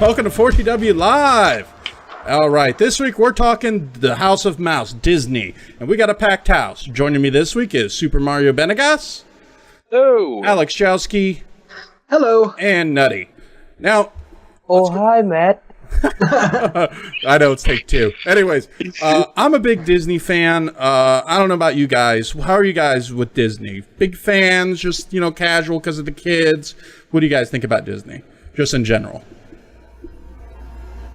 Welcome to 4TW Live. All right, this week we're talking the House of Mouse, Disney, and we got a packed house. Joining me this week is Super Mario Benegas. Hello. Alex Jowski. Hello. And Nutty. Now, hi, Matt. I know it's take two. Anyways, I'm a big Disney fan. I don't know about you guys. How are you guys with Disney? Big fans, just, casual because of the kids? What do you guys think about Disney, just in general?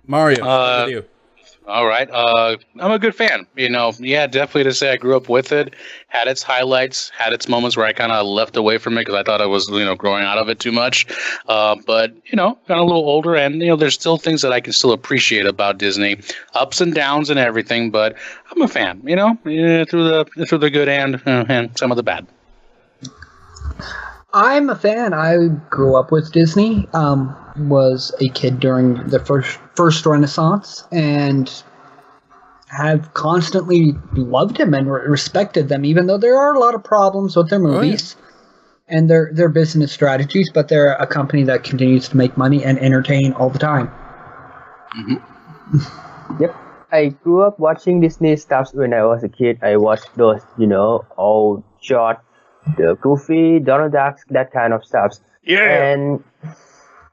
Mario, what do you? All right. I'm a good fan. Definitely to say I grew up with it. Had its highlights, had its moments where I kind of left away from it because I thought I was, growing out of it too much. But, got a little older and, there's still things that I can still appreciate about Disney. Ups and downs and everything, but I'm a fan, through the good and some of the bad. I'm a fan. I grew up with Disney. Was a kid during the first Renaissance and have constantly loved him and respected them, even though there are a lot of problems with their movies and their business strategies, but they're a company that continues to make money and entertain all the time. Mm-hmm. Yep. I grew up watching Disney stuff when I was a kid. I watched those, old short, the Goofy, Donald Duck, that kind of stuff. Yeah. And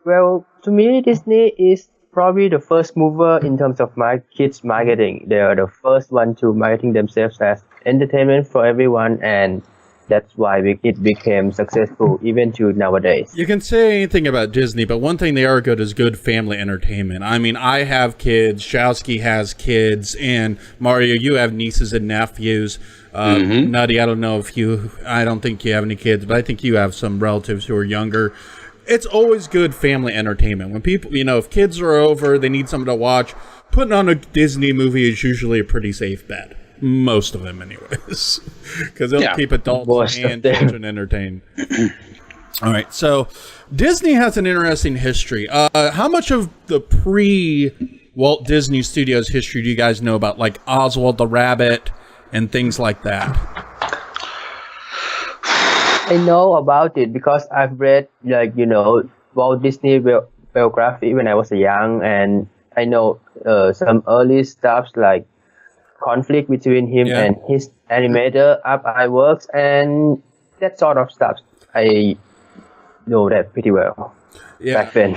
well, to me, Disney is probably the first mover in terms of my kids marketing. They are the first one to marketing themselves as entertainment for everyone, and that's why it became successful even to nowadays. You can say anything about Disney, but one thing they are good is good family entertainment. I mean, I have kids, Jowski has kids, and Mario, you have nieces and nephews. Nutty, I don't think you have any kids, but I think you have some relatives who are younger. It's always good family entertainment. When people, if kids are over, they need something to watch, putting on a Disney movie is usually a pretty safe bet. Most of them, anyways. Because they'll keep adults and children entertained. All right, so Disney has an interesting history. How much of the pre-Walt Disney Studios history do you guys know about, like Oswald the Rabbit and things like that? I know about it because I've read, Walt Disney biography when I was young, and I know some early stuff like conflict between him and his animator, Up Iwerks, and that sort of stuff. I know that pretty well back then.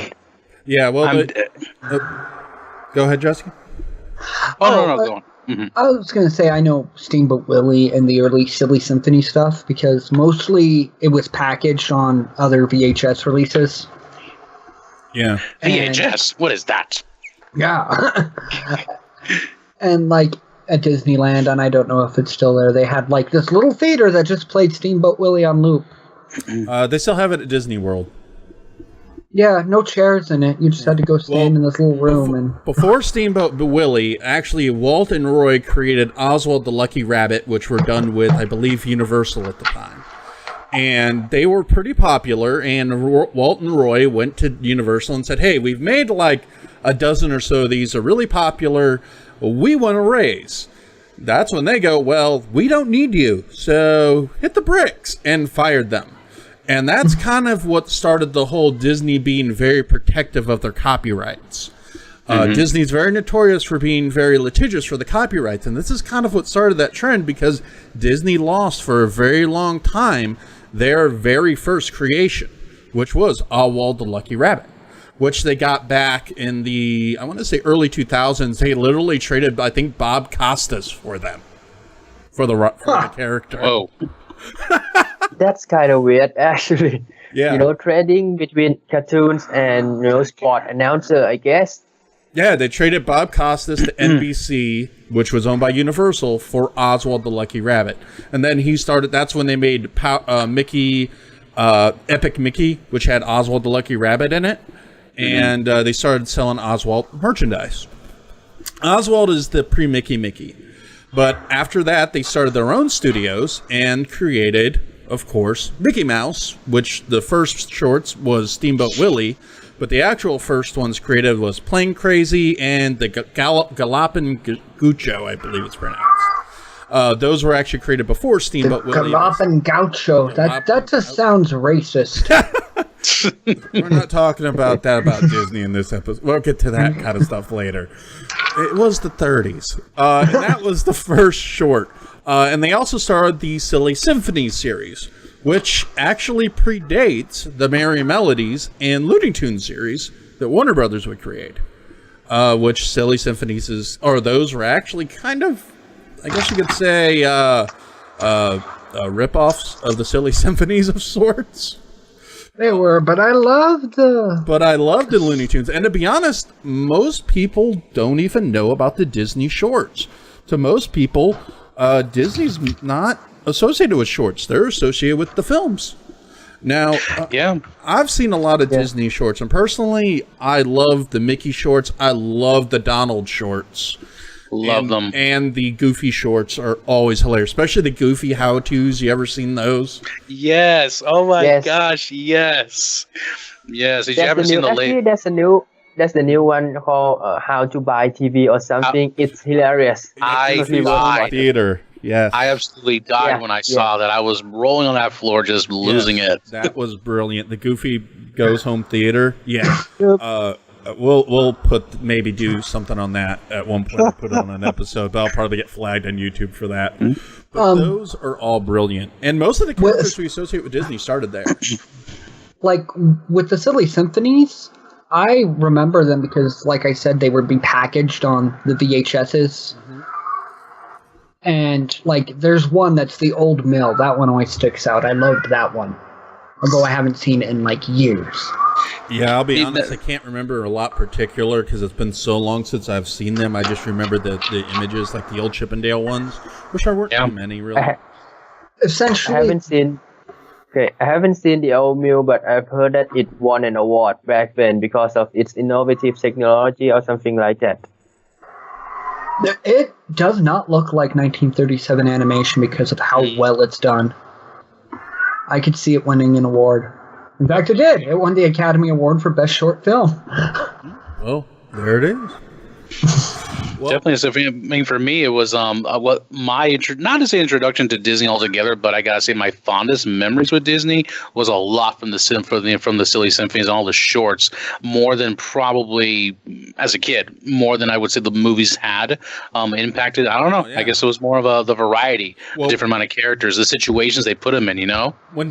Yeah, well, go ahead, Jessica. No, go on. Mm-hmm. I was going to say I know Steamboat Willie and the early Silly Symphony stuff because mostly it was packaged on other VHS releases. Yeah. VHS? What is that? Yeah. And like at Disneyland, and I don't know if it's still there, they had like this little theater that just played Steamboat Willie on loop. They still have it at Disney World. Yeah, no chairs in it. You just had to go stand in this little room. Before Steamboat Willie, actually, Walt and Roy created Oswald the Lucky Rabbit, which were done with, I believe, Universal at the time. And they were pretty popular, and Walt and Roy went to Universal and said, hey, we've made like a dozen or so of these, are really popular, we want a raise. That's when they go, well, we don't need you, so hit the bricks, and fired them. And that's kind of what started the whole Disney being very protective of their copyrights. Disney's very notorious for being very litigious for the copyrights. And this is kind of what started that trend because Disney lost for a very long time their very first creation, which was Oswald the Lucky Rabbit, which they got back in the, I want to say early 2000s. They literally traded, I think, Bob Costas for them, for the character. Oh. That's kind of weird, actually. Yeah. Trading between cartoons and, sport announcer, I guess. Yeah, they traded Bob Costas to NBC, which was owned by Universal, for Oswald the Lucky Rabbit. And then that's when they made Mickey, Epic Mickey, which had Oswald the Lucky Rabbit in it. And they started selling Oswald merchandise. Oswald is the pre-Mickey Mickey. But after that, they started their own studios and created, of course, Mickey Mouse, which the first shorts was Steamboat Willie, but the actual first ones created was Plain Crazy and the Galopin' Gaucho, I believe it's pronounced. Those were actually created before Steamboat Willie. Galopin' Gaucho. That just sounds racist. We're not talking about Disney in this episode. We'll get to that kind of stuff later. It was the 30s. And that was the first short. And they also started the Silly Symphonies series, which actually predates the Merry Melodies and Looney Tunes series that Warner Brothers would create. Which Silly Symphonies those were actually kind of, I guess you could say, rip-offs of the Silly Symphonies of sorts. They were, but I loved the Looney Tunes. And to be honest, most people don't even know about the Disney shorts. To most people, Disney's not associated with shorts. They're associated with the films. Now, I've seen a lot of Disney shorts, and personally, I love the Mickey shorts. I love the Donald shorts. Love them. And the Goofy shorts are always hilarious, especially the Goofy how-tos. You ever seen those? Yes. Oh my gosh. Yes. Yes. Did you ever seen the late? That's the new one called How to Buy TV or something. It's hilarious. I died. Theater. Yes. I absolutely died when I saw that. I was rolling on that floor, just losing it. That was brilliant. The Goofy Goes Home Theater. Yeah. We'll do something on that at one point. We'll put it on an episode, but I'll probably get flagged on YouTube for that. But those are all brilliant, and most of the characters we associate with Disney started there. Like with the Silly Symphonies, I remember them because, like I said, they would be packaged on the VHSs. And, like, there's one that's the Old Mill. That one always sticks out. I loved that one. Although I haven't seen it in, like, years. Yeah, I'll be honest, I can't remember a lot particular because it's been so long since I've seen them. I just remember the images, like the old Chippendale ones, which there weren't too many, really. Essentially... I haven't seen the Old Mill, but I've heard that it won an award back then because of its innovative technology or something like that. It does not look like 1937 animation because of how well it's done. I could see it winning an award. In fact, it did. It won the Academy Award for Best Short Film. Well, there it is. Definitely. So for me, it was what not to say introduction to Disney altogether, but I gotta say my fondest memories with Disney was a lot from the Silly Symphonies and all the shorts, more than probably as a kid, more than I would say the movies had impacted. I don't know. I guess it was more of the variety, the different amount of characters, the situations they put them in. You know, when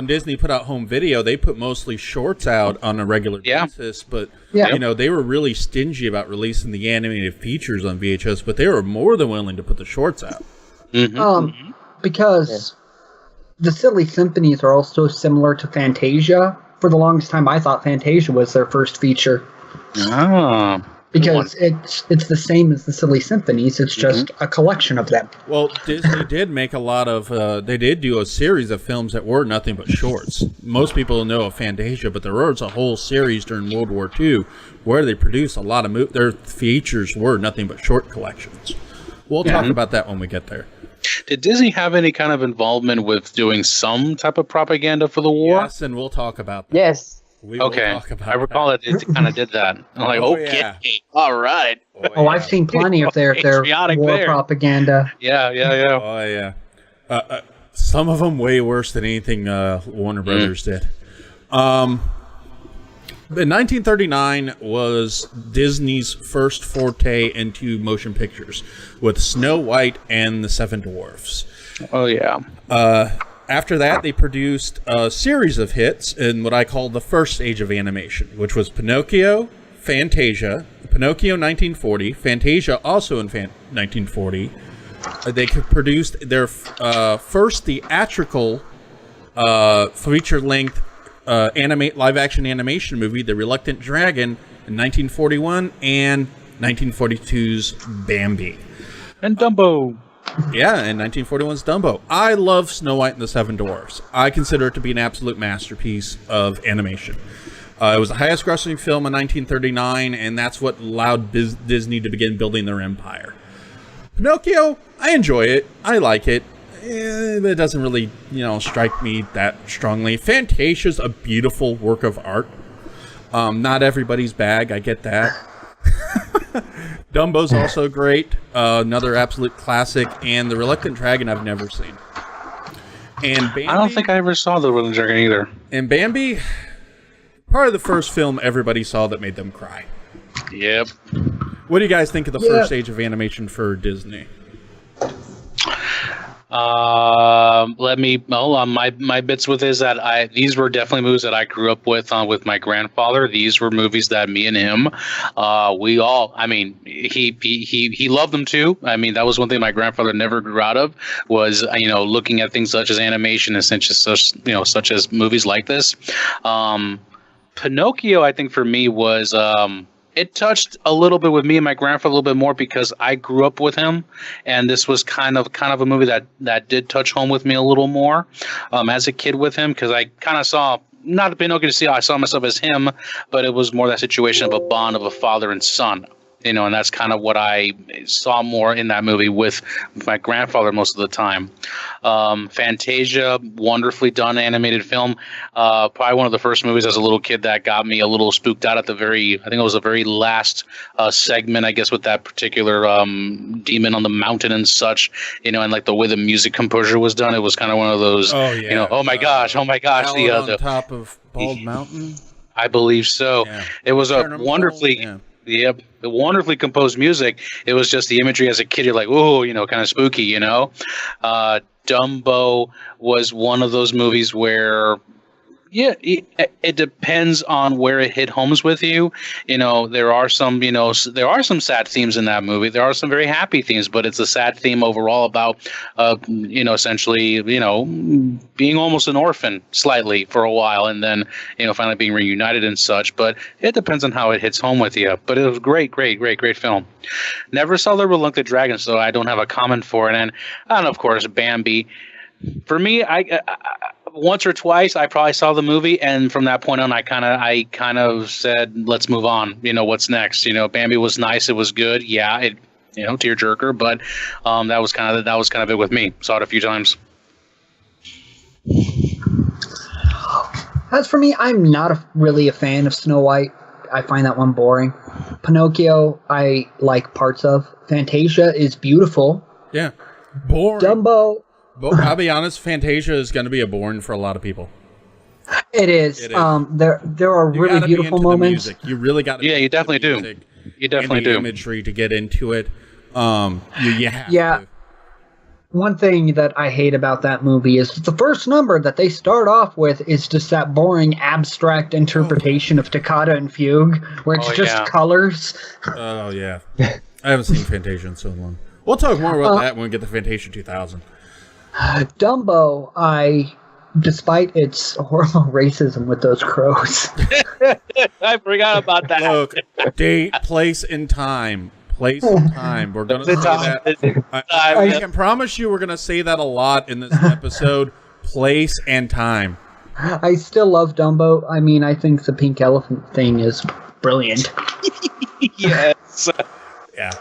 Disney put out home video, they put mostly shorts out on a regular basis, but they were really stingy about releasing the animated features on VHS, but they were more than willing to put the shorts out. Because the Silly Symphonies are also similar to Fantasia. For the longest time, I thought Fantasia was their first feature. Because it's the same as the Silly Symphonies. It's just a collection of them. Well, Disney did make a lot of... they did do a series of films that were nothing but shorts. Most people know of Fantasia, but there was a whole series during World War II where they produced a lot of... their features were nothing but short collections. We'll talk about that when we get there. Did Disney have any kind of involvement with doing some type of propaganda for the war? Yes, and we'll talk about that. Yes. I recall that it kind of did that. I'm like, all right. I've seen plenty of their war propaganda. Yeah. Oh, yeah. Some of them way worse than anything Warner Brothers did. In 1939 was Disney's first forte into motion pictures with Snow White and the Seven Dwarfs. Oh, yeah. After that, they produced a series of hits in what I call the first stage of animation, which was Pinocchio, Fantasia, Pinocchio 1940, Fantasia also in 1940. They produced their first theatrical feature-length live-action animation movie, The Reluctant Dragon, in 1941, and 1942's Bambi. And Dumbo. Yeah, and 1941's Dumbo. I love Snow White and the Seven Dwarfs. I consider it to be an absolute masterpiece of animation. It was the highest grossing film in 1939, and that's what allowed Disney to begin building their empire. Pinocchio, I enjoy it. I like it. But it doesn't really, strike me that strongly. Fantasia's a beautiful work of art. Not everybody's bag, I get that. Dumbo's also great. Another absolute classic. And The Reluctant Dragon I've never seen. And Bambi, I don't think I ever saw the Willing Dragon either. And Bambi, probably the first film everybody saw that made them cry. Yep. What do you guys think of the first stage of animation for Disney? My bits with is that these were definitely movies that I grew up with my grandfather. These were movies that me and him, he loved them too. I mean, that was one thing my grandfather never grew out of was, looking at things such as animation and such as movies like this. Pinocchio, I think for me was, it touched a little bit with me and my grandfather a little bit more because I grew up with him, and this was kind of a movie that did touch home with me a little more as a kid with him, because I kind of saw, not the Pinocchio to see, I saw myself as him, but it was more that situation of a bond of a father and son. And that's kind of what I saw more in that movie with my grandfather most of the time. Fantasia, wonderfully done animated film. Probably one of the first movies as a little kid that got me a little spooked out at the very last segment, I guess, with that particular demon on the mountain and such, and like the way the music composure was done. It was kind of one of those, oh my gosh. The on top of Bald Mountain? I believe so. Yeah. It was a wonderfully... Yeah. Yep, the wonderfully composed music. It was just the imagery as a kid. You're like, oh, kind of spooky, Dumbo was one of those movies where, it depends on where it hit homes with you. There are some sad themes in that movie. There are some very happy themes, but it's a sad theme overall about, essentially, being almost an orphan slightly for a while, and then, finally being reunited and such. But it depends on how it hits home with you. But it was great film. Never saw The Reluctant Dragon, so I don't have a comment for it. And of course, Bambi. For me, I once or twice I probably saw the movie, and from that point on, I kind of said, let's move on. What's next? Bambi was nice, it was good. Yeah, it tearjerker, but that was kind of it with me. Saw it a few times. As for me, I'm not really a fan of Snow White. I find that one boring. Pinocchio, I like parts of. Fantasia is beautiful. Yeah, boring. Dumbo. But I'll be honest, Fantasia is going to be a boring for a lot of people. It is. There are really beautiful moments. You really got to. Yeah, you definitely do. You definitely do. Imagery to get into it. You have to. One thing that I hate about that movie is the first number that they start off with is just that boring abstract interpretation of toccata and fugue, where it's just colors. Oh yeah, I haven't seen Fantasia in so long. We'll talk more about that when we get to Fantasia 2000. Dumbo, despite its horrible racism with those crows. I forgot about that. Look, date, place, and time. Place and time. We're going to say that. I can promise you we're going to say that a lot in this episode. Place and time. I still love Dumbo. I mean, I think the pink elephant thing is brilliant. Yes. Yeah.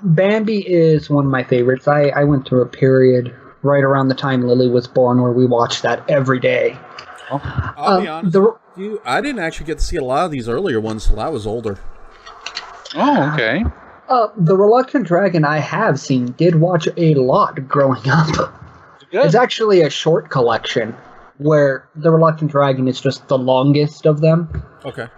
Bambi is one of my favorites. I went through a period right around the time Lily was born where we watched that every day. I'll be honest with you, I didn't actually get to see a lot of these earlier ones till I was older. Oh, okay. The Reluctant Dragon I have seen, did watch a lot growing up. Good. It's actually a short collection where The Reluctant Dragon is just the longest of them. Okay.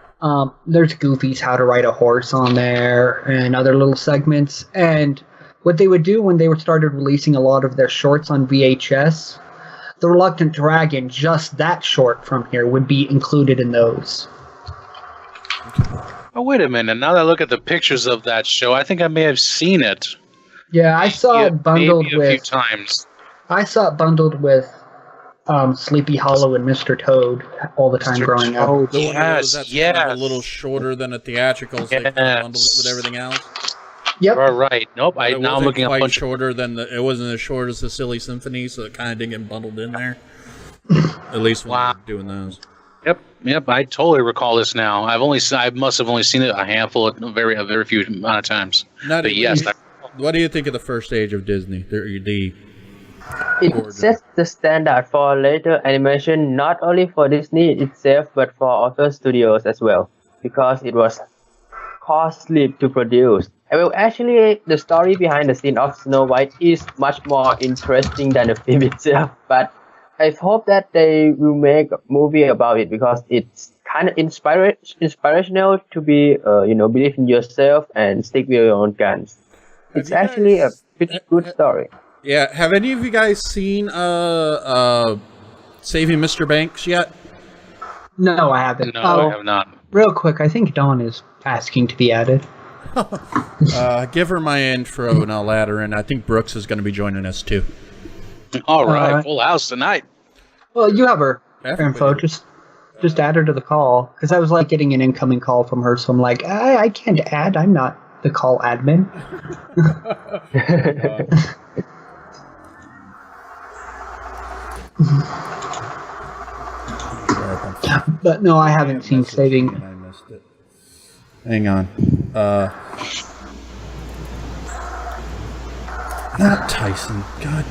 There's Goofy's How to Ride a Horse on there and other little segments. And what they would do when they started releasing a lot of their shorts on VHS, The Reluctant Dragon, just that short from here, would be included in those. Oh, wait a minute. Now that I look at the pictures of that show, I think I may have seen it. Yeah, I saw it bundled maybe a few times. I saw it bundled with Sleepy Hollow and Mr. Toad all the time growing up. Oh, yes, kind of a little shorter than a theatrical, so they bundled it with everything else. Yep. Right. Nope. Now I'm looking at quite shorter than it wasn't as short as the Silly Symphony, so it kind of didn't get bundled in there. At least when they were doing those. Yep. I totally recall this now. I must have only seen it a handful of a very few amount of times. But yes. What do you think of the first stage of Disney? It sets the standard for later animation, not only for Disney itself, but for other studios as well, because it was costly to produce. Well, actually, the story behind the scene of Snow White is much more interesting than the film itself, but I hope that they will make a movie about it because it's kind of inspirational to be, believe in yourself and stick with your own guns. It's actually a pretty good story. Yeah, have any of you guys seen Saving Mr. Banks yet? No, I haven't. No, I have not. Real quick, I think Dawn is asking to be added. Give her my intro and I'll add her in. I think Brooks is going to be joining us too. All right, full house tonight. Well, you have her info. Everybody. Just add her to the call because I was like getting an incoming call from her, so I'm like, I can't add. I'm not the call admin. But no, I haven't seen Saving. I missed it. Hang on. Not Tyson. God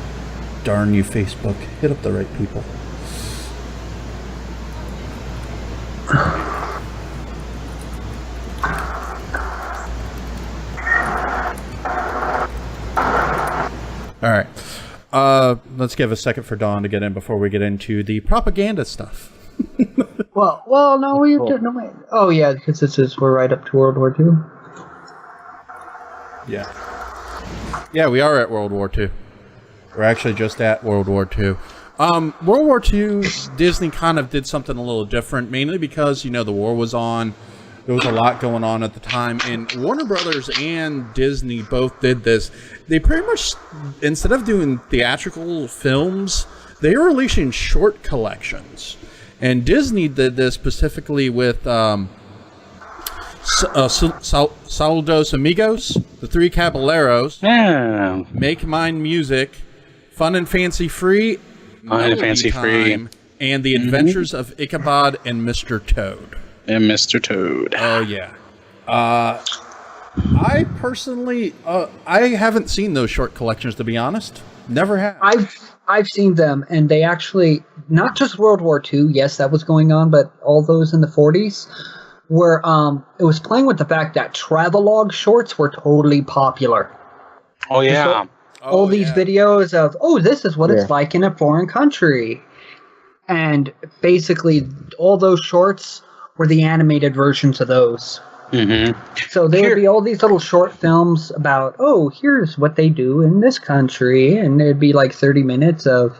darn you, Facebook. Hit up the right people. All right. Let's give a second for Dawn to get in before we get into the propaganda stuff. Well, no, we didn't. No, wait. Oh, yeah, because we're right up to World War II. Yeah. Yeah, we are at World War II. We're actually just at World War II. World War II, Disney kind of did something a little different, mainly because, the war was on. There was a lot going on at the time, and Warner Brothers and Disney both did this. They pretty much, instead of doing theatrical films, they were releasing short collections. And Disney did this specifically with Saludos Amigos, The Three Caballeros, Make Mine Music, Fun and Fancy Free, and The Adventures of Ichabod and Mr. Toad. And Mr. Toad. Oh, yeah. I personally, I haven't seen those short collections, to be honest. Never have. I've seen them, and they actually, not just World War II, yes, that was going on, but all those in the 40s, where it was playing with the fact that travelogue shorts were totally popular. Oh, yeah. All these videos of, this is what it's like in a foreign country. And basically, all those shorts were the animated versions of those. Mm-hmm. So there would be all these little short films about, here's what they do in this country. And it'd be like 30 minutes of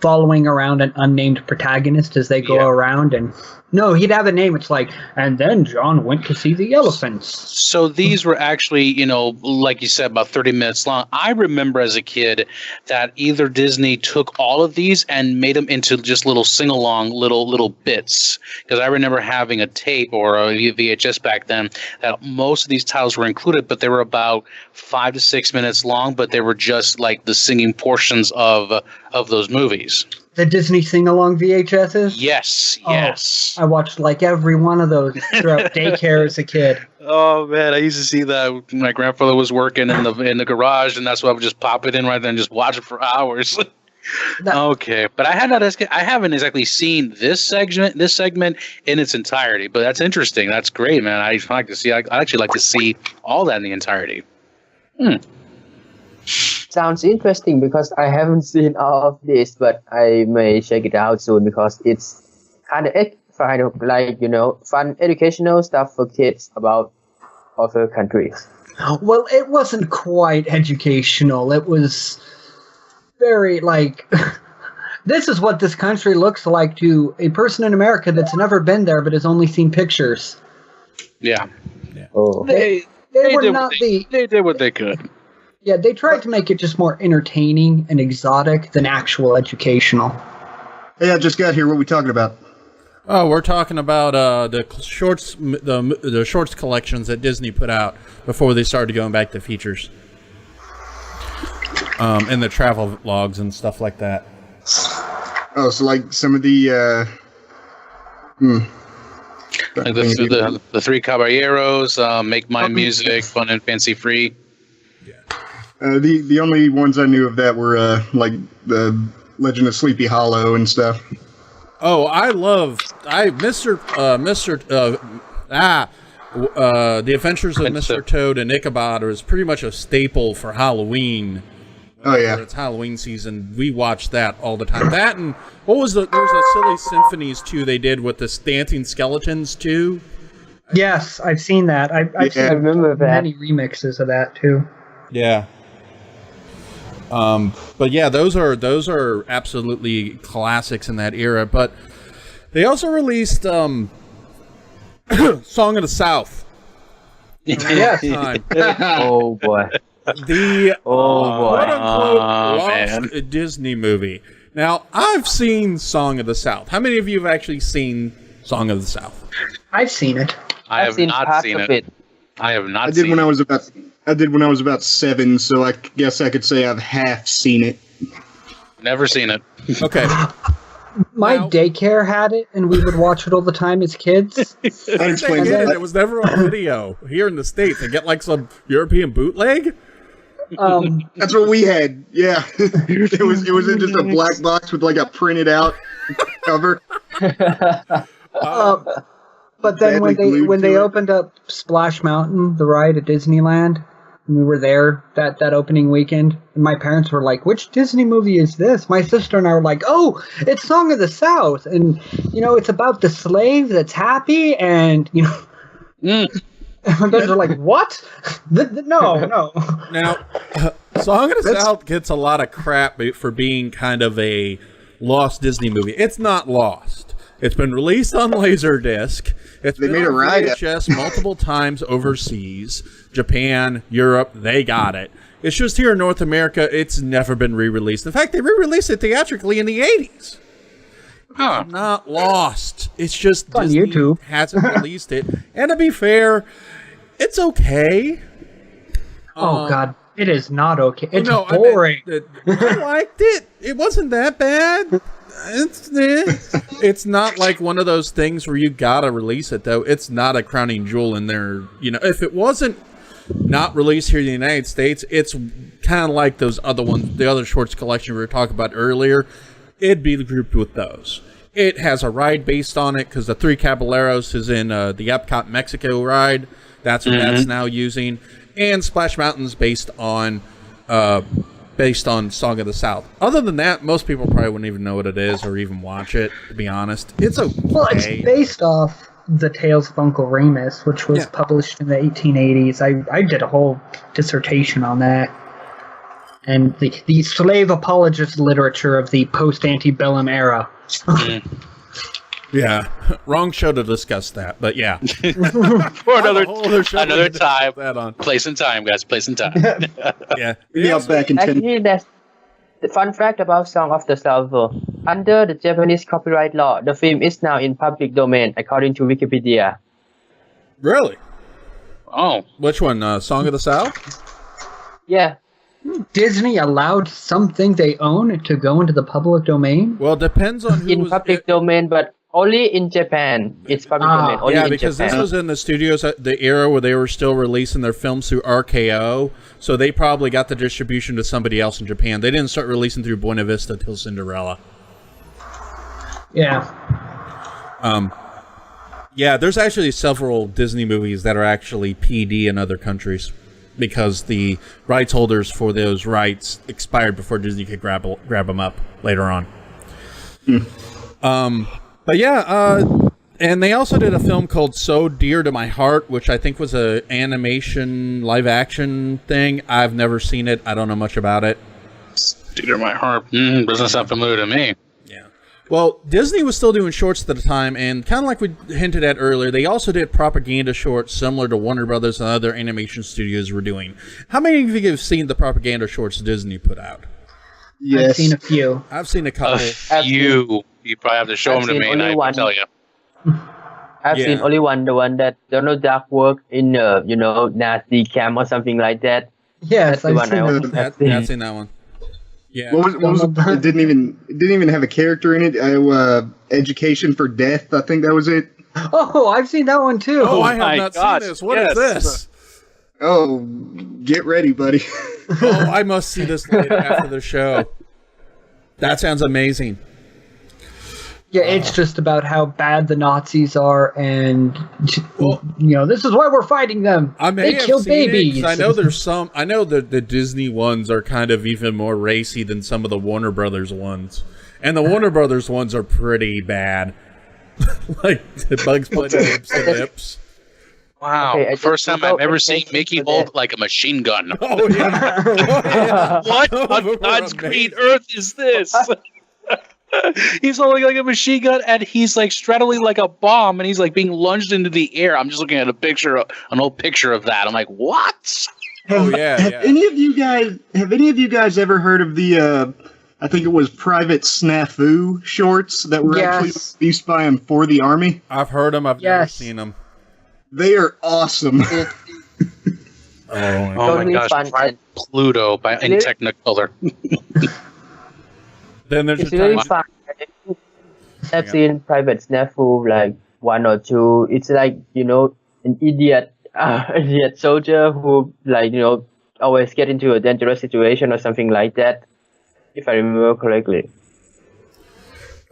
following around an unnamed protagonist as they go around. And no, he'd have a name. It's like, and then John went to see the elephants. So these were actually, like you said, about 30 minutes long. I remember as a kid that either Disney took all of these and made them into just little sing-along little bits. Because I remember having a tape or a VHS back then that most of these titles were included, but they were about 5 to 6 minutes long, but they were just like the singing portions of those movies. The Disney sing-along VHSs? Yes. I watched like every one of those throughout daycare as a kid. Oh man, I used to see that. My grandfather was working in the garage, and that's why I would just pop it in right there and just watch it for hours. Okay, but I haven't exactly seen this segment in its entirety. But that's interesting. That's great, man. I like to see. I actually like to see all that in the entirety. Sounds interesting because I haven't seen all of this, but I may check it out soon because it's kind of like, fun educational stuff for kids about other countries. Well, it wasn't quite educational. It was very like, this is what this country looks like to a person in America that's never been there but has only seen pictures. Yeah. Oh. They did what they could. Yeah, they tried to make it just more entertaining and exotic than actual educational. Hey, I just got here. What are we talking about? Oh, we're talking about the shorts, the shorts collections that Disney put out before they started going back to features, and the travel logs and stuff like that. Oh, so like some of the like the Three Caballeros, Make Mine Music, Fun and Fancy Free. The only ones I knew of that were like the Legend of Sleepy Hollow and stuff. Oh, The Adventures of Mr. Toad and Ichabod is pretty much a staple for Halloween Oh, yeah. It's Halloween season. We watch that all the time. That and what was there's a Silly Symphonies too they did with the dancing skeletons too. Yes, I've seen that. I've seen I remember that. many remixes of that too. Yeah. But yeah, those are absolutely classics in that era. But they also released Song of the South. Yes. Oh boy. The quote-unquote lost man. Disney movie. Now, I've seen Song of the South. How many of you have actually seen Song of the South? I've seen it. I have not parts seen of it. I have not I did seen when it. I did when I was about 7, so I guess I could say I've half seen it. Never seen it. Okay. My Now- daycare had it, and we would watch it all the time as kids. That They explains did. that. It was never on video here in the States. They get like some European bootleg. That's what we had. Yeah, it was in just a black box with like a printed out cover. But then Badly glued when to they it. opened up Splash Mountain, the ride at Disneyland, and we were there that opening weekend, and my parents were like, "Which Disney movie is this?" My sister and I were like, "Oh, it's Song of the South, and it's about the slave that's happy, and And my parents were like, "What? No." Now, Song of the South gets a lot of crap for being kind of a lost Disney movie. It's not lost. It's been released on Laserdisc. It's They been made a on ride. VHS multiple times overseas. Japan, Europe, they got it. It's just here in North America, it's never been re-released. In fact, they re-released it theatrically in the 80s. Huh. Not lost. It's just on Disney YouTube. hasn't released it. And to be fair, it's okay. Oh God, it is not okay. It's No, I meant boring. that I liked it. It wasn't that bad. It's not like one of those things where you gotta release it, though. It's not a crowning jewel in there. If it wasn't not released here in the United States, it's kind of like those other ones, the other shorts collection we were talking about earlier. It'd be grouped with those. It has a ride based on it because the Three Caballeros is in the Epcot Mexico ride. That's what that's now using. And Splash Mountain's based on Song of the South. Other than that, most people probably wouldn't even know what it is or even watch it, to be honest. It's okay. Well, it's based off the Tales of Uncle Remus, which was published in the 1880s. I did a whole dissertation on that. And the slave apologist literature of the post-antebellum era. Yeah, wrong show to discuss that, but yeah. For another show another to time. that on. Place and time, guys. Place and time. Yeah. Maybe I'll back in 10. Actually, that's the fun fact about Song of the South. Under the Japanese copyright law, the film is now in public domain, according to Wikipedia. Really? Oh, Which one? Song of the South? Yeah. Disney allowed something they own to go into the public domain? Well, it depends on who In was... public domain, but only in Japan. It's public domain. Only Yeah, in because Japan. this was in the studios at the era where they were still releasing their films through RKO, so they probably got the distribution to somebody else in Japan. They didn't start releasing through Buena Vista till Cinderella. Yeah. Yeah, there's actually several Disney movies that are actually PD in other countries because the rights holders for those rights expired before Disney could grab them up later on. But yeah, and they also did a film called So Dear to My Heart, which I think was a animation live action thing. I've never seen it. I don't know much about it. dear my heart. Doesn't sound familiar to me. Yeah. Well, Disney was still doing shorts at the time, and kind of like we hinted at earlier, they also did propaganda shorts similar to Warner Brothers and other animation studios were doing. How many of you have seen the propaganda shorts Disney put out? Yes. I've seen a few. I've seen a couple. You probably have to show I've them to seen me, and only I one. can tell you. I've Yeah. seen only one, the one that Donald Duck worked in, Nazi camp or something like that. Yes, That's the I've one seen I that. was- I've seen that one. Yeah. What was it? Didn't even have a character in it. Education for Death. I think that was it. Oh, I've seen that one too. Oh, I have my not gosh, seen this. What is yes. this? Oh, get ready, buddy. Oh, I must see this later after the show. That sounds amazing. Yeah, it's just about how bad the Nazis are, and this is why we're fighting them. They kill babies. I know there's some. I know that the Disney ones are kind of even more racy than some of the Warner Brothers ones, and the Warner Brothers ones are pretty bad. Like the Bugs Bunny lips and lips. Wow, Okay, first time I've ever seen Mickey hold like a machine gun. Oh yeah. What on God's green earth is this? He's holding like a machine gun, and he's like straddling like a bomb, and he's like being lunged into the air. I'm just looking at an old picture of that. I'm like, what? Have any of you guys ever heard of the I think it was Private Snafu shorts that were actually released by him for the Army? I've heard them. I've never seen them. They are awesome. Oh my gosh! Pluto in Technicolor. Then there's it's really fun. I've seen Private Snafu like 1 or 2. It's like an idiot soldier who always get into a dangerous situation or something like that, if I remember correctly.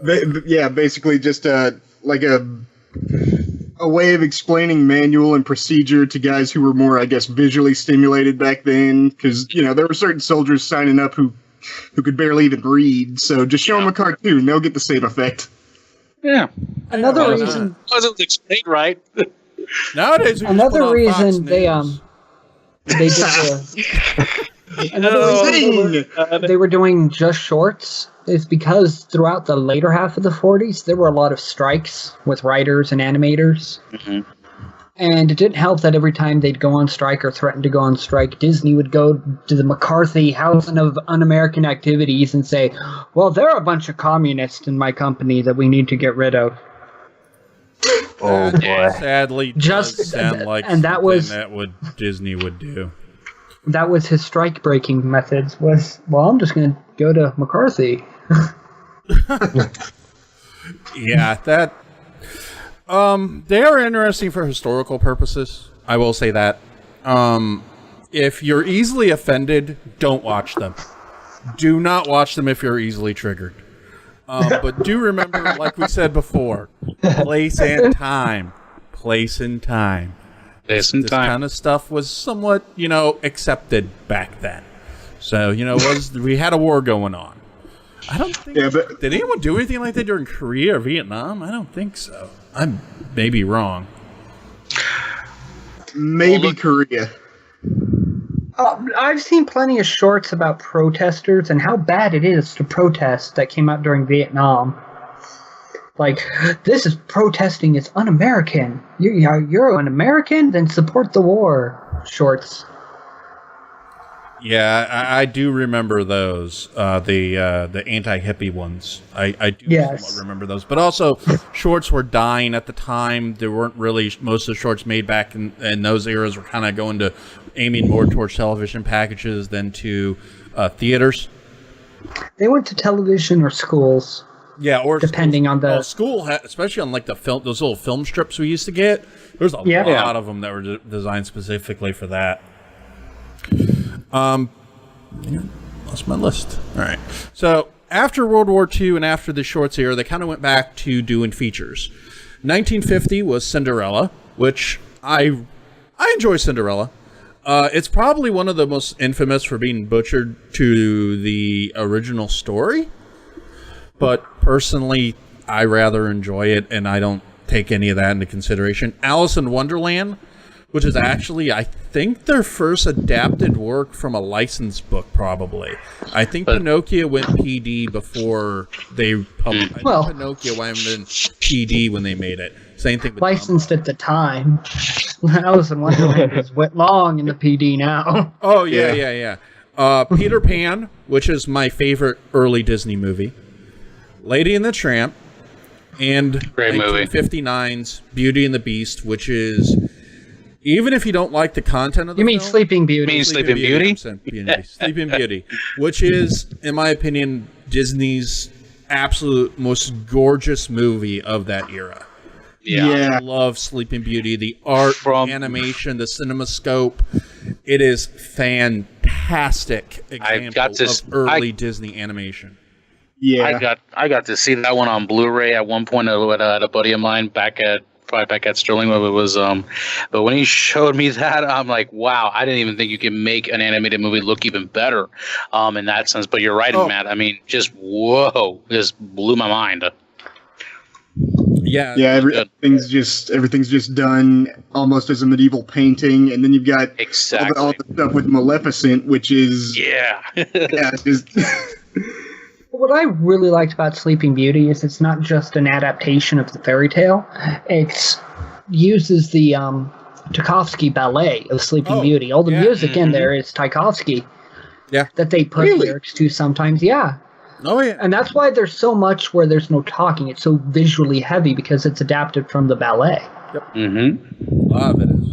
Basically just like a way of explaining manual and procedure to guys who were more, I guess, visually stimulated back then, because there were certain soldiers signing up who could barely even read, so just show them a cartoon, they'll get the same effect. Yeah. Another reason wasn't explained right. Nowadays, another reason they did they were doing just shorts is because throughout the later half of the 40s, there were a lot of strikes with writers and animators. Mm-hmm. And it didn't help that every time they'd go on strike or threaten to go on strike, Disney would go to the McCarthy House of Un-American Activities and say, well, there are a bunch of communists in my company that we need to get rid of. Oh, boy. Sadly, just sound like and that was what Disney would do. That was his strike-breaking methods. I'm just going to go to McCarthy. Yeah, that. They are interesting for historical purposes. I will say that. If you're easily offended, don't watch them. Do not watch them if you're easily triggered. But do remember, like we said before, place and time. Place and time. This kind of stuff was somewhat, accepted back then. So, we had a war going on. I don't think. Yeah, but did anyone do anything like that during Korea or Vietnam? I don't think so. I may be wrong. Maybe Korea. I've seen plenty of shorts about protesters and how bad it is to protest that came out during Vietnam. Like, this is protesting, it's un-American. You're an American? Then support the war. Shorts. Yeah, I do remember those, the anti-hippie ones. I do somewhat remember those. But also, shorts were dying at the time. There weren't really, most of the shorts made back in those eras were kind of going to, aiming more towards television packages than to theaters. They went to television or schools. Yeah, or depending on the school, especially on like the film, those little film strips we used to get. There's a lot of them that were designed specifically for that. Lost my list. All right. So after World War II and after the shorts era, they kind of went back to doing features. 1950 was Cinderella, which I enjoy Cinderella. It's probably one of the most infamous for being butchered to the original story. But personally, I rather enjoy it, and I don't take any of that into consideration. Alice in Wonderland, which is actually, I think, their first adapted work from a licensed book, probably. I think Pinocchio went PD before they published. I think Pinocchio went in PD when they made it. Same thing with licensed at the time. Alice in Wonderland is long in the PD now. Oh, yeah. Peter Pan, which is my favorite early Disney movie. Lady and the Tramp, and 1959's Beauty and the Beast, which is, even if you don't like the content of the film... You mean Sleeping Beauty? You mean Sleeping Beauty? Sleeping Beauty, which is, in my opinion, Disney's absolute most gorgeous movie of that era. Yeah. I love Sleeping Beauty. The art, the animation, the cinemascope. It is fantastic example of early Disney animation. Yeah. I got to see that one on Blu-ray at one point at a buddy of mine back at Sterling. It was but when he showed me that, I'm like, wow, I didn't even think you could make an animated movie look even better, in that sense. But you're right, Matt. I mean, just whoa, just blew my mind. Yeah, everything's just done almost as a medieval painting, and then you've got all the stuff with Maleficent, which is just. What I really liked about Sleeping Beauty is it's not just an adaptation of the fairy tale; it uses the Tchaikovsky ballet of Sleeping Beauty. All the music in there is Tchaikovsky. Yeah, that they put lyrics to sometimes. Yeah. Oh, yeah. And that's why there's so much where there's no talking. It's so visually heavy because it's adapted from the ballet. Yep. Mm-hmm. A lot of it is.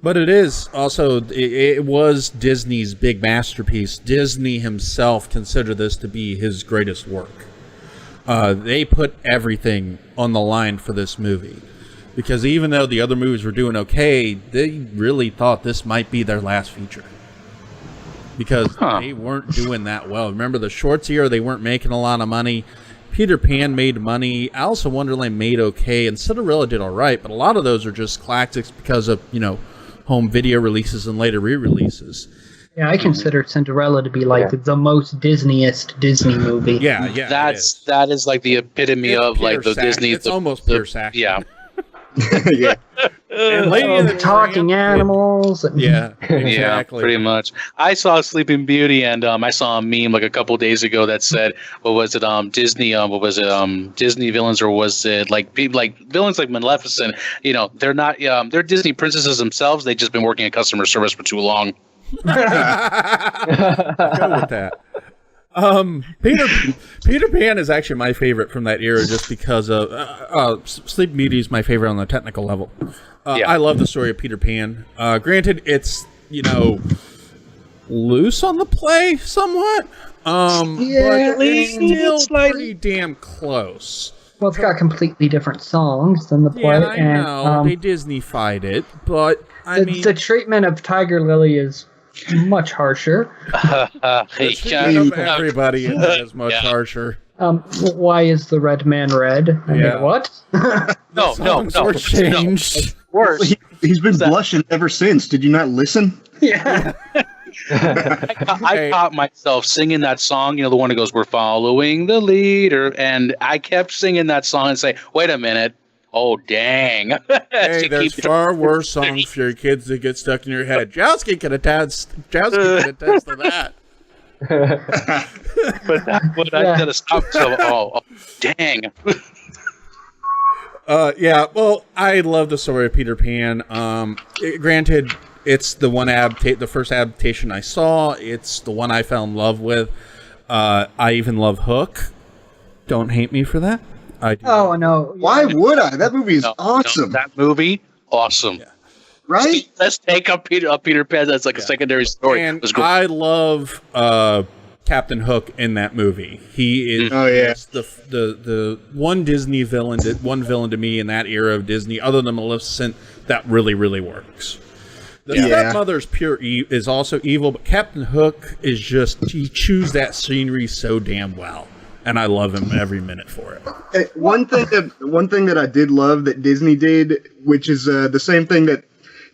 But it is also, it was Disney's big masterpiece. Disney himself considered this to be his greatest work. They put everything on the line for this movie. Because even though the other movies were doing okay, they really thought this might be their last feature. Because they weren't doing that well. Remember the shorts era, they weren't making a lot of money. Peter Pan made money. Alice in Wonderland made okay. And Cinderella did all right. But a lot of those are just classics because of, home video releases and later re-releases. Yeah, I consider Cinderella to be like the most Disneyest Disney movie. Yeah. That is like the epitome of like the Disney. It's almost pure sack. Yeah. Yeah. And Lady and the talking animals. Yeah, exactly. Yeah, pretty much. I saw Sleeping Beauty, and I saw a meme like a couple days ago that said, "What was it? Disney? What was it? Disney villains, or was it like villains like Maleficent? They're not. They're Disney princesses themselves. They've just been working in customer service for too long." Go with that. Peter Pan is actually my favorite from that era, just because of Sleeping Beauty is my favorite on the technical level. I love the story of Peter Pan. Granted, it's loose on the play somewhat, but it's still pretty damn close. Well, it's got completely different songs than the play. Yeah, I know they Disney-fied it, but the treatment of Tiger Lily is much harsher. Everybody is much harsher. Why is the red man red? I mean, what? No. Changed. Worse. He's been blushing ever since. Did you not listen? Yeah. I caught myself singing that song, the one that goes, "We're following the leader," and I kept singing that song and say, "Wait a minute. Oh, dang." Hey, there's far worse songs for your kids that get stuck in your head. Jowski can attest to that. But that's what I gotta stop. So, oh, dang. Well, I love the story of Peter Pan. Granted, it's the one the first adaptation I saw. It's the one I fell in love with. I even love Hook. Don't hate me for that. I do. Oh, no. Why would I? That movie is awesome. That movie, awesome. Yeah. Right? Let's take up Peter Pan. That's like a secondary story. And I love Captain Hook in that movie. He is the one Disney villain, one villain to me in that era of Disney, other than Maleficent, that really, really works. The stepmother's is also evil, but Captain Hook is he chews that scenery so damn well. And I love him every minute for it. One thing that I did love that Disney did, which is the same thing that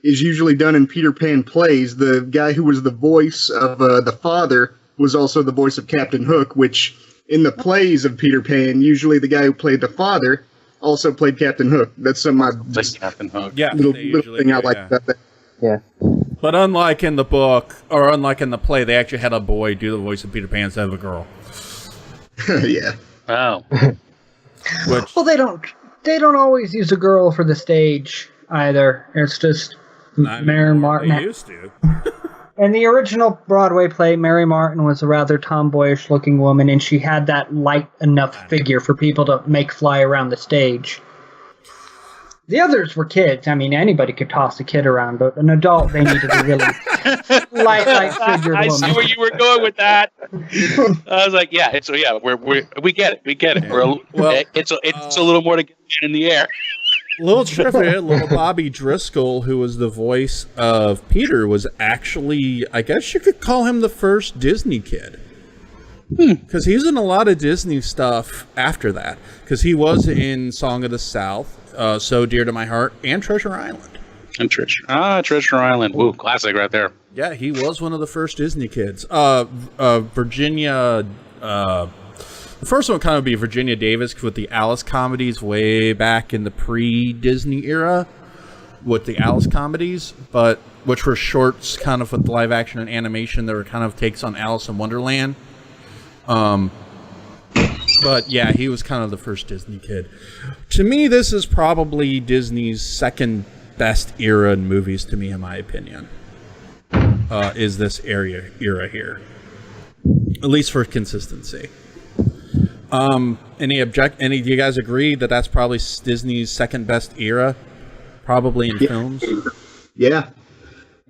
is usually done in Peter Pan plays, the guy who was the voice of the father was also the voice of Captain Hook, which in the plays of Peter Pan, usually the guy who played the father also played Captain Hook. That's some of my Captain Hook. little thing I like about that. Yeah. But unlike in the book, or unlike in the play, they actually had a boy do the voice of Peter Pan instead of a girl. Yeah. Oh. Well, they don't always use a girl for the stage either. It's just Mary Martin. They used to. In the original Broadway play, Mary Martin was a rather tomboyish-looking woman, and she had that light enough figure for people to make fly around the stage. The others were kids. I mean, anybody could toss a kid around, but an adult, they needed a really light figured woman. I see where you were going with that. I was like, we get it. We get it. It's a little more to get in the air. Little trivia, little Bobby Driscoll, who was the voice of Peter, was actually, I guess you could call him the first Disney kid. Because he's in a lot of Disney stuff after that. Because he was in Song of the South, So Dear to My Heart, and Treasure Island. And Treasure Island. Woo, classic right there. Yeah, he was one of the first Disney kids. Virginia... the first one kind of be Virginia Davis with the Alice comedies way back in the pre-Disney era with the Alice comedies, but which were shorts kind of with live action and animation that were kind of takes on Alice in Wonderland. But yeah, he was kind of the first Disney kid. To me, this is probably Disney's second best era in movies, to me, in my opinion. Is this era here. At least for consistency. Any do you guys agree that that's probably Disney's second best era? Probably in films? Yeah.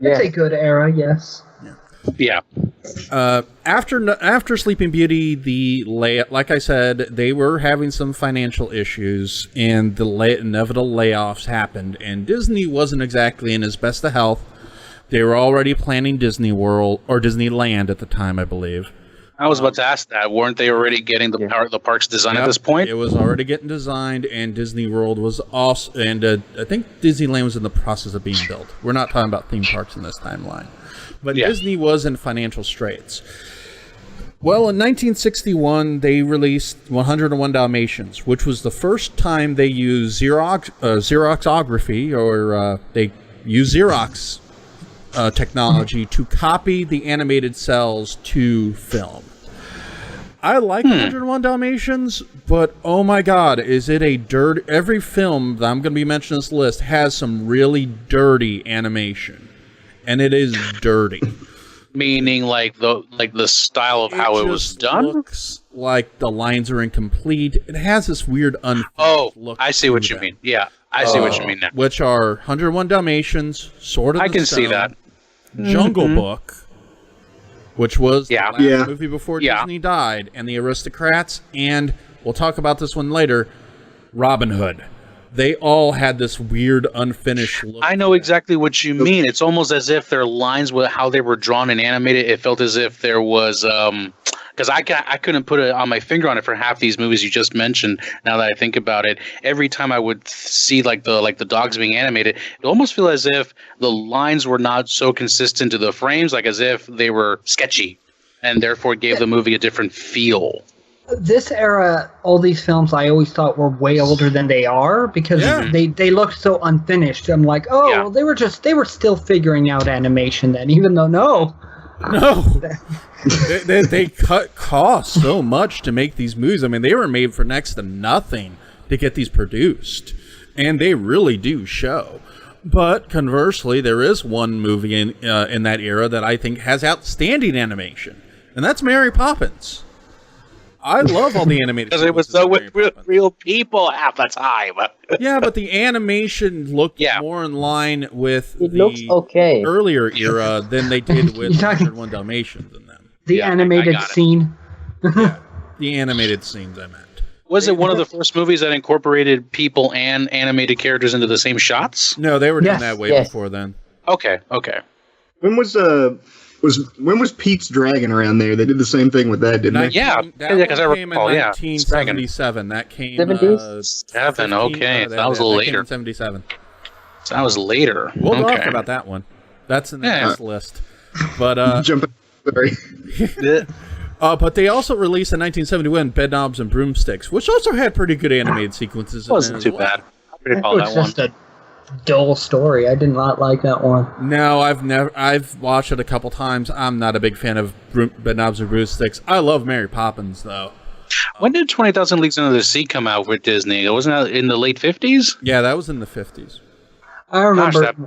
It's a good era, yes. Yeah. After Sleeping Beauty, like I said, they were having some financial issues, and the inevitable layoffs happened, and Disney wasn't exactly in his best of health. They were already planning Disney World, or Disneyland at the time, I believe. I was about to ask that. Weren't they already getting the parks designed at this point? It was already getting designed, and Disney World was also, and I think Disneyland was in the process of being built. We're not talking about theme parks in this timeline. But Disney was in financial straits. Well, in 1961, they released 101 Dalmatians, which was the first time they used Xeroxography, or they used Xerox technology to copy the animated cells to film. I like 101 Dalmatians, but oh my god, is it a dirt... Every film that I'm going to be mentioning on this list has some really dirty animation. And it is dirty. Meaning like the style of how it was done? Looks like the lines are incomplete. It has this weird look. I see what you mean. Yeah, I see what you mean now. Which are 101 Dalmatians, Sword of the Stone, I can see that. Jungle Book, which was the last Yeah. movie before Disney died, and The Aristocrats, and we'll talk about this one later, Robin Hood. They all had this weird, unfinished look. I know exactly what you mean. It's almost as if their lines, with how they were drawn and animated, it felt as if there was... because I couldn't put it on my finger on it for half these movies you just mentioned. Now that I think about it, every time I would see like the dogs being animated, it almost feel as if the lines were not so consistent to the frames, like as if they were sketchy, and therefore gave the movie a different feel. This era, all these films I always thought were way older than they are because they looked so unfinished. I'm like, they were still figuring out animation then, even though no. they cut costs so much to make these movies. I mean, they were made for next to nothing to get these produced, and they really do show. But conversely, there is one movie in that era that I think has outstanding animation, and that's Mary Poppins. I love all the animated because it was so with real people half the time. Yeah, but the animation looked more in line with the earlier era than they did with 101 Dalmatians in them. The animated scene. Yeah, the animated scenes, I meant. Was it one of the first movies that incorporated people and animated characters into the same shots? No, they were doing that way before then. Okay. When was Pete's Dragon around there? They did the same thing with that, didn't they? Yeah, because I recall. 1977. That came 77. Okay, that was later. 77. That was later. We'll talk about that one. That's in the next list. But Sorry. but they also released in 1971 Bedknobs and Broomsticks, which also had pretty good animated sequences. It wasn't too bad. I recall that one. Just a dull story. I did not like that one. No, I've watched it a couple times. I'm not a big fan of Bedknobs and Broomsticks. I love Mary Poppins, though. When did 20,000 Leagues Under the Sea come out with Disney? Wasn't that in the late 50s? Yeah, that was in the 50s. I remember. That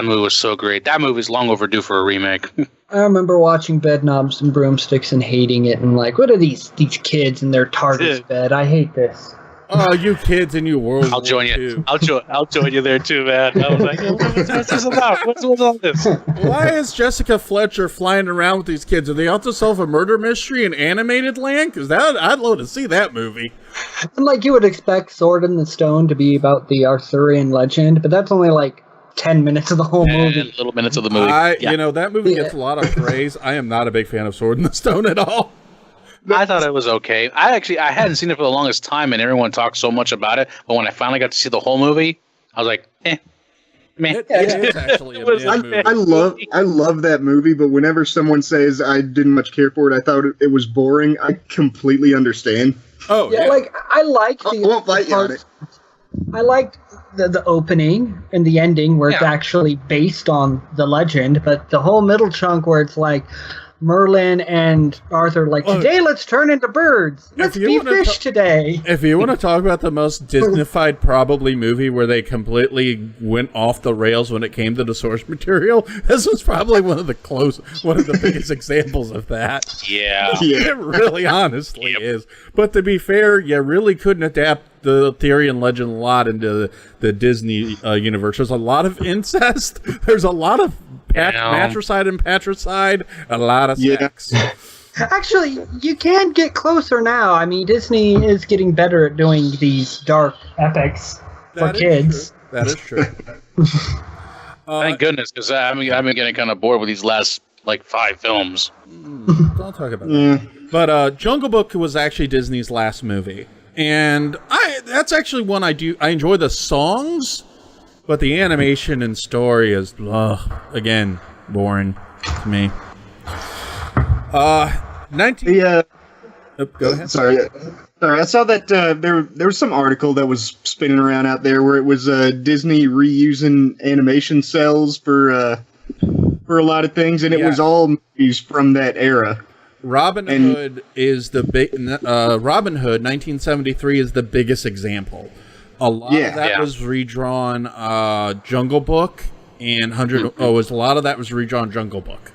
movie was so great. That movie's long overdue for a remake. I remember watching Bedknobs and Broomsticks and hating it, and like, what are these kids in their TARDIS bed? I hate this. Oh, you kids in your world. I'll join you. I'll join you there too, man. I was like, what's this about? What's all this? Why is Jessica Fletcher flying around with these kids? Are they out to solve a murder mystery in animated land? Because I'd love to see that movie. And like you would expect Sword in the Stone to be about the Arthurian legend, but that's only like 10 minutes of the whole movie. Little minutes of the movie. You know, that movie gets a lot of praise. I am not a big fan of Sword in the Stone at all. I thought it was okay. I hadn't seen it for the longest time, and everyone talked so much about it. But when I finally got to see the whole movie, I was like, man. It's actually a mid movie. I love that movie, but whenever someone says I didn't much care for it, I thought it was boring. I completely understand. Oh Yeah, like I liked I won't fight you on it. I liked the opening and the ending where it's actually based on the legend, but the whole middle chunk where it's like Merlin and Arthur like, today let's turn into birds. Let's be fish today. If you want to talk about the most Disney-fied probably movie where they completely went off the rails when it came to the source material, this was probably one of the biggest examples of that. Yeah. It really honestly is. But to be fair, you really couldn't adapt the theory and legend a lot into the Disney universe. There's a lot of incest. There's a lot of matricide and patricide, a lot of sex. Actually, you can get closer now. I mean, Disney is getting better at doing these dark epics for kids. That is true. Thank goodness, because I've been getting kind of bored with these last, 5 films. Don't talk about that. But Jungle Book was actually Disney's last movie. And that's actually one I enjoy the songs, but the animation and story is, again, boring to me. Go ahead. Sorry, I saw that there was some article that was spinning around out there where it was Disney reusing animation cells for a lot of things, and it was all movies from that era. Robin Hood is the big. Robin Hood, 1973, is the biggest example. A lot of that was redrawn Jungle Book, and a lot of that was redrawn Jungle Book.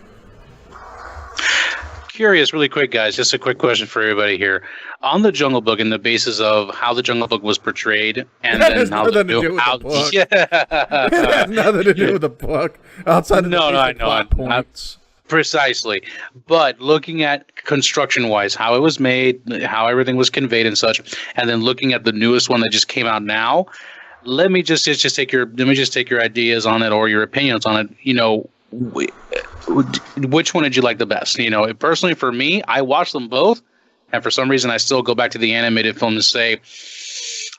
Curious, really quick, guys. Just a quick question for everybody here. On the Jungle Book, and the basis of how the Jungle Book was portrayed, and that then has how nothing to do with the book. It has nothing to do with the book. Outside of the plot points. Precisely. But looking at construction-wise, how it was made, how everything was conveyed and such, and then looking at the newest one that just came out now, let me just take your ideas on it or your opinions on it. Which one did you like the best? Personally for me, I watched them both, and for some reason I still go back to the animated film to say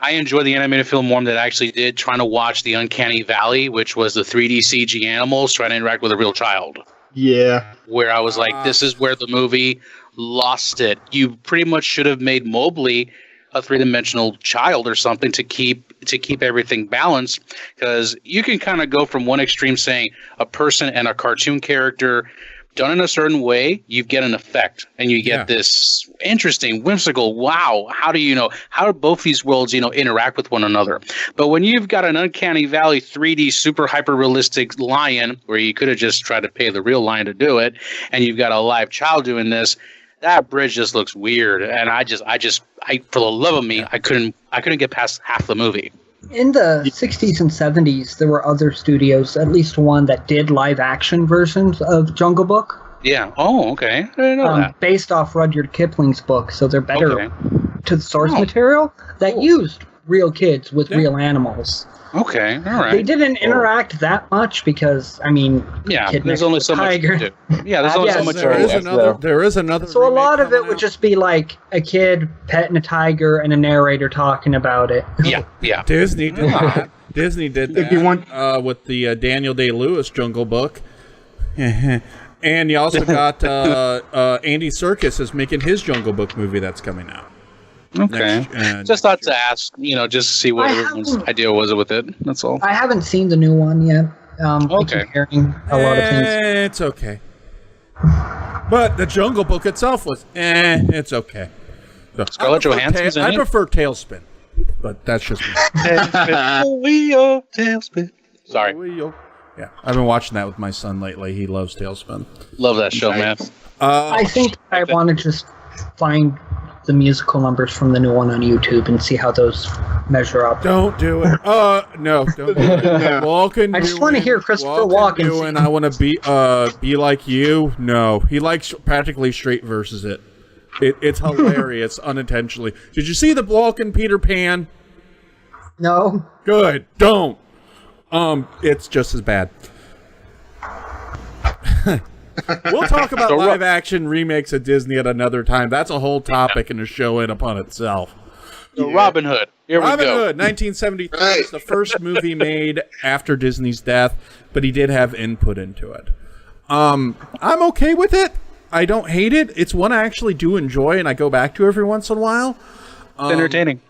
I enjoy the animated film more than I actually did trying to watch the Uncanny Valley, which was the 3D CG animals trying to interact with a real child. Yeah. Where I was like, this is where the movie lost it. You pretty much should have made Mowgli a 3-dimensional child or something to keep everything balanced, because you can kind of go from one extreme saying a person and a cartoon character done in a certain way, you get an effect and you get this interesting, whimsical, wow, how do both these worlds, interact with one another? But when you've got an Uncanny Valley 3D super hyper realistic lion, where you could have just tried to pay the real lion to do it, and you've got a live child doing this, that bridge just looks weird. And I for the love of me, I couldn't get past half the movie. In the 60s and 70s, there were other studios, at least one, that did live-action versions of Jungle Book. Yeah. Oh, okay. I didn't know that. Based off Rudyard Kipling's book, so they're better to the source material that used real kids with real animals. Okay, all right. They didn't interact that much because, there's only so much to do. Yeah, there's only so much. There is another. So a lot of it would just be like a kid petting a tiger and a narrator talking about it. Yeah. Disney did that. Disney did that with the Daniel Day-Lewis Jungle Book. And you also got Andy Serkis is making his Jungle Book movie that's coming out. Okay. Just thought to ask, just to see what everyone's idea was with it. That's all. I haven't seen the new one yet. I keep hearing a lot of things. It's okay. But the Jungle Book itself was, it's okay. So, Scarlett Johansson's in it? I prefer Tailspin, but that's just me. Tailspin. Sorry. Yeah, I've been watching that with my son lately. He loves Tailspin. Love that show, man. I think I want to just find the musical numbers from the new one on YouTube and see how those measure up. Don't do it. No, don't do it. I just want to hear Christopher Walken. And I want to be like you. No, he likes practically straight verses. It's hilarious unintentionally. Did you see the Walken Peter Pan? No. Good. Don't. It's just as bad. We'll talk about So, live action remakes of Disney at another time. That's a whole topic and a show in upon itself. So Robin Hood. Here we Robin go. Hood, 1973 is the first movie made after Disney's death, but he did have input into it. I'm okay with it. I don't hate it. It's one I actually do enjoy, and I go back to every once in a while. It's entertaining.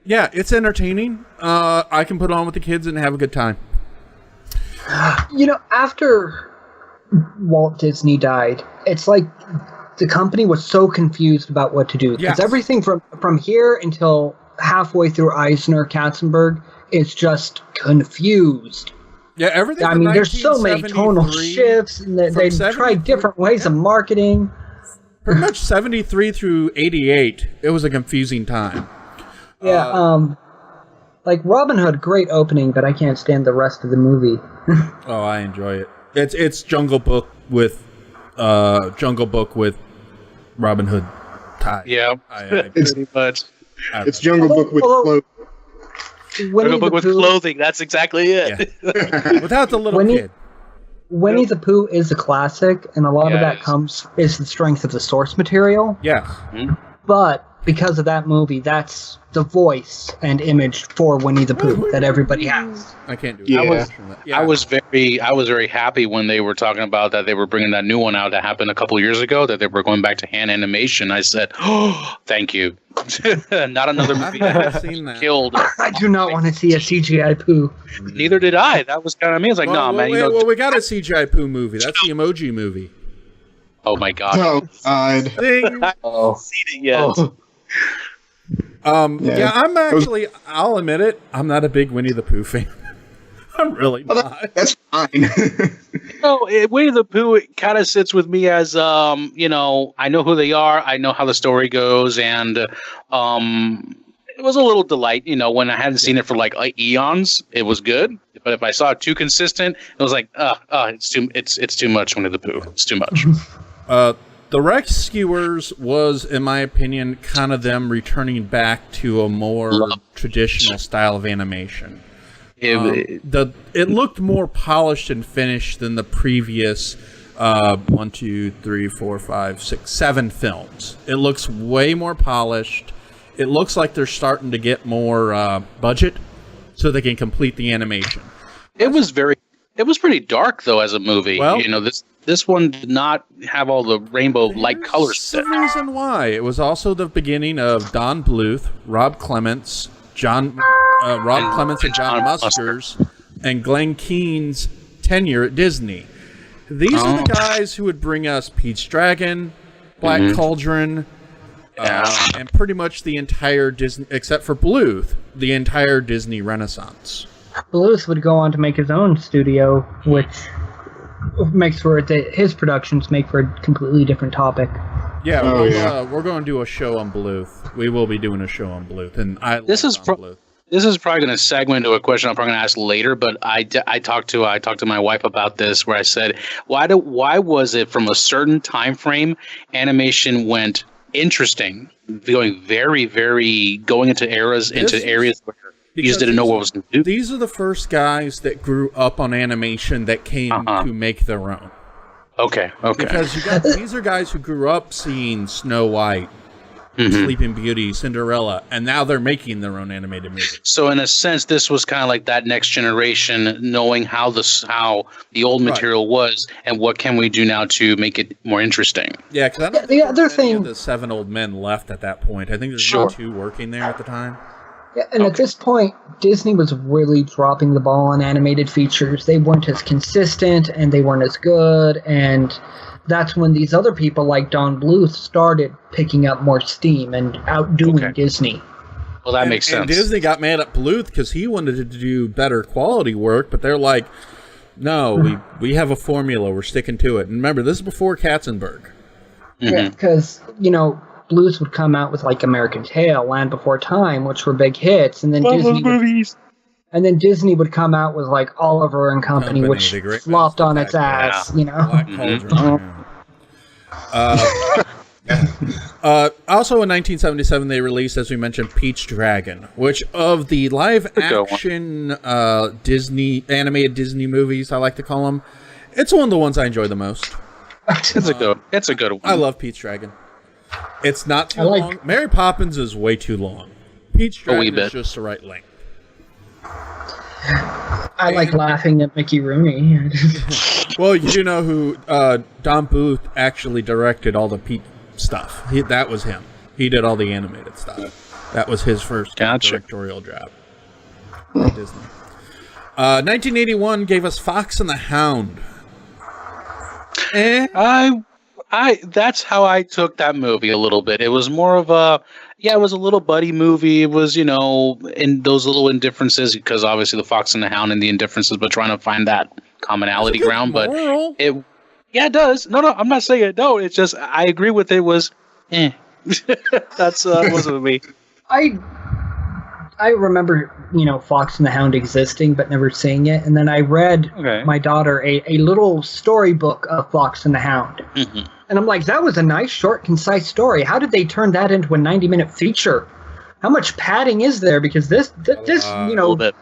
Yeah, it's entertaining. I can put on with the kids and have a good time. After Walt Disney died, it's like the company was so confused about what to do. Because everything from here until halfway through Eisner, Katzenberg is just confused. Yeah, everything. I mean, there's so many tonal shifts, and they tried different ways of marketing. Pretty much 73 through 88, it was a confusing time. Yeah, like Robin Hood, great opening, but I can't stand the rest of the movie. Oh, I enjoy it. It's Jungle Book with Robin Hood tie. Yeah, pretty much. It's Jungle Book with clothes. Jungle Book with clothing. That's exactly it. Yeah. Without the little kid. Winnie the Pooh is a classic, and a lot of that is the strength of the source material. Yeah. Mm-hmm. But because of that movie, that's the voice and image for Winnie the Pooh that everybody has. I can't do it. Yeah. I was very happy when they were talking about that they were bringing that new one out that happened a couple of years ago, that they were going back to hand animation. I said, "Oh, thank you." Not another movie I've never seen that. killed. I do not want to see a CGI Pooh. Neither did I. That was kind of me. I was like, "No, man." Well, we got a CGI Pooh movie. That's the Emoji Movie. Oh my god. Oh, God. Ding. Oh, seen it yet? Yeah, I'm actually, I'll admit it, I'm not a big Winnie the Pooh fan. I'm really not. That's fine. No, Winnie the Pooh kind of sits with me as, I know who they are, I know how the story goes, and it was a little delight, when I hadn't seen it for like eons, it was good. But if I saw it too consistent, it was like, it's too much, Winnie the Pooh. It's too much. The Rescuers was, in my opinion, kind of them returning back to a more traditional style of animation. It looked more polished and finished than the previous 1, 2, 3, 4, 5, 6, 7 films. It looks way more polished. It looks like they're starting to get more budget so they can complete the animation. It was pretty dark though as a movie. Well, this one did not have all the rainbow light colors. That's the reason why. It was also the beginning of Don Bluth, Rob Clements, and John Musker's, and Glenn Keane's tenure at Disney. These are the guys who would bring us Pete's Dragon, Black Cauldron, and pretty much the entire Disney, except for Bluth, the entire Disney Renaissance. Bluth would go on to make his own studio, which makes for his productions make for a completely different topic. Yeah, we're going to do a show on Bluth. We will be doing a show on Bluth, and This is probably going to segue into a question I'm probably going to ask later. But I talked to my wife about this, where I said, why was it from a certain time frame animation went interesting, going very, very going into areas where you just didn't know what was going to do. These are the first guys that grew up on animation that came to make their own. Okay. Because these are guys who grew up seeing Snow White, Sleeping Beauty, Cinderella, and now they're making their own animated movies. So in a sense, this was kind of like that next generation, knowing how the old material was, and what can we do now to make it more interesting. Yeah, because I don't think the 7 old men left at that point. I think there's only 2 working there at the time. Yeah, and at this point, Disney was really dropping the ball on animated features. They weren't as consistent, and they weren't as good, and that's when these other people like Don Bluth started picking up more steam and outdoing Disney. Well, that makes sense. And Disney got mad at Bluth because he wanted to do better quality work, but they're like, no, we have a formula, we're sticking to it. And remember, this is before Katzenberg. Yeah, because, Bluth would come out with like American Tail, Land Before Time, which were big hits, and then Disney would come out with like Oliver and Company which flopped on its ass. Black Cauldron. Also in 1977, they released, as we mentioned, Pete's Dragon, which of the live-action animated Disney movies, I like to call them, it's one of the ones I enjoy the most. It's a good one. I love Pete's Dragon. It's not too I like- long. Mary Poppins is way too long. Pete's wee Dragon bit. is just the right length. I like laughing at Mickey Rooney. Well, you do know who Don Bluth actually directed all the Pete stuff. That was him. He did all the animated stuff. That was his first directorial job. At Disney. 1981 gave us Fox and the Hound. That's how I took that movie a little bit. It was more of it was a little buddy movie. It was, in those little indifferences, because obviously the Fox and the Hound and the indifferences, but trying to find that commonality ground. Moral. But it does. No, I'm not saying it. No, it's just, I agree with it was, That's wasn't me. I remember, Fox and the Hound existing, but never seeing it. And then I read my daughter a little storybook of Fox and the Hound. Mm-hmm. And I'm like, that was a nice, short, concise story. How did they turn that into a 90-minute feature? How much padding is there? Because this A little bit.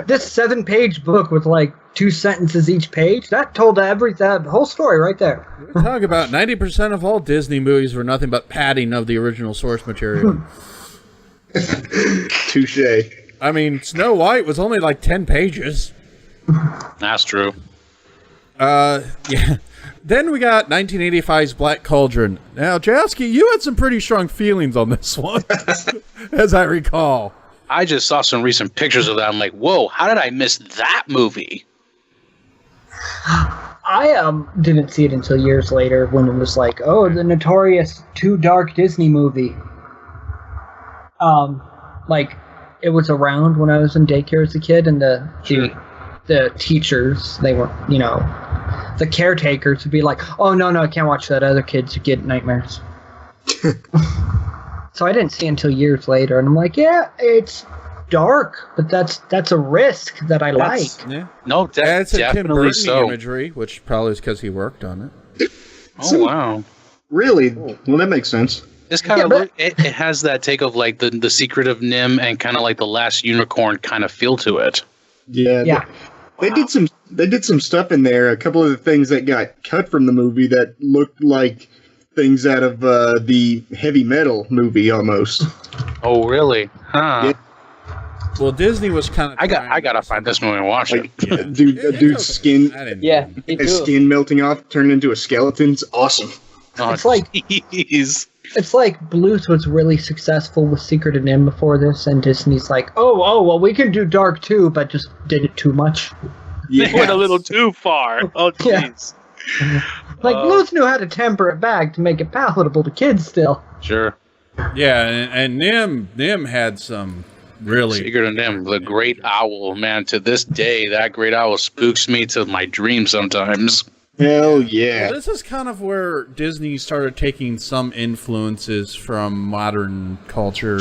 This 7-page book with like 2 sentences each page, that told that whole story right there. We're talking about 90% of all Disney movies were nothing but padding of the original source material. Touche. I mean, Snow White was only like 10 pages. That's true. Yeah. Then we got 1985's Black Cauldron. Now, Jowski, you had some pretty strong feelings on this one, as I recall. I just saw some recent pictures of that. I'm like, whoa, how did I miss that movie? I didn't see it until years later when it was like, oh, the notorious Too Dark Disney movie. Like, it was around when I was in daycare as a kid, and the teachers, they were, the caretakers would be like, oh, no, I can't watch that. Other kids get nightmares. So I didn't see it until years later, and I'm like, yeah, it's dark, but that's a risk that I like. Yeah. No, It's a Tim definitely Burton so. imagery, which probably is because he worked on it. Oh, wow. Really? Well, that makes sense. This kind of it has that take of like the Secret of Nim and kind of like the Last Unicorn kind of feel to it. Yeah. They did some stuff in there. A couple of the things that got cut from the movie that looked like things out of the Heavy Metal movie almost. Oh, really? Huh. Yeah. Well, Disney was kind of. I gotta find this movie and watch it. Like, dude's skin, Yeah, me his too. skin melting off, turning into a skeleton. It's awesome. Oh, It's like- jeez. It's like Bluth was really successful with Secret of Nim before this, and Disney's like, oh, well, we can do dark too, but just did it too much. They went a little too far. Oh, jeez. Like, Bluth knew how to temper it back to make it palatable to kids still. Sure. Yeah, and Nim had some really. Secret of Nim, the Great Owl, man. To this day, that Great Owl spooks me to my dreams sometimes. Hell yeah. This is kind of where Disney started taking some influences from modern culture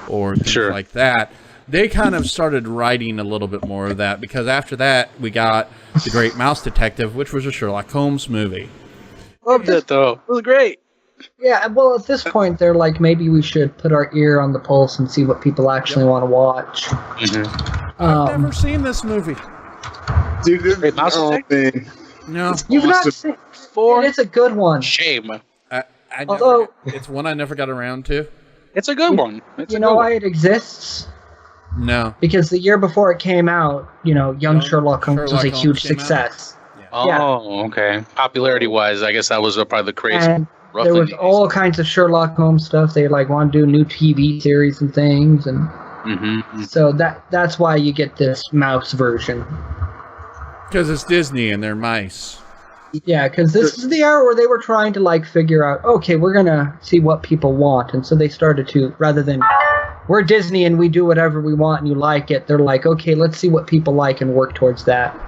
or things like that. They kind of started writing a little bit more of that, because after that we got The Great Mouse Detective, which was a Sherlock Holmes movie. Loved it, though. It was great. Yeah, well, at this point, they're like, maybe we should put our ear on the pulse and see what people actually want to watch. Mm-hmm. I've never seen this movie. Dude, Great Mouse Detective? man. No. You've not seen it. It's a good one. Shame. Although- it's one I never got around to. It's a good one. It's You a know good why one. it exists? No. Because the year before it came out, young Sherlock Holmes was a Sherlock Holmes huge came out. success. Oh, okay. Popularity-wise, I guess that was probably the craze. And roughly there was days. all kinds of Sherlock Holmes stuff. They want to do new TV series and things, and Mm-hmm. so that's why you get this mouse version. Because it's Disney and they're mice. Yeah, because this is the era where they were trying to figure out, okay, we're gonna see what people want, and so they started to, rather than we're Disney and we do whatever we want and you like it, they're like, okay, let's see what people like and work towards that.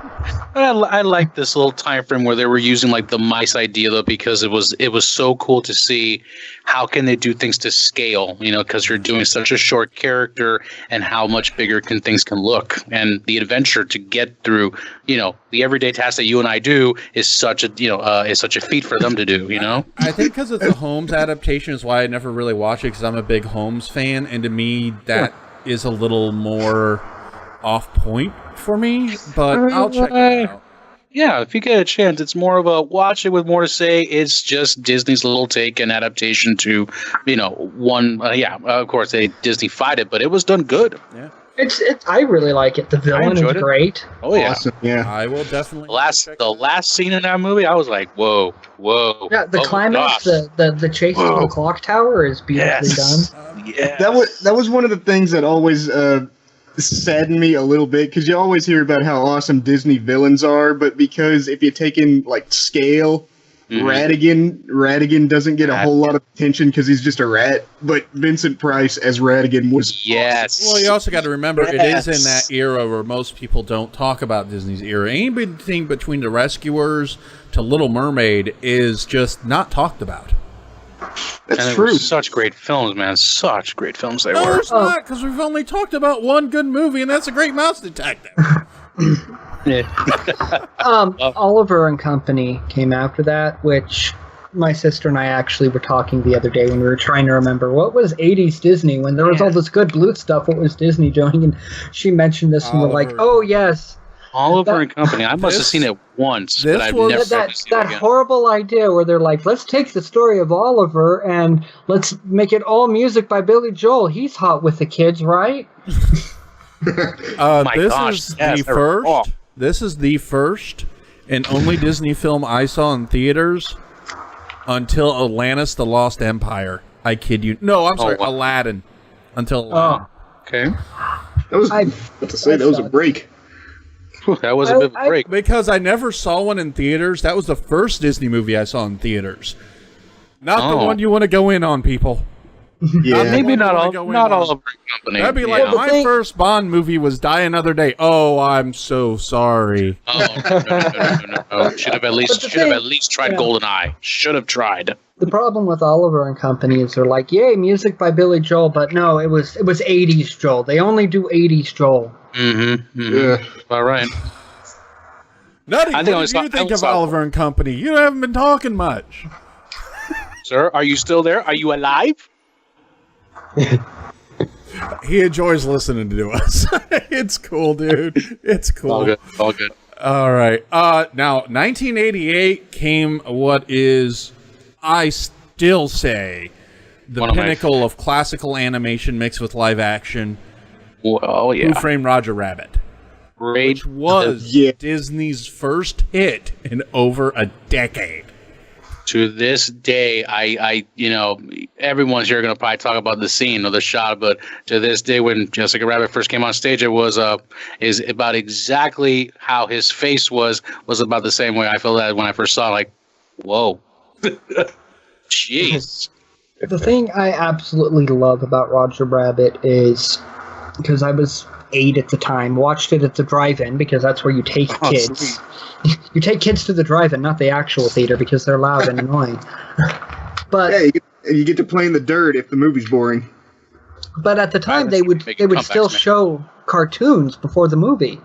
I like this little time frame where they were using the mice idea, though, because it was so cool to see how can they do things to scale, because you're doing such a short character and how much bigger things can look, and the adventure to get through, the everyday task that you and I do is such a feat for them to do, I think because it's a Holmes adaptation is why I never really watch it, because I'm a big Holmes fan, and to me that is a little more off point for me, but I'll check it out. Yeah, if you get a chance, it's more of a watch it with more to say. It's just Disney's little take and adaptation to, one. Of course, Disney fight it, but it was done good. Yeah. I really like it. The villain is great. Oh yeah, Awesome. Yeah. I will definitely. The last scene in that movie, I was like, whoa. Yeah, the climax, the chase through the clock tower is beautifully done. Yeah, That was one of the things that always saddened me a little bit, because you always hear about how awesome Disney villains are, but because if you take in like scale, Ratigan doesn't get a whole lot of attention because he's just a rat, but Vincent Price as Ratigan was awesome. Well, you also got to remember it is in that era where most people don't talk about Disney's era. Anything between The Rescuers to Little Mermaid is just not talked about. That's true. Such great films, man. Such great films they No, were. it's not, because we've only talked about one good movie, and that's A Great Mouse Detective. Oliver and Company came after that, which my sister and I actually were talking the other day when we were trying to remember what was 80s Disney when there was all this good blue stuff. What was Disney doing? And she mentioned this, and we're like, "Oh yes, Oliver and Company." I must have seen it once, but I've never seen it that again. horrible idea where they're like, "Let's take the story of Oliver and let's make it all music by Billy Joel. He's hot with the kids, right?" This is the first and only Disney film I saw in theaters until Atlantis: The Lost Empire. I kid you. No, I'm sorry, Aladdin. Until Aladdin. Okay. That was a break. That was a bit of a break. Because I never saw one in theaters. That was the first Disney movie I saw in theaters. Not the one you want to go in on, people. Yeah. Maybe not Oliver and Company. That'd be like my first Bond movie was Die Another Day. Oh, I'm so sorry. Oh, no. Should have at least tried GoldenEye. Should have tried. The problem with Oliver and Company is they're like, "Yay, music by Billy Joel," but no, it was 80s Joel. They only do 80s Joel. Yeah. All right. Nutty, what did you think of Oliver and Company? You haven't been talking much. Sir, are you still there? Are you alive? He enjoys listening to us. It's cool, dude. It's cool. All good. All right. Now, 1988 came what is, I still say, the pinnacle of classical animation mixed with live action. Oh, yeah. Who Framed Roger Rabbit? Which was Disney's first hit in over a decade. To this day, I everyone's here going to probably talk about the scene or the shot, but to this day, when Jessica Rabbit first came on stage, it was is about exactly how his face was about the same way I felt that when I first saw it, like, whoa. Jeez. The thing I absolutely love about Roger Rabbit is, because I was 8 at the time, watched it at the drive-in, because that's where you take kids. Sweet. You take kids to the drive-in, not the actual theater, because they're loud and annoying. But yeah, you get to play in the dirt if the movie's boring. But at the time, they would still show cartoons before the movie.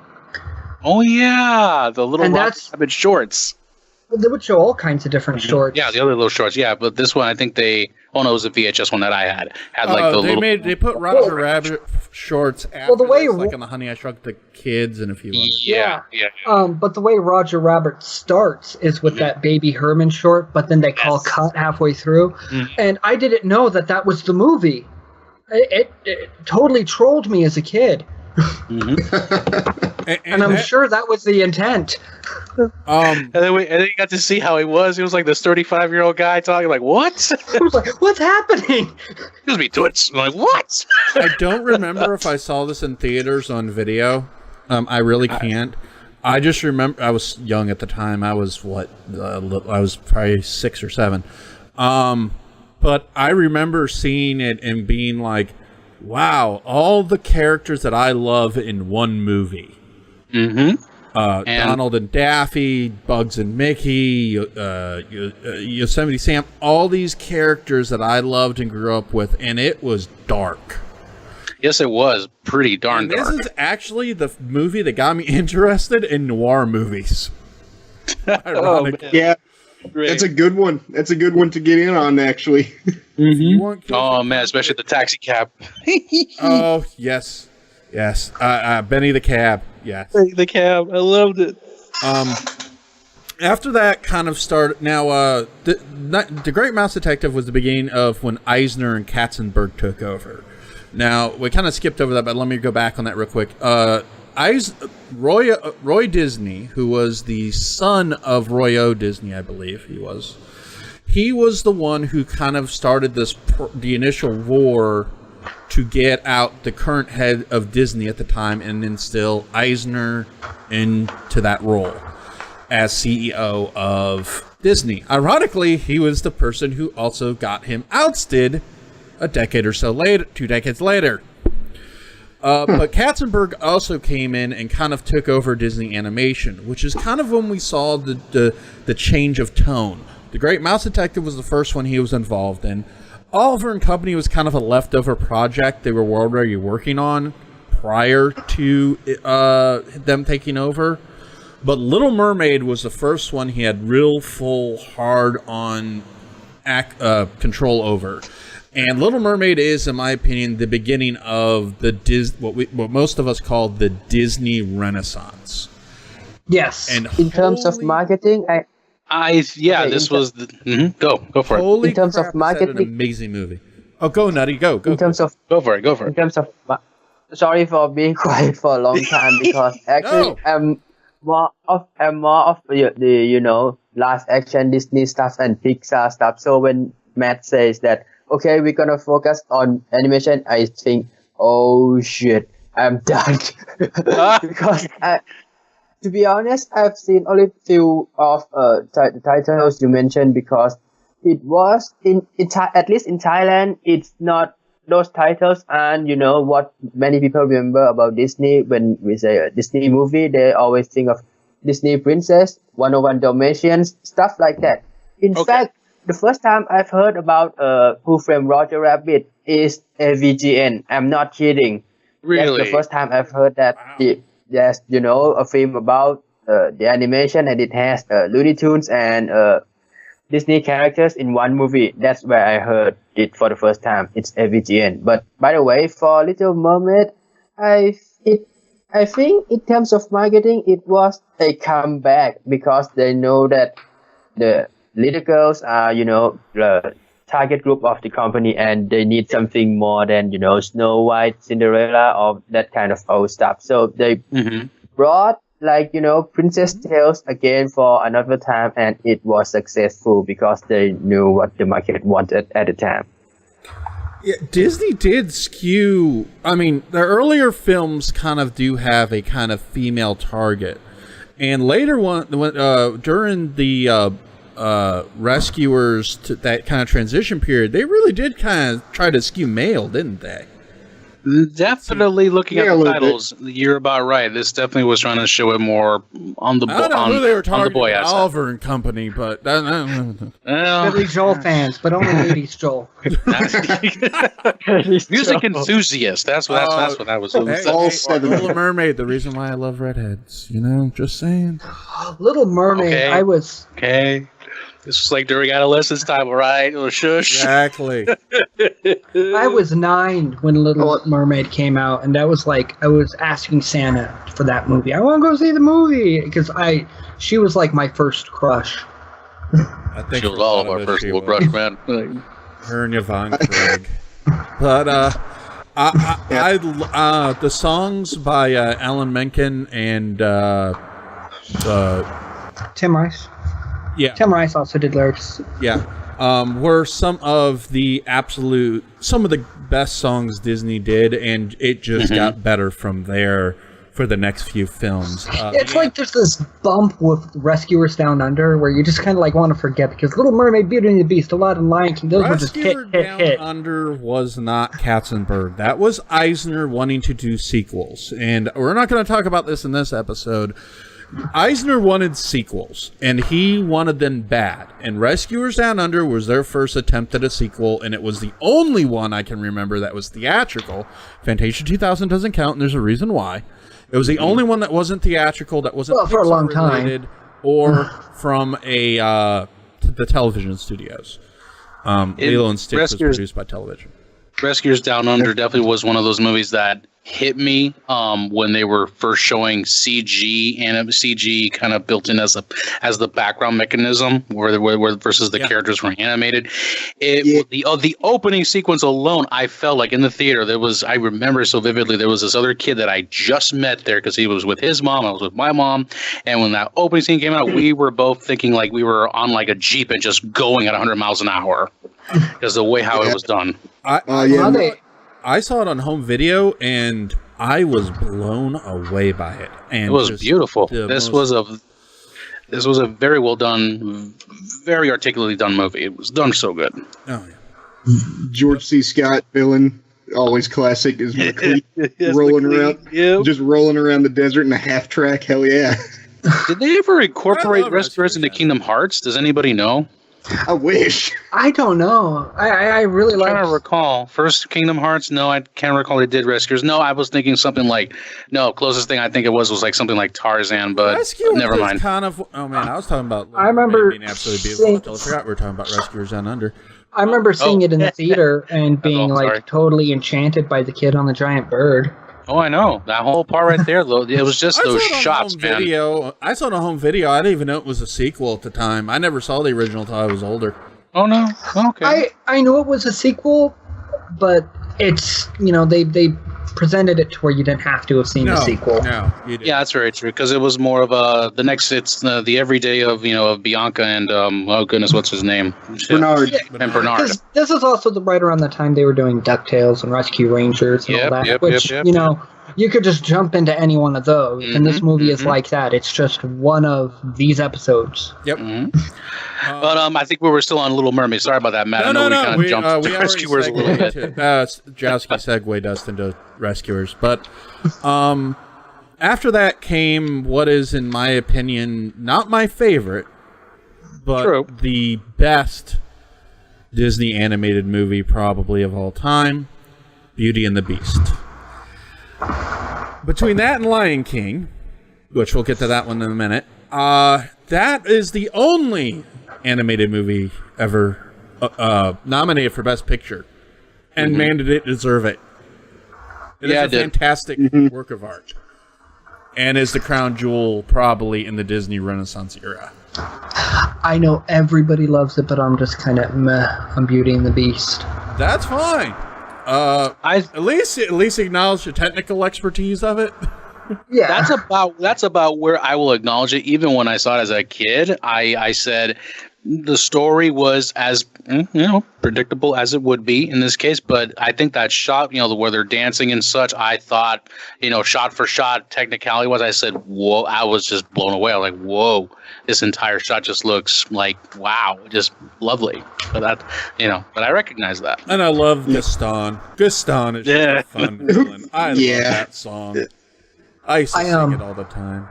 Oh yeah, the little Rabbit shorts. They would show all kinds of different shorts. Yeah, the other little shorts. Yeah, but this one, I think it was a VHS one that I had. Like they put Roger Rabbit shorts after like in the Honey I Shrunk the Kids and a few others. Yeah. But the way Roger Rabbit starts is with that Baby Herman short, but then they call cut halfway through. And I didn't know that was the movie. It totally trolled me as a kid. And I'm sure that was the intent. And then you got to see how he was. He was like this 35-year-old guy talking like, what? I was like, what's happening? Excuse me, toots. I'm like, what? I don't remember if I saw this in theaters on video. I really can't. I just remember I was young at the time. I was I was probably 6 or 7. But I remember seeing it and being like, wow, all the characters that I love in one movie. Donald and Daffy, Bugs and Mickey, Yosemite Sam, all these characters that I loved and grew up with, and it was dark. Yes, it was pretty darn dark. This is actually the movie that got me interested in noir movies. Yeah. That's a good one. That's a good one to get in on, actually. Oh, man, especially the taxi cab. Oh, yes. Yes. Benny the Cab. Yes. Benny the Cab. I loved it. after that kind of started. Now, the Great Mouse Detective was the beginning of when Eisner and Katzenberg took over. Now, we kind of skipped over that, but let me go back on that real quick. Roy Disney, who was the son of Roy O. Disney, I believe he was the one who kind of started the initial war to get out the current head of Disney at the time and instill Eisner into that role as CEO of Disney. Ironically, he was the person who also got him ousted a decade or so later, 2 decades later. But Katzenberg also came in and kind of took over Disney Animation, which is kind of when we saw the change of tone. The Great Mouse Detective was the first one he was involved in. Oliver and Company was kind of a leftover project they were already working on prior to them taking over. But Little Mermaid was the first one he had real full hard-on control over. And Little Mermaid is, in my opinion, the beginning of the what most of us call the Disney Renaissance. Yes. And in terms of marketing, this was the go for it. In terms of marketing, an amazing movie. Oh, go Nutty, go. In terms of go for it. In terms of, sorry for being quiet for a long time because actually I'm more of the last action Disney stuff and Pixar stuff. So when Matt says that, okay, we're gonna focus on animation, I think, oh shit, I'm done. Because to be honest, I've seen only few of the titles you mentioned because it was at least in Thailand, it's not those titles. And what many people remember about Disney when we say a Disney movie, they always think of Disney Princess, 101 Dalmatians, stuff like that. In fact, the first time I've heard about Who Framed Roger Rabbit is AVGN. I'm not kidding. Really? That's the first time I've heard that. Wow. Yes, a film about the animation and it has Looney Tunes and Disney characters in one movie. That's where I heard it for the first time. It's AVGN. But by the way, for Little Mermaid, I think in terms of marketing, it was a comeback because they know that the little girls are, the target group of the company and they need something more than, Snow White, Cinderella, or that kind of old stuff. So they brought Princess Tales again for another time and it was successful because they knew what the market wanted at the time. Yeah, Disney did skew. I mean, the earlier films kind of do have a kind of female target. And later during the Rescuers, to that kind of transition period, they really did kind of try to skew male, didn't they? Definitely looking at the titles, you're about right. This definitely was trying to show it more on the I don't know who they were targeting, boy aspect. Oliver and Company, but Billy Joel fans, but only 80s Joel. Music enthusiast. That's what I was. Little Mermaid. The reason why I love redheads. Just saying. Little Mermaid. Okay. I was okay. This was like during adolescence time, all right? Or shush. Exactly. I was 9 when Little Mermaid came out, and that was like I was asking Santa for that movie. I want to go see the movie because she was like my first crush. I think she was all of our first little crush, man. Her and Yvonne Craig. But the songs by Alan Menken and Tim Rice. Yeah, Tim Rice also did lyrics. Yeah, were some of the best songs Disney did, and it just got better from there for the next few films. It's like there's this bump with Rescuers Down Under where you just kind of like want to forget because Little Mermaid, Beauty and the Beast, Aladdin, Lion King, those were just hit. Down Under was not Katzenberg. That was Eisner wanting to do sequels, and we're not going to talk about this in this episode. Eisner wanted sequels, and he wanted them bad. And Rescuers Down Under was their first attempt at a sequel, and it was the only one I can remember that was theatrical. Fantasia 2000 doesn't count, and there's a reason why. It was the only one that wasn't theatrical, that wasn't for a long time, or from the television studios. Lilo and Stitch was produced by television. Rescuers Down Under definitely was one of those movies that hit me when they were first showing CG and CG kind of built in as the background mechanism where versus the characters were animated. The opening sequence alone, I felt like in the theater I remember so vividly, there was this other kid that I just met there because he was with his mom, I was with my mom, and when that opening scene came out, we were both thinking like we were on like a Jeep and just going at 100 miles an hour because the way how it was done. I saw it on home video, and I was blown away by it. And it was beautiful. This was a very well done, very articulately done movie. It was done so good. Oh yeah. George C. Scott villain, always classic, is McLeod rolling around, just rolling around the desert in a half track. Hell yeah! Did they ever incorporate Rescuers into Kingdom Hearts? Does anybody know? I wish. I don't know. I really like. I'm trying to recall. First Kingdom Hearts. No, I can't recall they did Rescuers. No, I was thinking something like. No, closest thing I think it was like something like Tarzan, but Rescuers never mind. Kind of. Oh man, I was talking about. I remember being absolutely beautiful. I forgot we were talking about Rescuers Down Under. I remember seeing it in the theater and being totally enchanted by the kid on the giant bird. Oh, I know. That whole part right there, though, it was just those shots, man. I saw it on home video. I didn't even know it was a sequel at the time. I never saw the original until I was older. Oh, no? Okay. I knew it was a sequel, but it's, they presented it to where you didn't have to have seen the sequel. No, you didn't. Yeah, that's very true, because it was more of the everyday of Bianca and, oh goodness, what's his name? Bernard. Yeah. And Bernard. This is also right around the time they were doing DuckTales and Rescue Rangers and all that, which, you could just jump into any one of those, and this movie is like that. It's just one of these episodes. Yep. But I think we were still on Little Mermaid. Sorry about that, Matt. No. We kind of jumped to Rescuers a little bit. Jowski segued us into Rescuers. But after that came what is, in my opinion, not my favorite, but the best Disney animated movie probably of all time, Beauty and the Beast. Between that and Lion King, which we'll get to that one in a minute, that is the only animated movie ever nominated for Best Picture. And man, did it deserve it. It is a fantastic work of art. And is the crown jewel probably in the Disney Renaissance era. I know everybody loves it, but I'm just kind of meh on Beauty and the Beast. That's fine. At least acknowledge the technical expertise of it. Yeah, that's about where I will acknowledge it. Even when I saw it as a kid, I said the story was as predictable as it would be in this case. But I think that shot, where they're dancing and such, I thought, shot for shot, technicality was. I said, whoa! I was just blown away. I was like, whoa! This entire shot just looks like wow, just lovely. But that, but I recognize that. And I love Gaston. Gaston is just a fun villain. I love that song. I used to sing it all the time.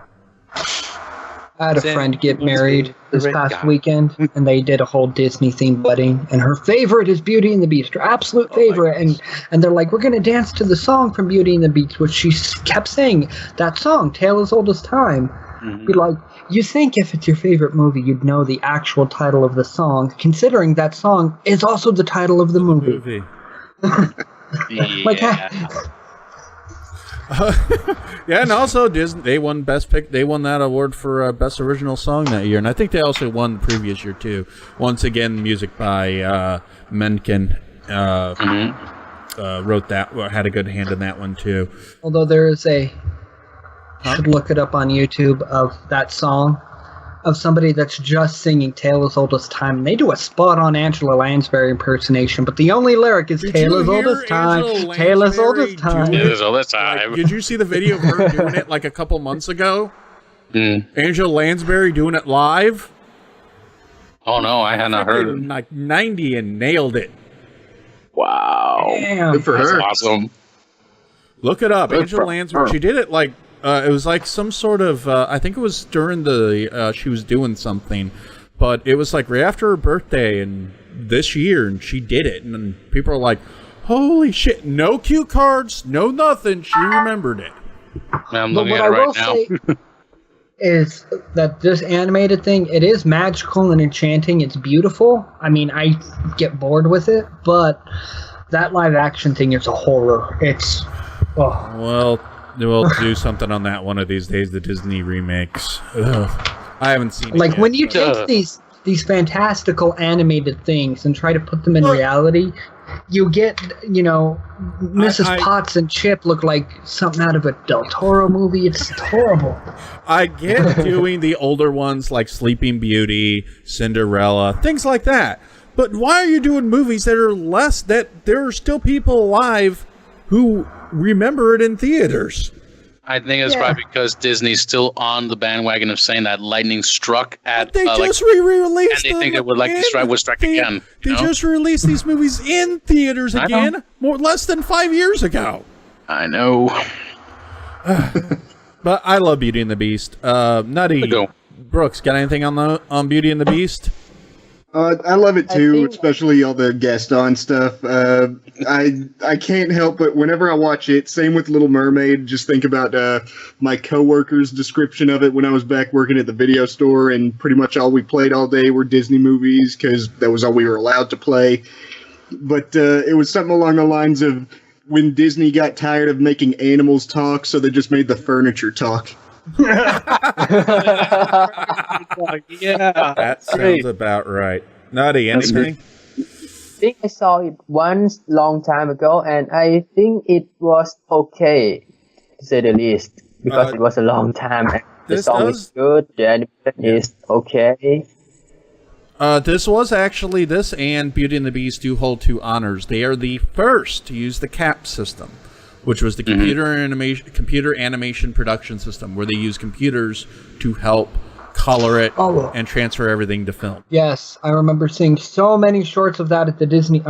I had a friend get married this past weekend, and they did a whole Disney-themed wedding, and her favorite is Beauty and the Beast, her absolute favorite, and they're like, we're going to dance to the song from Beauty and the Beast, which she kept saying, that song, Tale as Old as Time. Be like, you think if it's your favorite movie, you'd know the actual title of the song, considering that song is also the title of the movie. And also Disney, they won They won that award for Best Original Song that year, and I think they also won the previous year too. Once again, music by Menken wrote that, had a good hand in that one too. Although there is you should look it up on YouTube of that song. Of somebody that's just singing Tale as Old as Time. And they do a spot-on Angela Lansbury impersonation, but the only lyric is Tale as Old as Time. Tale as Old as Time. Tale as Old as Time. Did you see the video of her doing it like a couple months ago? Angela Lansbury doing it live? Oh no, I had not heard it. Like 90 and nailed it. Wow. Damn. Good for her. That's awesome. Look it up. Angela Lansbury. She did it like it was like some sort of I think it was during the she was doing something, but it was like right after her birthday and this year, and she did it, and people are like, holy shit, no cue cards, no nothing, she remembered it. I'm looking at it right now. Is that this animated thing, it is magical and enchanting, it's beautiful. I mean, I get bored with it, but that live action thing is a horror. It's Well, we'll do something on that one of these days. The Disney remakes. Ugh. I haven't seen it like yet, when you but- take these fantastical animated things and try to put them in reality, you get, Mrs. Potts and Chip look like something out of a Del Toro movie. It's horrible. I get doing the older ones like Sleeping Beauty, Cinderella, things like that. But why are you doing movies that are less, that there are still people alive who remember it in theaters? I think it's probably because Disney's still on the bandwagon of saying that lightning struck at. They just re-released and they think it would strike again. They just released these movies in theaters again, less than 5 years ago. I know. But I love Beauty and the Beast. Nutty, Brooks, got anything on Beauty and the Beast? I love it too, especially all the Gaston stuff. I can't help but whenever I watch it, same with Little Mermaid, just think about my coworker's description of it when I was back working at the video store, and pretty much all we played all day were Disney movies because that was all we were allowed to play. But it was something along the lines of when Disney got tired of making animals talk, so they just made the furniture talk. That sounds about right. Nutty, anything? I think I saw it once long time ago, and I think it was okay, to say the least, because it was a long time. And the song is good, the animation is okay. This and Beauty and the Beast do hold two honors. They are the first to use the CAP system, which was the computer animation production system, where they use computers to help color it and transfer everything to film. Yes, I remember seeing so many shorts of that at the Disney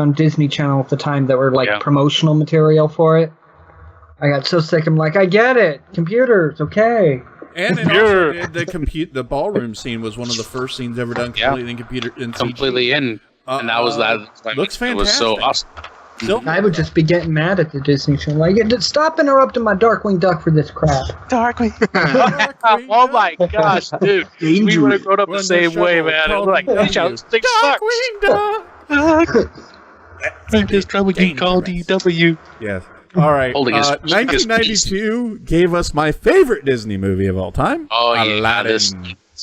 Channel at the time that were like promotional material for it. I got so sick. I'm like, I get it. Computers, okay. And it also did the ballroom scene was one of the first scenes ever done completely in computer in completely CG. And that was that. Looks fantastic. It was so awesome. I would just be getting mad at the Disney Channel. Like, stop interrupting my Darkwing Duck for this crap. Darkwing. Oh my gosh, dude. We would have grown up the same way, man. It was like, Darkwing Duck. There's trouble getting called DW. Yes. All right. 1992 gave us my favorite Disney movie of all time. Oh, Aladdin. This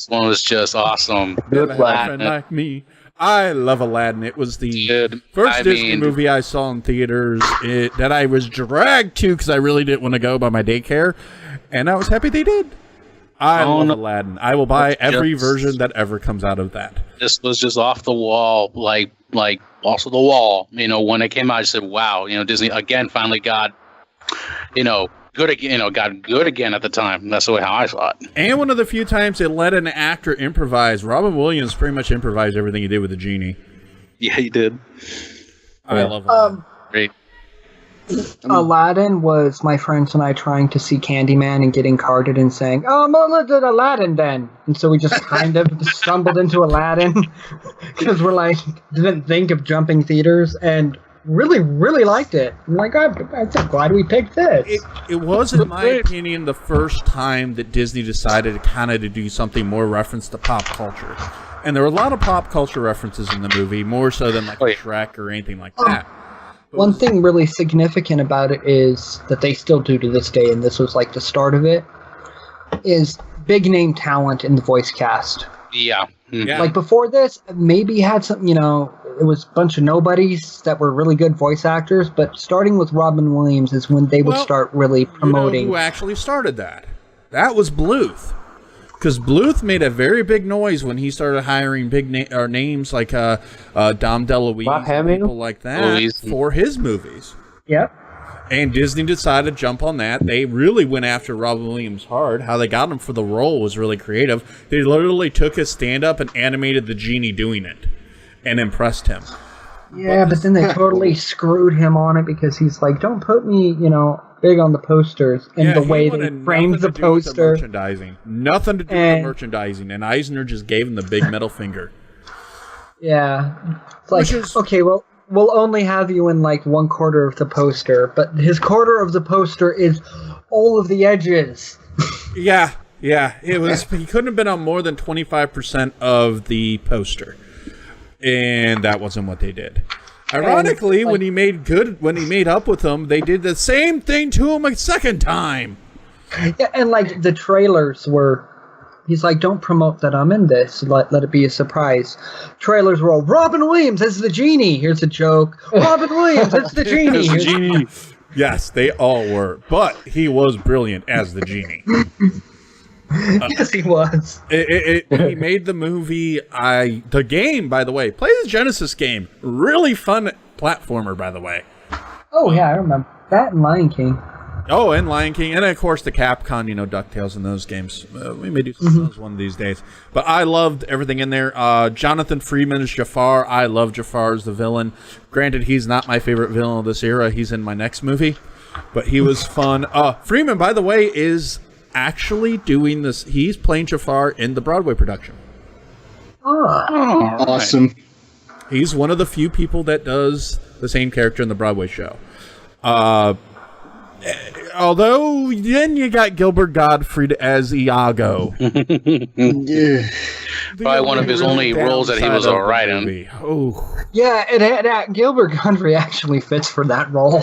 one was just awesome. Good one. Like me. I love Aladdin. It was the first Disney movie I saw in theaters that I was dragged to because I really didn't want to go by my daycare, and I was happy they did. I love Aladdin. I will buy every version that ever comes out of that. This was just off the wall, like also the wall. When it came out, I said, "Wow!" Disney again finally got, good again. Got good again at the time. That's the way how I saw it. And one of the few times they let an actor improvise. Robin Williams pretty much improvised everything he did with the genie. Yeah, he did. I love Aladdin. Great. Aladdin was my friends and I trying to see Candyman and getting carded and saying, "Oh, let's do Aladdin then." And so we just kind of stumbled into Aladdin because we're like didn't think of jumping theaters and really, really liked it. I'm like, I said, why do we pick this? It was, in my opinion, the first time that Disney decided to do something more reference to pop culture. And there were a lot of pop culture references in the movie, more so than like Shrek or anything like that. One thing really significant about it is that they still do to this day, and this was like the start of it, is big name talent in the voice cast. Yeah. Yeah. Like before this, maybe had some, it was a bunch of nobodies that were really good voice actors, but starting with Robin Williams is when they would start really promoting. Who actually started that? That was Bluth. Because Bluth made a very big noise when he started hiring big names like Dom DeLuise, people like that, for his movies. Yep. And Disney decided to jump on that. They really went after Robin Williams hard. How they got him for the role was really creative. They literally took his stand-up and animated the genie doing it and impressed him. Yeah, but then they totally screwed him on it because he's like, don't put me, big on the posters. And the way they framed the poster. Nothing to do with the merchandising. And Eisner just gave him the big middle finger. Yeah. It's like, okay, well, we'll only have you in like 1/4 of the poster, but his 1/4 of the poster is all of the edges. Yeah. It was. He couldn't have been on more than 25% of the poster. And that wasn't what they did. Ironically, when he made up with them, they did the same thing to him a second time. Yeah, and like the trailers were, he's like, don't promote that I'm in this. Let it be a surprise. Trailers were all, Robin Williams as the genie. Here's a joke. Robin Williams as the genie. As the genie. Yes, they all were, but he was brilliant as the genie. Yes, he was. He made the movie. The game, by the way, play the Genesis game. Really fun platformer, by the way. Oh yeah, I remember that and Lion King. Oh, and Lion King, and of course the Capcom, DuckTales and those games. We may do some of those one of these days. But I loved everything in there. Jonathan Freeman is Jafar. I love Jafar as the villain. Granted, he's not my favorite villain of this era. He's in my next movie, but he was fun. Freeman, by the way, is actually doing this. He's playing Jafar in the Broadway production. Oh, Awesome. He's one of the few people that does the same character in the Broadway show. Although, then you got Gilbert Gottfried as Iago. Yeah. Probably one of his only roles that he was all right in. Oh, yeah, and Gilbert Gottfried actually fits for that role.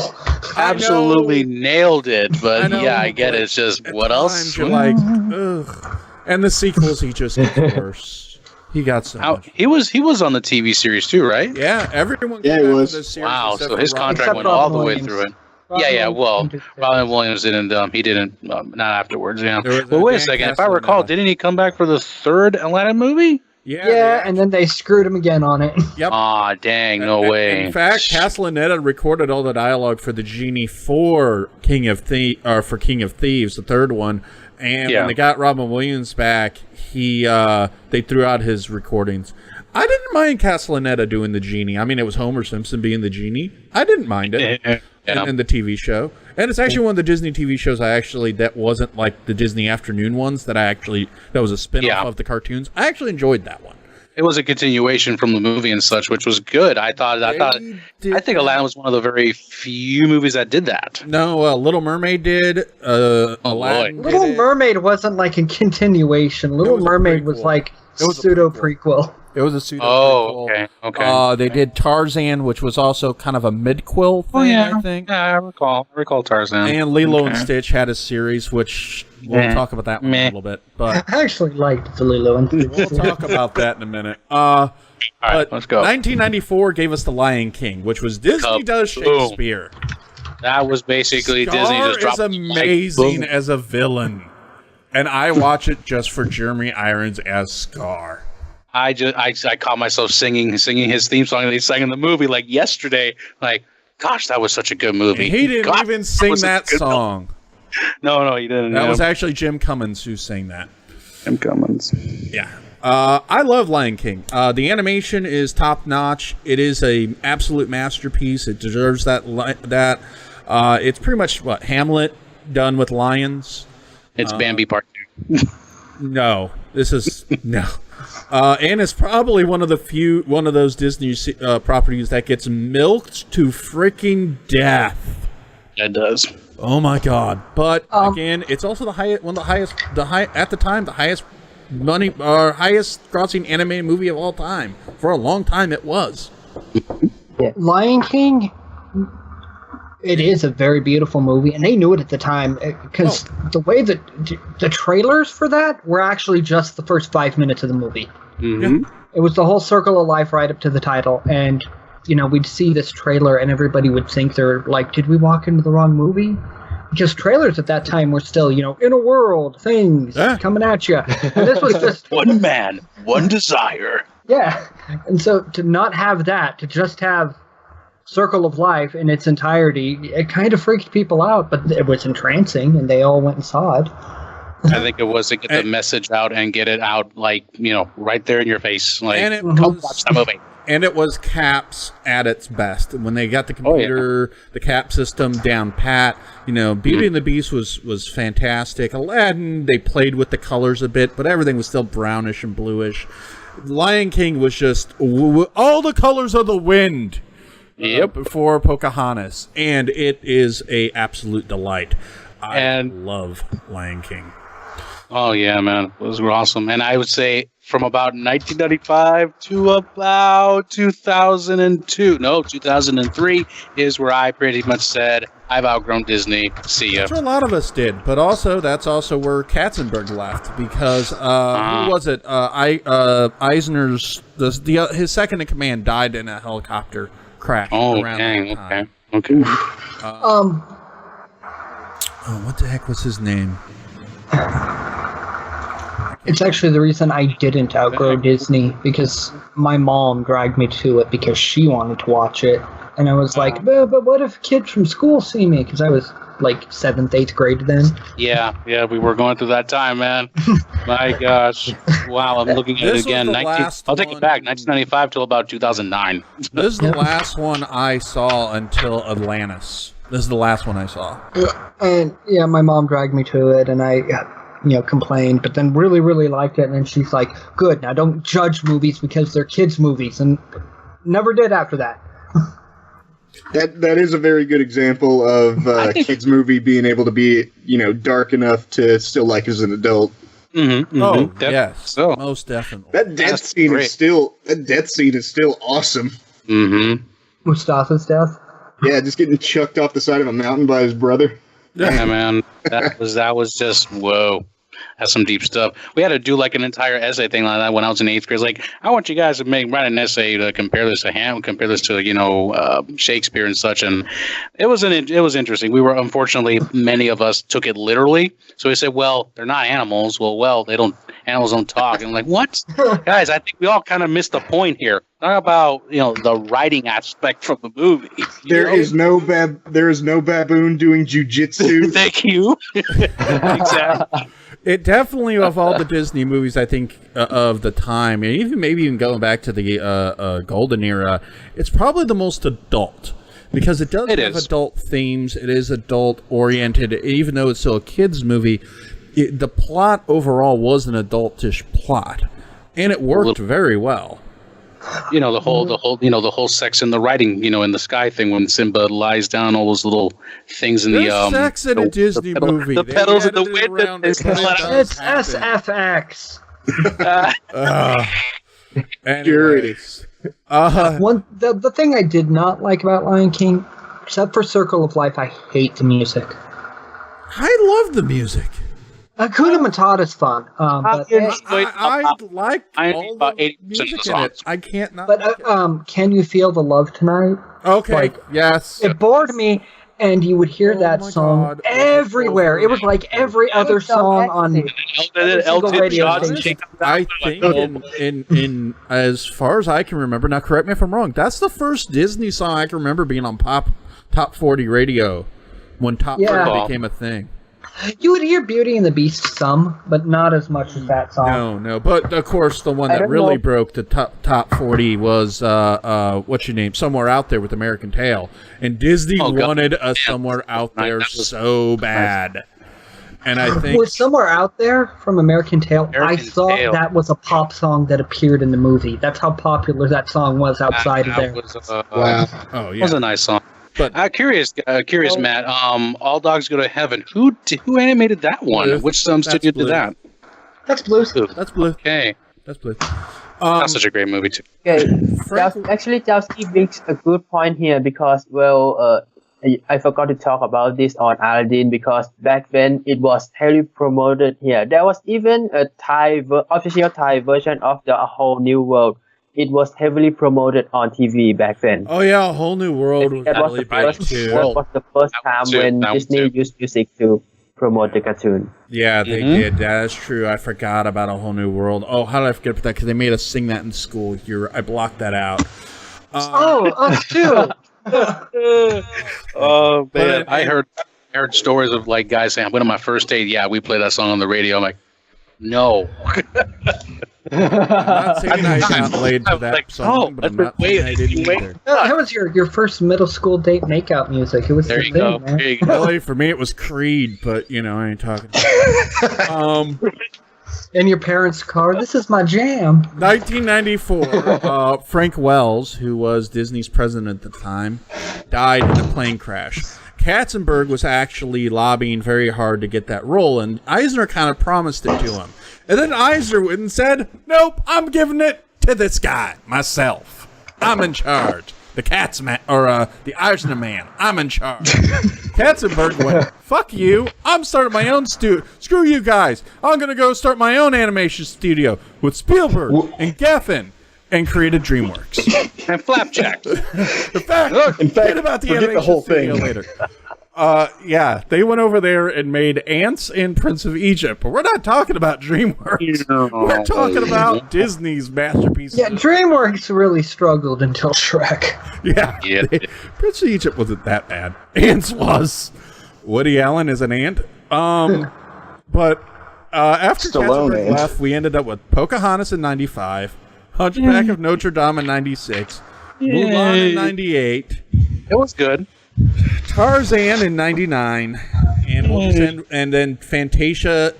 Absolutely nailed it, but know, I get it. It's just, what else? You're like, ugh. And the sequels, he just gets worse. He got so much. He was on the TV series too, right? Yeah, everyone. Yeah, came he after was. this series Wow, except so for his Robin. contract went Robin all the way Williams. through it. Robin Well, Williams. Robin Williams didn't. He didn't. Not afterwards. Yeah. There was Well, a wait a Dan second. If I recall, Castellaneta. didn't he come back for the third Aladdin movie? Yeah, and then they screwed him again on it. Yep. Aw, dang! No way. In fact, Castellaneta recorded all the dialogue for the genie for King of Thieves, the third one. And when they got Robin Williams back, they threw out his recordings. I didn't mind Castellaneta doing the genie. I mean, it was Homer Simpson being the genie. I didn't mind it in the TV show. And it's actually one of the Disney TV shows that wasn't like the Disney afternoon ones that was a spin-off of the cartoons. I actually enjoyed that one. It was a continuation from the movie and such, which was good. I think Aladdin was one of the very few movies that did that. No, Little Mermaid did. Aladdin did Little it. Mermaid wasn't like a continuation. Little Mermaid was like pseudo prequel. It was a pseudo Oh, okay. They did Tarzan, which was also kind of a mid-quill thing, I think. Yeah, I recall Tarzan. And Lilo and Stitch had a series, which we'll talk about that one a little bit. But I actually liked the Lilo and Stitch. we'll talk about that in a minute. All right, But let's go. 1994 gave us The Lion King, which was Disney Does Shakespeare. That was basically Scar Disney just dropped. is amazing as a villain, and I watch it just for Jeremy Irons as Scar. I caught myself singing his theme song that he sang in the movie like yesterday. Like, gosh, that was such a good movie. He didn't God, even sing was that a good song. No, he didn't. That was actually Jim Cummins who sang that. Jim Cummins. Yeah. I love Lion King. The animation is top notch. It is a absolute masterpiece. It deserves that. It's pretty much Hamlet done with lions. It's Bambi Part 2. No, this is no. And it's probably one of those Disney properties that gets milked to freaking death. It does. Oh my god! But again, it's also the highest money or highest grossing animated movie of all time. For a long time, it was. Lion King, it is a very beautiful movie, and they knew it at the time because the way that the trailers for that were actually just the first 5 minutes of the movie. Mm-hmm. It was the whole circle of life right up to the title, and we'd see this trailer, and everybody would think they're like, "Did we walk into the wrong movie?" Because trailers at that time were still, in a world, things coming at you, and this was just one man, one desire. Yeah, and so to not have that, to just have Circle of Life in its entirety, it kind of freaked people out, but it was entrancing, and they all went and saw it. I think it was to get the message out and get it out, right there in your face. Like, And it come watch that movie. And it was Caps at its best. When they got the computer, the Cap system down pat, Beauty and the Beast was fantastic. Aladdin, they played with the colors a bit, but everything was still brownish and bluish. Lion King was just all the colors of the wind. Before Pocahontas, and it is a absolute delight. I love Lion King. Oh yeah, man, those were awesome. And I would say from about 1995 to about 2003 is where I pretty much said I've outgrown Disney. See ya. That's what a lot of us did, but also that's also where Katzenberg left because who was it? Eisner's his second in command died in a helicopter crash around that time. Okay. What the heck was his name? It's actually the reason I didn't outgrow Disney, because my mom dragged me to it because she wanted to watch it. And I was like, but what if kids from school see me? Because I was like 7th, 8th grade then. Yeah, we were going through that time, man. My gosh. Wow, I'm looking at it again. I'll take it back. 1995 till about 2009. This is the last one I saw until Atlantis. This is the last one I saw. And yeah, my mom dragged me to it, and I complained, but then really, really liked it. And then she's like, good, now don't judge movies because they're kids' movies. And never did after that. That is a very good example of a kids' movie being able to be, dark enough to still like as an adult. Mm-hmm, oh, yes. Most definitely. That death scene is still awesome. Mm-hmm. Mustafa's death? Yeah, just getting chucked off the side of a mountain by his brother. Yeah, man. That was just whoa. That's some deep stuff. We had to do like an entire essay thing like that when I was in 8th grade. It's like, I want you guys to write an essay to compare this to compare this to Shakespeare and such. And it was interesting. We were, unfortunately, many of us took it literally. So we said, well, they're not animals. Well, animals don't talk. And I'm like, what? Guys, I think we all kind of missed the point here. Talk about the writing aspect from the movie. There is no baboon doing jujitsu. Thank you. Exactly. It definitely, of all the Disney movies, I think, of the time, and maybe even going back to the golden era, it's probably the most adult. Because it does have adult themes, it is adult-oriented, even though it's still a kid's movie, the plot overall was an adultish plot. And it worked very well. The whole sex in the writing, in the sky thing when Simba lies down, all those little things in There's sex in a Disney movie. The petals in the wind. It's SFX. Anyways. The thing I did not like about Lion King, except for Circle of Life, I hate the music. I love the music. Hakuna Matata's fun, but I like all the music in it. I can't not. But Can You Feel the Love Tonight? Okay. Yes. It bored me, and you would hear that song everywhere. It was like every other song on every single radio station. I think in as far as I can remember, now correct me if I'm wrong, that's the first Disney song I can remember being on Top 40 radio when Top 40 became a thing. You would hear Beauty and the Beast some, but not as much as that song. No. But, of course, the one that really broke the top 40 was, what's your name? Somewhere Out There with American Tail. And Disney wanted a Somewhere Out There so bad. And I think... Was Somewhere Out There from American Tail? I thought that was a pop song that appeared in the movie. That's how popular that song was outside of there. Wow. Oh, yeah. It was a nice song. But curious, Matt. All Dogs Go to Heaven. Who animated that one? Which studio did that? That's Blue. That's Blue. Okay, that's Blue. That's such a great movie too. Okay, actually, Jowski makes a good point here because I forgot to talk about this on Aladdin because back then it was heavily promoted here. There was even a official Thai version of the A Whole New World. It was heavily promoted on TV back then. Oh yeah, A Whole New World was really big too. That was the first time when Disney used music to promote the cartoon. Yeah, they did. That is true. I forgot about A Whole New World. Oh, how did I forget about that? Because they made us sing that in school. I blocked that out. Us too. Oh man, I heard stories of like guys saying, "I went on my first date. Yeah, we played that song on the radio." I'm like, no. I'm not saying I got laid to that song, but I'm not saying I didn't either. That was your first middle school date makeout music. It was there. The You thing, go. man. There you go. Really, for me, it was Creed, but I ain't talking. In your parents' car, this is my jam. 1994, Frank Wells, who was Disney's president at the time, died in a plane crash. Katzenberg was actually lobbying very hard to get that role, and Eisner kind of promised it to him. And then Eisner went and said, nope, I'm giving it to this guy, myself. I'm in charge. The the Eisner man, I'm in charge. Katzenberg went, fuck you, I'm starting my own studio. Screw you guys. I'm going to go start my own animation studio with Spielberg and Geffen and created DreamWorks. And Flapjack. In fact, forget about the forget animation the whole studio thing. later. Yeah, they went over there and made Ants and Prince of Egypt, but we're not talking about DreamWorks. We're talking about Disney's masterpiece. Yeah, DreamWorks really struggled until Shrek. Yeah. Prince of Egypt wasn't that bad. Ants was. Woody Allen is an ant. But after Stallone Katzenberg ant. left, we ended up with Pocahontas in 95, Hunchback of Notre Dame in 96, Mulan in 98, It was good. Tarzan in 99, and we'll just end, and then Fantasia,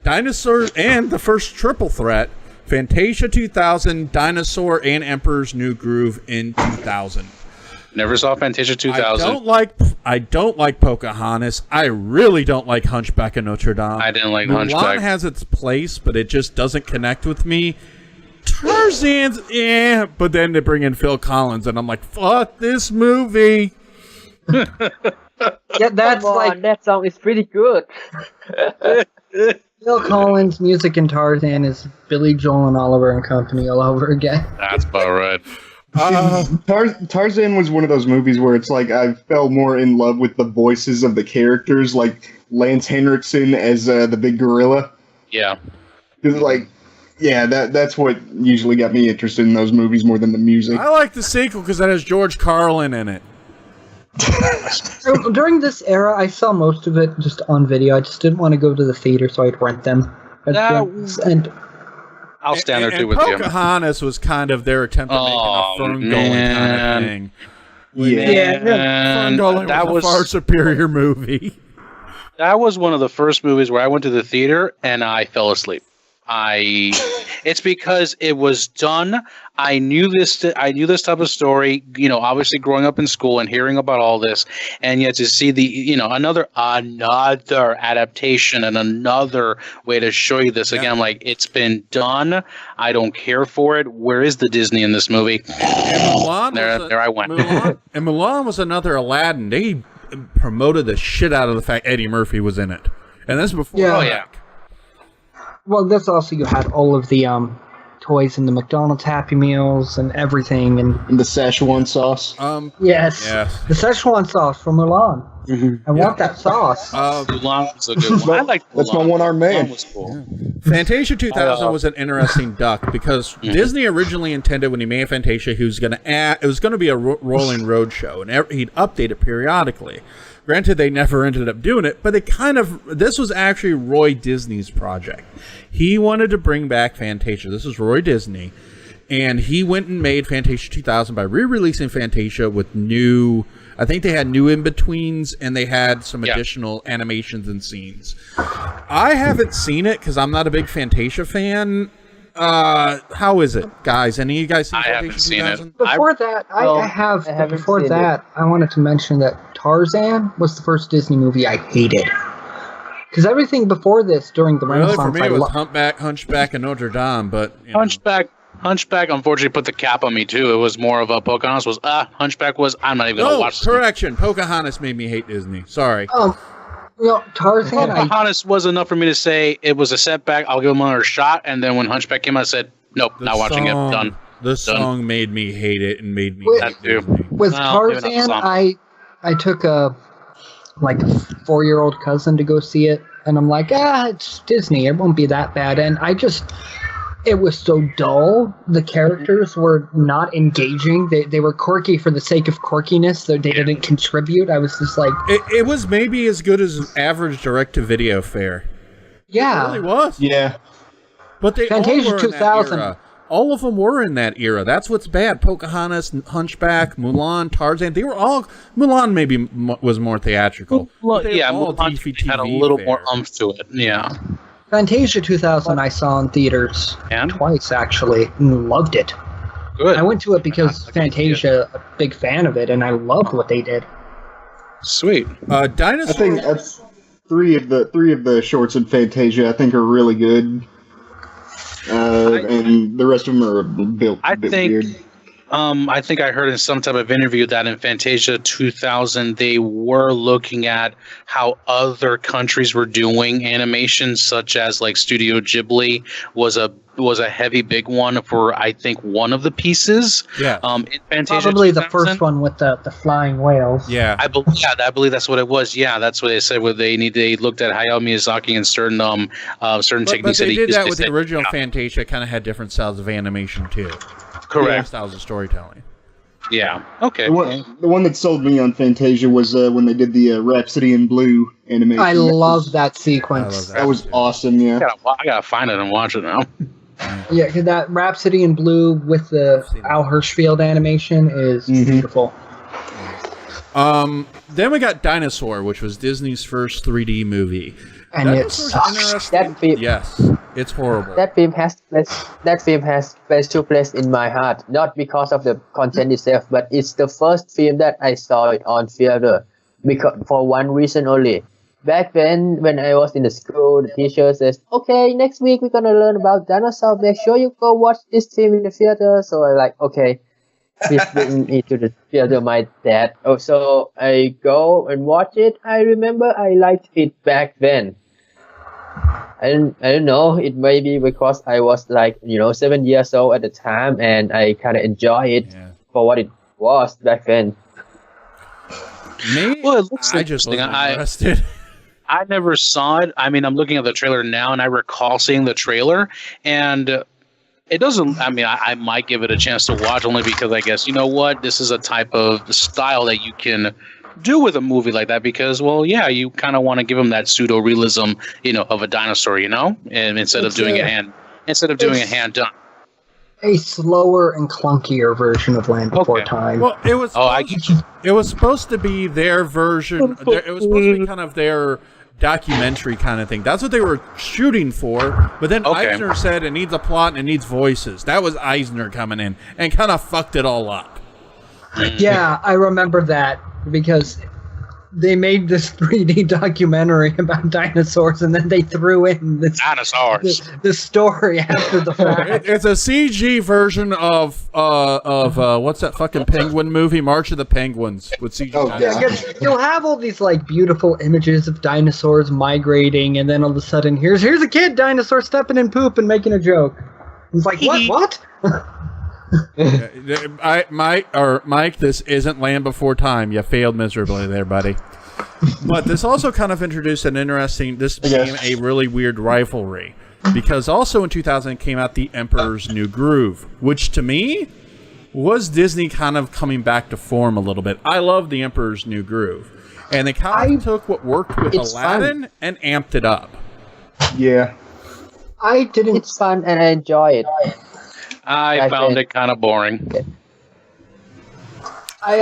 Dinosaur, and the first triple threat, Fantasia 2000, Dinosaur, and Emperor's New Groove in 2000. Never saw Fantasia 2000. I don't like Pocahontas. I really don't like Hunchback of Notre Dame. I didn't like Mulan Hunchback. has its place, but it just doesn't connect with me. Tarzan's but then they bring in Phil Collins, and I'm like, fuck this movie. Yeah, that's Come on, like that song is pretty good. Phil Collins' music in Tarzan is Billy Joel and Oliver and Company all over again. That's about right. Tarzan was one of those movies where it's like I fell more in love with the voices of the characters, like Lance Henriksen as the big gorilla. Yeah. It's like, yeah, that's what usually got me interested in those movies more than the music. I like the sequel because that has George Carlin in it. During this era, I saw most of it just on video. I just didn't want to go to the theater, so I'd rent them. And I'll stand there And too with you. Pocahontas was kind of their attempt at making a Ferngully kind of thing. And Ferngully that was a far superior movie. That was one of the first movies where I went to the theater and I fell asleep. It's because it was done. I knew this type of story, obviously growing up in school and hearing about all this, and yet to see the, another adaptation and another way to show you this again, like it's been done. I don't care for it. Where is the Disney in this movie? And Mulan There I went. Mulan was another Aladdin. They promoted the shit out of the fact Eddie Murphy was in it. And this before. Yeah. Oh, yeah. well, this also you had all of the toys in the McDonald's Happy Meals and everything, and The Szechuan sauce. yes, the Szechuan sauce from Mulan. I want that sauce. Mulan was a good one. I like Mulan. That's my one-armed man. Mulan was cool. Fantasia 2000 was an interesting duck because Disney originally intended when he made Fantasia, he was going to add, it was going to be a rolling road show, and he'd update it periodically. Granted, they never ended up doing it, but this was actually Roy Disney's project. He wanted to bring back Fantasia. This is Roy Disney, and he went and made Fantasia 2000 by re-releasing Fantasia with I think they had new in-betweens, and they had some additional animations and scenes. I haven't seen it because I'm not a big Fantasia fan. How is it, guys? Any of you guys seen I haven't Fantasia seen 2000? it. Before that, I have. But before that, I wanted to mention that Tarzan was the first Disney movie I hated. Because everything before this, during the Really, for Renaissance, me, it was Hunchback and Notre Dame, but Hunchback unfortunately put the cap on me too. It was more of a Pocahontas was Hunchback was I'm not even gonna watch this. Correction. Pocahontas made me hate Disney. Sorry. Tarzan. Pocahontas was enough for me to say it was a setback. I'll give him another shot. And then when Hunchback came out, I said, nope, not watching it. Done. The song made me hate it and made me That hate too. Disney. With Well, maybe not the Tarzan, song. I took a 4-year-old cousin to go see it, and I'm like, it's Disney, it won't be that bad. And it was so dull. The characters were not engaging. They were quirky for the sake of quirkiness. They didn't contribute. I was just like, It was maybe as good as average direct-to-video fare. yeah. It really was. Yeah. But they Fantasia all were in that 2000. era. All of them were in that era. That's what's bad. Pocahontas, Hunchback, Mulan, Tarzan. They were all... Mulan maybe was more theatrical. But they were all Mulan TV had a little more fare. umph to it. Yeah. Fantasia 2000 I saw in theaters And? twice, actually, and loved it. Good. I went to it because Fantasia, a big fan of it, and I loved what they did. Sweet. Dinosaur. I think that's three of the shorts in Fantasia. I think are really good, and the rest of them are a bit weird. I think I heard in some type of interview that in Fantasia 2000 they were looking at how other countries were doing animation, such as like Studio Ghibli was a heavy big one for I think one of the pieces. Yeah. In Fantasia Probably 2000. the first one with the flying whales. Yeah. I believe that's what it was. Yeah, that's what they said. Where they looked at Hayao Miyazaki and certain techniques. But they did that with the said, original Fantasia. Kind of had different styles of animation too. Correct. Styles of storytelling. Yeah. Okay. The one that sold me on Fantasia was when they did the Rhapsody in Blue animation. I love that sequence. That was awesome. Yeah. I gotta find it and watch it now. Yeah, because that Rhapsody in Blue with the Al Hirschfeld animation is beautiful. Then we got Dinosaur, which was Disney's first 3D movie. And Dinosaur's it's That film, Yes, it's horrible. that film has special place in my heart, not because of the content itself, but it's the first film that I saw it on theater, because for one reason only. Back then, when I was in the school, the teacher says, "Okay, next week we're gonna learn about dinosaurs. Make sure you go watch this film in the theater." So I like, okay, please bring me to the theater, my dad. Oh, so I go and watch it. I remember I liked it back then. I don't know. It may be because I was 7 years old at the time, and I kind of enjoy it for what it was back then. Me? Well, it looks I just interesting. wasn't interested. I never saw it. I mean, I'm looking at the trailer now, and I recall seeing the trailer, and it doesn't. I mean, I might give it a chance to watch only because I guess you know what, this is a type of style that you can do with a movie like that because, well, yeah, you kind of want to give them that pseudo realism, of a dinosaur, and instead of doing it hand done. a slower and clunkier version of Land Before Time. Well, it was. It was supposed to be their version. It was supposed to be kind of their documentary kind of thing. That's what they were shooting for. But then Eisner said it needs a plot and it needs voices. That was Eisner coming in and kind of fucked it all up. Yeah, I remember that because they made this 3D documentary about dinosaurs, and then they threw in this dinosaurs. The story after the fact. It's a CG version of what's that fucking penguin movie, March of the Penguins, with CG. Oh, yeah. You'll have all these like beautiful images of dinosaurs migrating, and then all of a sudden, here's a kid dinosaur stepping in poop and making a joke. It's like what? Mike, this isn't Land Before Time. You failed miserably there, buddy. But this also kind of introduced an interesting. This became a really weird rivalry because also in 2000 came out The Emperor's New Groove, which to me was Disney kind of coming back to form a little bit. I love The Emperor's New Groove, and they kind of took what worked with Aladdin and amped it up. Yeah, I didn't. It's fun and I enjoy it. I found it kind of boring. I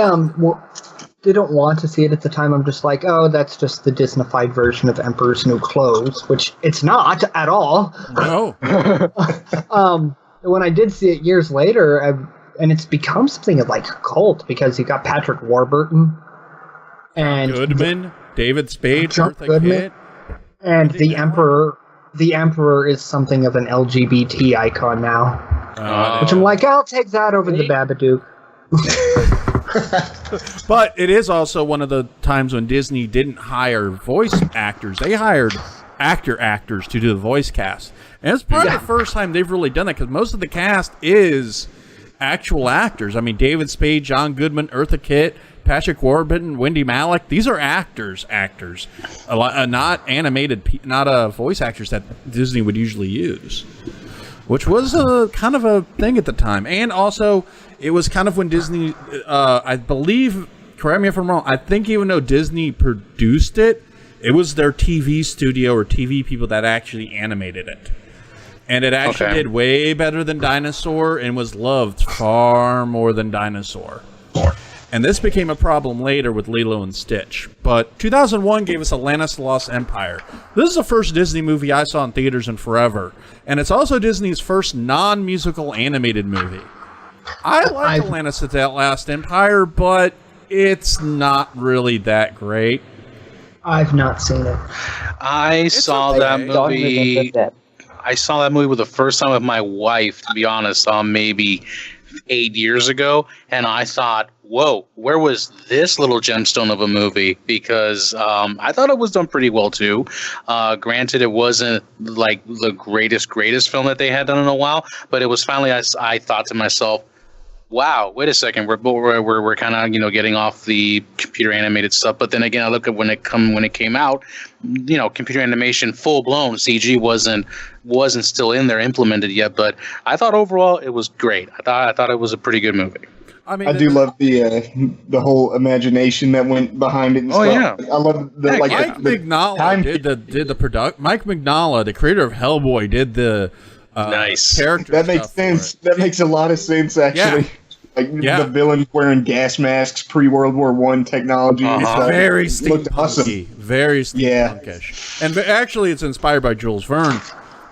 didn't want to see it at the time. I'm just like, oh, that's just the Disney-fied version of Emperor's New Clothes, which it's not at all. No. When I did see it years later, and it's become something of like a cult because you got Patrick Warburton and Goodman, David Spade, Eartha Goodman, Kitt, and the Emperor. The Emperor is something of an LGBT icon now. Which I'm like, I'll take that over the Babadook. But it is also one of the times when Disney didn't hire voice actors. They hired actors to do the voice cast. And it's probably the first time they've really done that because most of the cast is actual actors. I mean, David Spade, John Goodman, Eartha Kitt, Patrick Warburton, Wendy Malick. These are actors. Not animated, not voice actors that Disney would usually use. Which was kind of a thing at the time. And also, it was kind of when Disney, I believe, correct me if I'm wrong, I think even though Disney produced it, it was their TV studio or TV people that actually animated it. And it actually did way better than Dinosaur and was loved far more than Dinosaur. And this became a problem later with Lilo and Stitch. But 2001 gave us Atlantis: The Lost Empire. This is the first Disney movie I saw in theaters in forever. And it's also Disney's first non-musical animated movie. I like Atlantis: The Lost Empire, but it's not really that great. I've not seen it. I saw that movie. I saw that movie for the first time with my wife, to be honest, maybe 8 years ago, and I thought, whoa, where was this little gemstone of a movie? Because I thought it was done pretty well too. Granted, it wasn't like the greatest film that they had done in a while, but it was finally, I thought to myself, wow, wait a second, we're kind of getting off the computer animated stuff. But then again, I look at when it came out, computer animation full blown CG wasn't still in there implemented yet. But I thought overall it was great. I thought it was a pretty good movie. I mean, I do love the whole imagination that went behind it. And stuff. Yeah, I love the Mike Mignola did the production. Mike Mignola, the creator of Hellboy, did the nice character. That makes sense. That makes a lot of sense, actually. Yeah. The villains wearing gas masks, pre-World War I technology. It's very looked awesome. Very steampunkish. And actually, it's inspired by Jules Verne,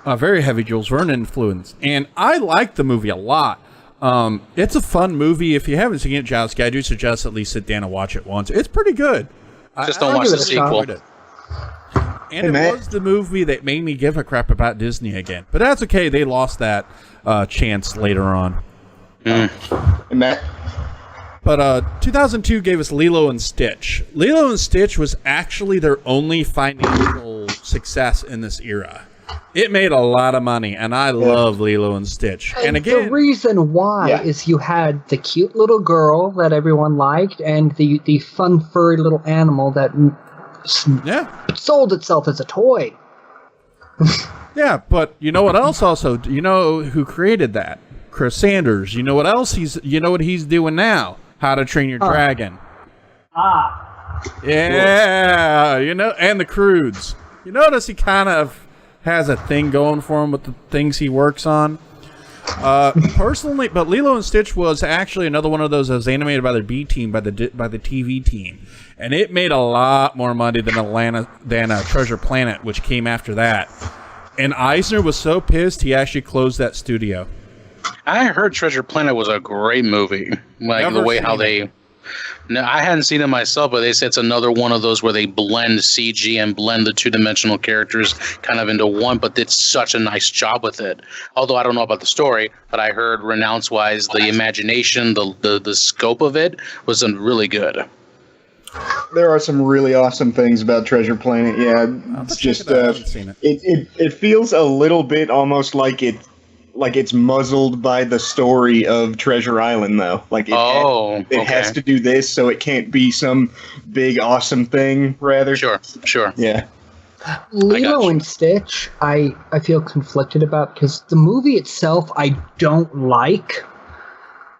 a very heavy Jules Verne influence. And I like the movie a lot. It's a fun movie. If you haven't seen it, Jowski, I do suggest at least sit down and watch it once. It's pretty good. Just don't watch the sequel. And it was the movie that made me give a crap about Disney again. But that's okay. They lost that chance later on. But 2002 gave us Lilo and Stitch. Lilo and Stitch was actually their only financial success in this era. It made a lot of money, and I love Lilo and Stitch. And again, the reason why is you had the cute little girl that everyone liked, and the fun furry little animal that sold itself as a toy. Yeah, but you know what else? Also, you know who created that? Chris Sanders. You know what else what he's doing now? How to Train Your Dragon. Yeah, and the Croods. You notice he kind of has a thing going for him with the things he works on. Personally, but Lilo and Stitch was actually another one of those that was animated by the B team, by the TV team, and it made a lot more money than Treasure Planet, which came after that. And Eisner was so pissed he actually closed that studio. I heard Treasure Planet was a great movie. The way how they... No, I hadn't seen it myself, but they said it's another one of those where they blend CG and blend the two-dimensional characters kind of into one, but did such a nice job with it. Although I don't know about the story, but I heard renounce-wise the imagination, the scope of it was really good. There are some really awesome things about Treasure Planet. Yeah, it's just it feels a little bit almost like it's muzzled by the story of Treasure Island, though. It has to do this, so it can't be some big awesome thing. Rather, sure, yeah. Lilo and Stitch, I feel conflicted about because the movie itself I don't like.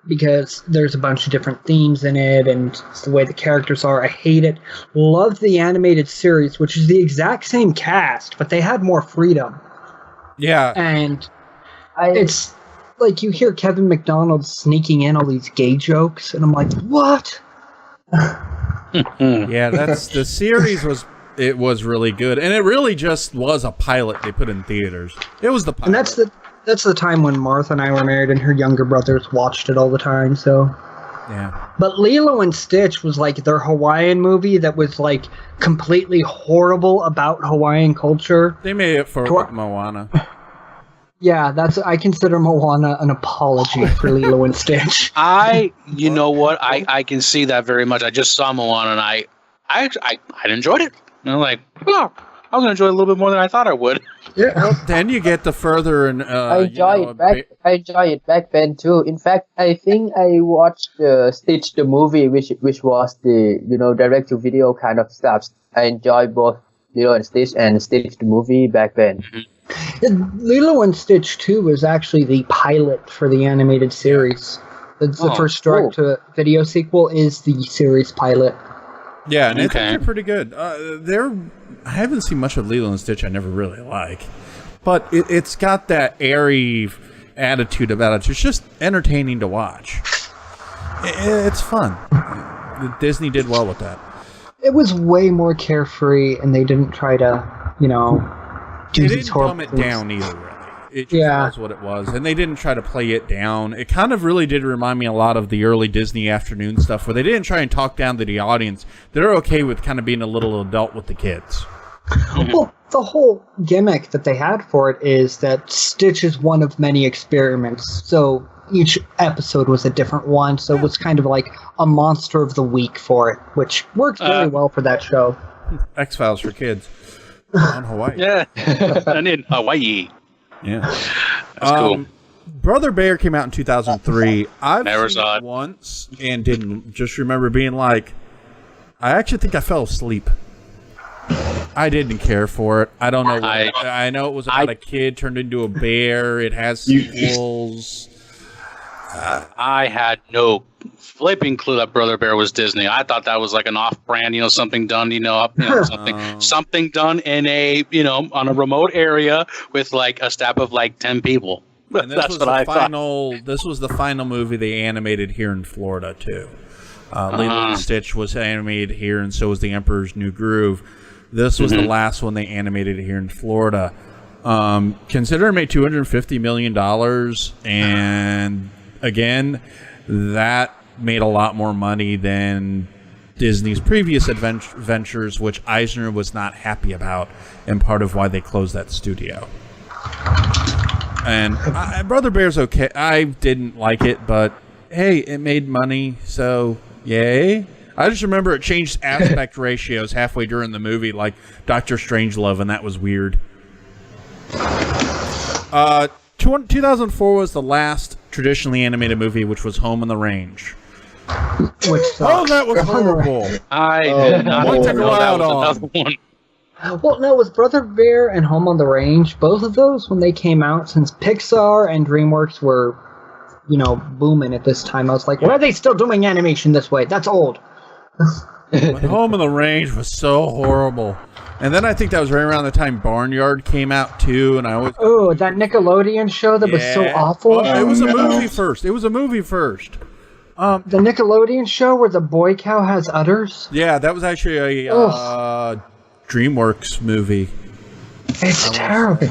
Because there's a bunch of different themes in it, and it's the way the characters are. I hate it. Love the animated series, which is the exact same cast, but they had more freedom. Yeah. And it's like you hear Kevin McDonald sneaking in all these gay jokes, and I'm like, what? Yeah, the series was really good, and it really just was a pilot they put in theaters. It was the pilot. And that's the time when Martha and I were married, and her younger brothers watched it all the time. So, yeah. But Lilo and Stitch was like their Hawaiian movie that was like completely horrible about Hawaiian culture. They made it for Moana. Yeah, I consider Moana an apology for Lilo and Stitch. You know what? I can see that very much. I just saw Moana, and I enjoyed it. And I'm like, oh, I was going to enjoy it a little bit more than I thought I would. Yeah. Well, then you get the further and I enjoy it back then too. In fact, I think I watched Stitch the movie, which was the direct to video kind of stuff. I enjoyed both Lilo and Stitch the movie back then. Lilo and Stitch 2 was actually the pilot for the animated series. It's the first direct to video sequel is the series pilot. Yeah, and it's actually pretty good. I haven't seen much of Lilo and Stitch. I never really like, but it's got that airy attitude about it. It's just entertaining to watch. It's fun. Disney did well with that. It was way more carefree, and they didn't try to, do They these didn't horrible dumb it things. down either, really. It just was what it was. And they didn't try to play it down. It kind of really did remind me a lot of the early Disney afternoon stuff, where they didn't try and talk down to the audience. They're okay with kind of being a little adult with the kids. Well, the whole gimmick that they had for it is that Stitch is one of many experiments. So each episode was a different one. So it was kind of like a monster of the week for it, which works very well for that show. X-Files for kids on Hawaii. Yeah, and in Hawaii. Yeah. That's cool. Brother Bear came out in 2003. I've Never seen saw it it. once and didn't just remember being like, I actually think I fell asleep. I didn't care for it. I don't know. I know it was about a kid turned into a bear. It has sequels. I had no flipping clue that Brother Bear was Disney. I thought that was like an off-brand, something done, something done in a, on a remote area with like a staff of like 10 people. And this was the final. This was the final movie they animated here in Florida too. Lilo and Stitch was animated here, and so was The Emperor's New Groove. This was the last one they animated here in Florida. Consider it made $250 million, and again, that made a lot more money than Disney's previous ventures, which Eisner was not happy about, and part of why they closed that studio. And Brother Bear's okay. I didn't like it, but hey, it made money, so yay. I just remember it changed aspect ratios halfway during the movie, like Doctor Strangelove, and that was weird. 2004 was the last traditionally animated movie, which was Home on the Range. That was horrible. I did not One to know go that out was on. another one. Well, no, with Brother Bear and Home on the Range, both of those, when they came out, since Pixar and DreamWorks were, booming at this time, I was like, why are they still doing animation this way? That's old. But Home on the Range was so horrible. And then I think that was right around the time Barnyard came out, too, and I always... Oh, that Nickelodeon show that was so awful? It was a movie first. The Nickelodeon show where the boy cow has udders? Yeah, that was actually a DreamWorks movie. It's terrible.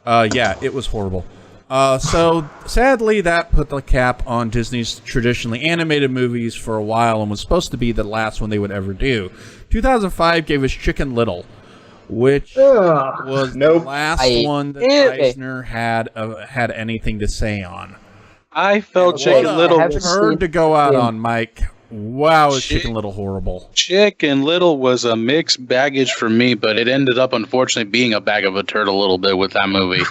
Yeah, it was horrible. So, sadly, that put the cap on Disney's traditionally animated movies for a while and was supposed to be the last one they would ever do. 2005 gave us Chicken Little, which was the last one that Eisner had anything to say on. I felt Chicken Little was hard to go out on, Mike. Wow, is Chicken Little horrible. Chicken Little was a mixed baggage for me, but it ended up, unfortunately, being a bag of a turd a little bit with that movie.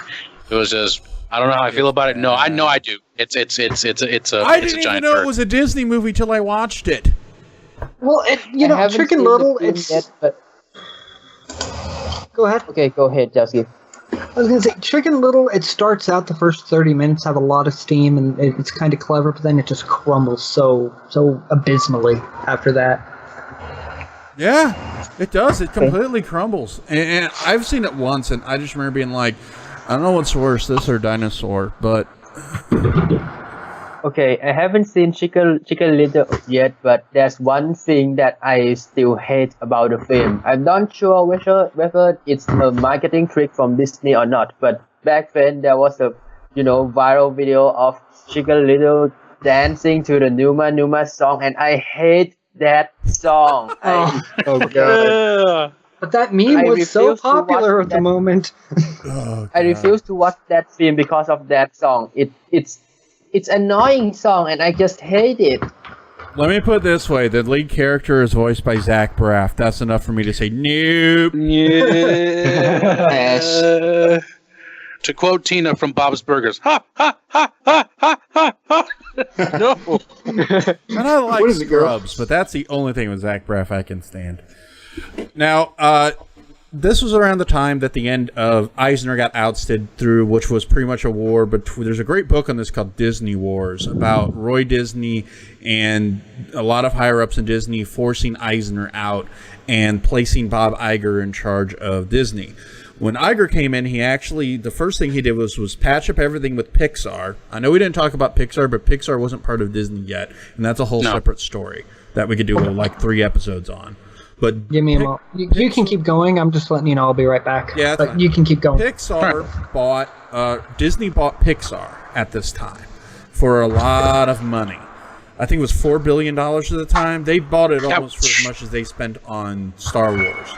It was just... I don't know how I feel about it. No, I know I do. It's a I didn't giant even know turd. it was a Disney movie till I watched it. Well, Chicken Little, it's... Go ahead. Okay, go ahead, Jowski. I was going to say, Chicken Little, it starts out the first 30 minutes, have a lot of steam, and it's kind of clever, but then it just crumbles so abysmally after that. Yeah, it does. It completely crumbles. And I've seen it once, and I just remember being like, I don't know what's worse, this or Dinosaur, but... Okay, I haven't seen Chicken Little yet, but there's one thing that I still hate about the film. I'm not sure whether it's a marketing trick from Disney or not, but back then there was a viral video of Chicken Little dancing to the Numa Numa song, and I hate that song. Oh god. But that meme was so popular at the moment. I refuse to watch that film because of that song. It's annoying song, and I just hate it. Let me put it this way. The lead character is voiced by Zach Braff. That's enough for me to say, nope. Yeah. To quote Tina from Bob's Burgers, ha, ha, ha, ha, ha, ha, ha. No. And I like Scrubs, but that's the only thing with Zach Braff I can stand. Now, this was around the time that the end of Eisner got ousted through, which was pretty much a war. But there's a great book on this called Disney Wars about Roy Disney and a lot of higher-ups in Disney forcing Eisner out and placing Bob Iger in charge of Disney. When Iger came in, the first thing he did was patch up everything with Pixar. I know we didn't talk about Pixar, but Pixar wasn't part of Disney yet, and that's a whole separate story that we could do like 3 episodes on. But give me a moment. You can keep going. I'm just letting you know I'll be right back. Yeah, but you can keep going. Disney bought Pixar at this time for a lot of money. I think it was $4 billion at the time. They bought it almost for as much as they spent on Star Wars.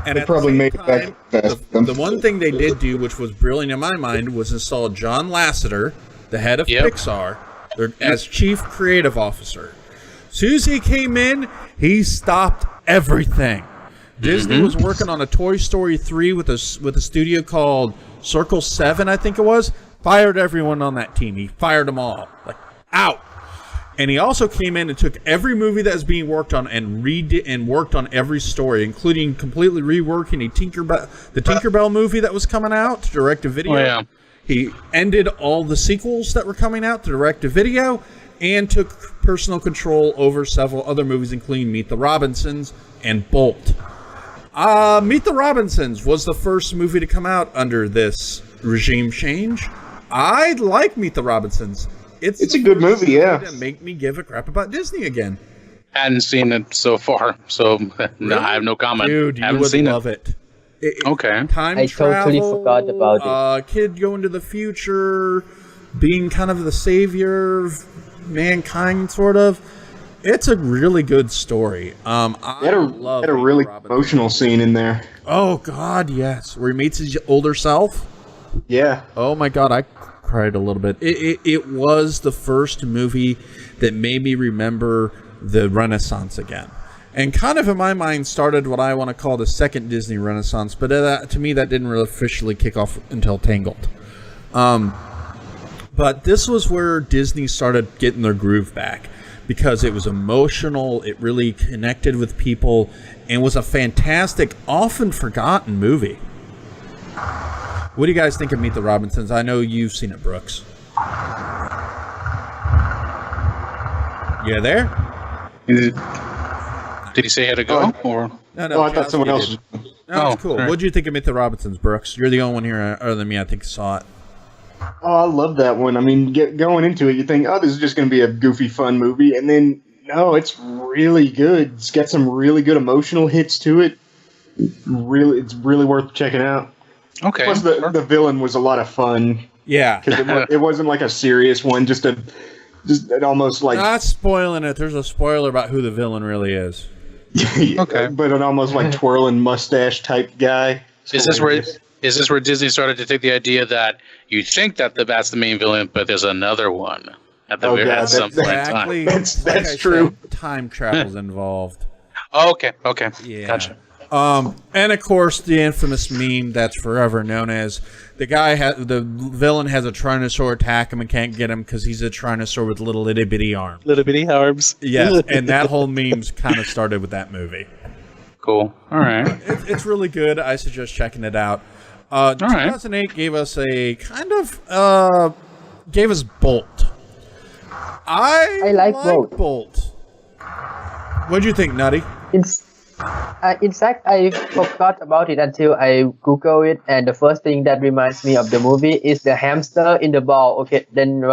And they probably made it back fast. The one thing they did do, which was brilliant in my mind, was install John Lasseter, the head of Pixar, as chief creative officer. As soon as he came in, he stopped everything. Disney was working on a Toy Story 3 with a studio called Circle 7, I think it was. Fired everyone on that team. He fired them all. Like, out. And he also came in and took every movie that was being worked on and worked on every story, including completely reworking the Tinkerbell movie that was coming out to direct-to-video. Oh, yeah. He ended all the sequels that were coming out to direct-to-video and took personal control over several other movies, including Meet the Robinsons and Bolt. Meet the Robinsons was the first movie to come out under this regime change. I like Meet the Robinsons. It's a good movie, yeah. To make me give a crap about Disney again. Hadn't seen it so far, so no, I have no comment. Dude, you would love it. Okay. Time travel, totally forgot about it. Kid going to the future, being kind of the savior of mankind, sort of. It's a really good story. I had a really emotional scene in there. Oh, God, yes. Where he meets his older self. Yeah. Oh, my God, I cried a little bit. It was the first movie that made me remember the Renaissance again. And kind of in my mind started what I want to call the second Disney Renaissance, but to me that didn't really officially kick off until Tangled. But this was where Disney started getting their groove back because it was emotional, it really connected with people, and was a fantastic, often forgotten movie. What do you guys think of Meet the Robinsons? I know you've seen it, Brooks. You there? Did he say he had to go? Or No, I thought someone else. No, it's cool. Right. What did you think of Meet the Robinsons, Brooks? You're the only one here other than me, I think, saw it. Oh, I love that one. I mean, going into it, you think, oh, this is just going to be a goofy, fun movie. And then, no, it's really good. It's got some really good emotional hits to it. It's really worth checking out. okay. Plus, the villain was a lot of fun. Yeah. Because it wasn't like a serious one, just almost like... Not spoiling it. There's a spoiler about who the villain really is. Okay. But an almost like twirling mustache type guy. Is this where Disney started to take the idea that you think that that's the main villain, but there's another one at some point in time? That's true. Time travel's involved. Oh, okay. Yeah. Gotcha. And of course, the infamous meme that's forever known as the villain has a Trinosaur attack him and can't get him because he's a Trinosaur with little itty bitty arms. Little bitty arms. Yes, and that whole meme's kind of started with that movie. Cool. All right. It's really good. I suggest checking it out. 2008 gave us gave us Bolt. I like Bolt. What'd you think, Nutty? In fact, I forgot about it until I Google it, and the first thing that reminds me of the movie is the hamster in the ball. Okay, then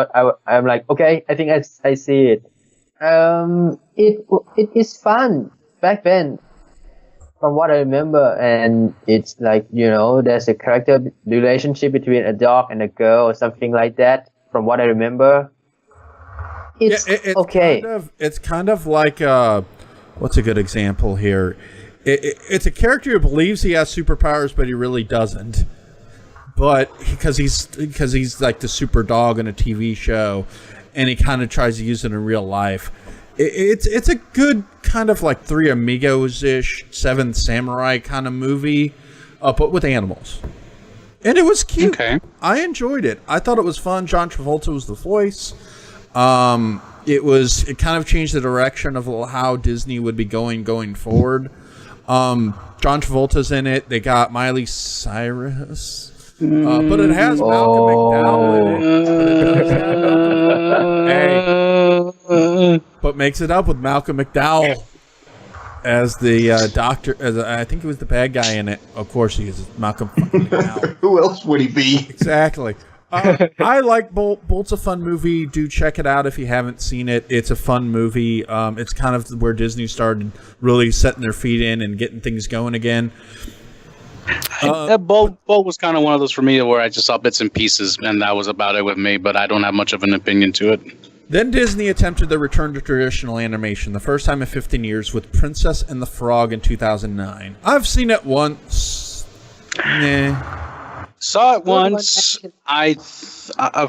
I'm like, okay, I think I see it. It is fun back then, from what I remember, and it's like, there's a character relationship between a dog and a girl or something like that. From what I remember, it's okay. It's kind of like what's a good example here? It's a character who believes he has superpowers, but he really doesn't. But because he's like the super dog in a TV show, and he kind of tries to use it in real life. It's a good kind of like Three Amigos-ish, Seventh Samurai kind of movie, but with animals. And it was cute. Okay. I enjoyed it. I thought it was fun. John Travolta was the voice. It kind of changed the direction of how Disney would be going forward. John Travolta's in it. They got Miley Cyrus. But it has Malcolm McDowell in it. But makes it up with Malcolm McDowell. as the doctor. I think he was the bad guy in it. Of course, he is Malcolm fucking McDowell. Who else would he be? Exactly. I like Bolt. Bolt's a fun movie. Do check it out if you haven't seen it. It's a fun movie. It's kind of where Disney started really setting their feet in and getting things going again. Bolt was kind of one of those for me where I just saw bits and pieces, and that was about it with me, but I don't have much of an opinion to it. Then Disney attempted the return to traditional animation, the first time in 15 years, with Princess and the Frog in 2009. I've seen it once. Saw it once.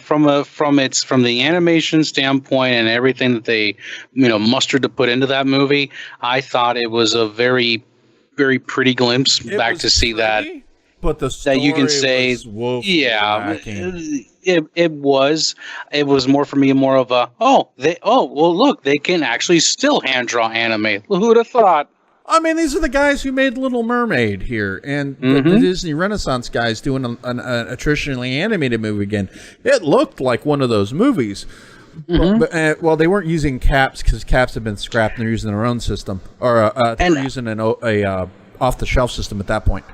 From the animation standpoint and everything that they mustered to put into that movie, I thought it was a very, very pretty glimpse back to see that. But the story that you can say, it was more for me more of a look, they can actually still hand draw anime. Who would have thought? I mean, these are the guys who made Little Mermaid here, and the Disney Renaissance guys doing a traditionally animated movie again. It looked like one of those movies. But, they weren't using caps because caps have been scrapped and they're using their own system. Or they were using a off-the-shelf system at that point.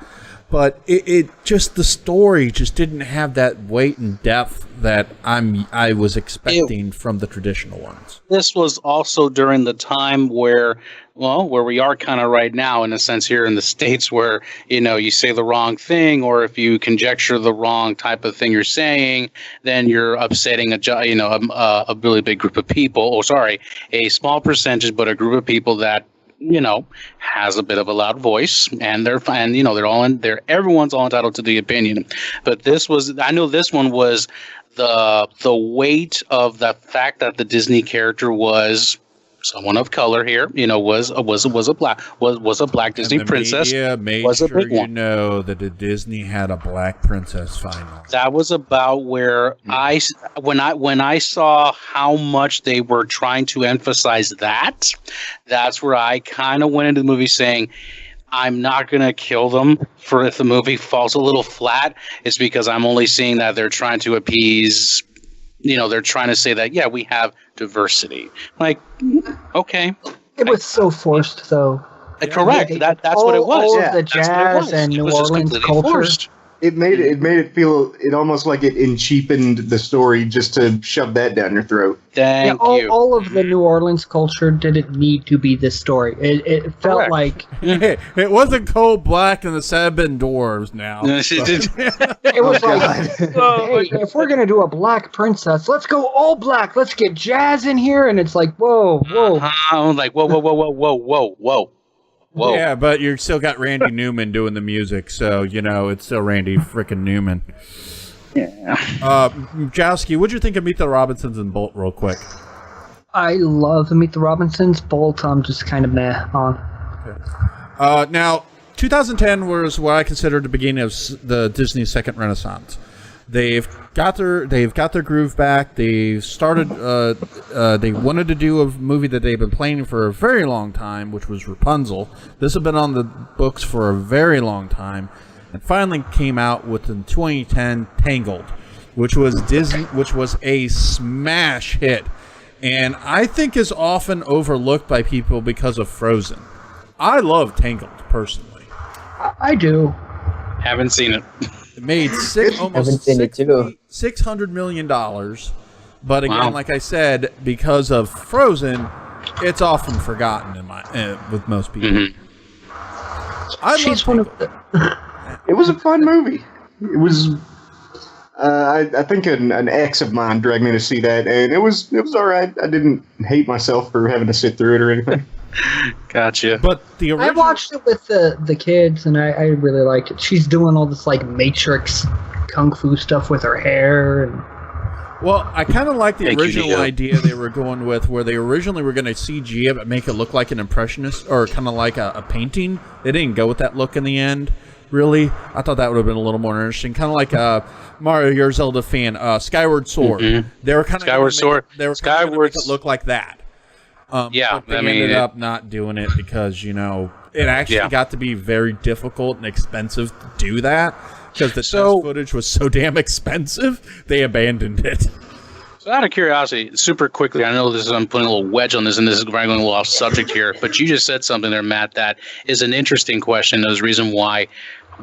But it just, the story just didn't have that weight and depth that I was expecting from the traditional ones. This was also during the time where we are kind of right now, in a sense, here in the States, where you say the wrong thing, or if you conjecture the wrong type of thing you're saying, then you're upsetting a really big group of people. Oh, sorry, a small percentage, but a group of people that has a bit of a loud voice, and everyone's all entitled to the opinion. But I know this one was the weight of the fact that the Disney character was someone of color here, was a black Disney princess. Was a big one. That Disney had a black princess finally. That was about where when I saw how much they were trying to emphasize that's where I kind of went into the movie saying, I'm not going to kill them for if the movie falls a little flat. It's because I'm only seeing that they're trying to appease. They're trying to say that, we have diversity. Like, okay. It was so forced, though. Correct. That's what it was. All of the jazz and New Orleans culture. Forced. It made it feel almost like it cheapened the story just to shove that down your throat. Thank you. All of the New Orleans culture didn't need to be this story. It felt like it wasn't cold black and the 7 dwarves now. It was like, hey, if we're gonna do a black princess, let's go all black. Let's get jazz in here, and it's like, whoa. I'm like, whoa. Whoa. Yeah, but you still got Randy Newman doing the music, so, it's still Randy frickin' Newman. Yeah. Jowski, what'd you think of Meet the Robinsons and Bolt real quick? I love Meet the Robinsons. Bolt, I'm just kind of meh on. Okay. Now, 2010 was what I consider the beginning of the Disney second renaissance. They've got their groove back. They started. They wanted to do a movie that they've been planning for a very long time, which was Rapunzel. This had been on the books for a very long time, and finally came out with in 2010 Tangled, which was a smash hit, and I think is often overlooked by people because of Frozen. I love Tangled personally. I do. Haven't seen it. It made $600 million, but again, like I said, because of Frozen, it's often forgotten with most people. It was a fun movie. It was. I think an ex of mine dragged me to see that, and it was all right. I didn't hate myself for having to sit through it or anything. Gotcha. But the original... I watched it with the kids, and I really liked it. She's doing all this like Matrix kung fu stuff with her hair. And... Well, I kind of like the original idea they were going with, where they originally were going to CG it but make it look like an impressionist or kind of like a painting. They didn't go with that look in the end. Really, I thought that would have been a little more interesting. Kind of like Mario, you're a Zelda fan. Skyward Sword. Mm-hmm. They were kind of Skyward Sword. They were kind of make it look like that. But they ended up not doing it because, it actually got to be very difficult and expensive to do that because the test footage was so damn expensive, they abandoned it. So out of curiosity, super quickly, I know I'm putting a little wedge on this, and this is going a little off subject here, but you just said something there, Matt, that is an interesting question. There's a reason why.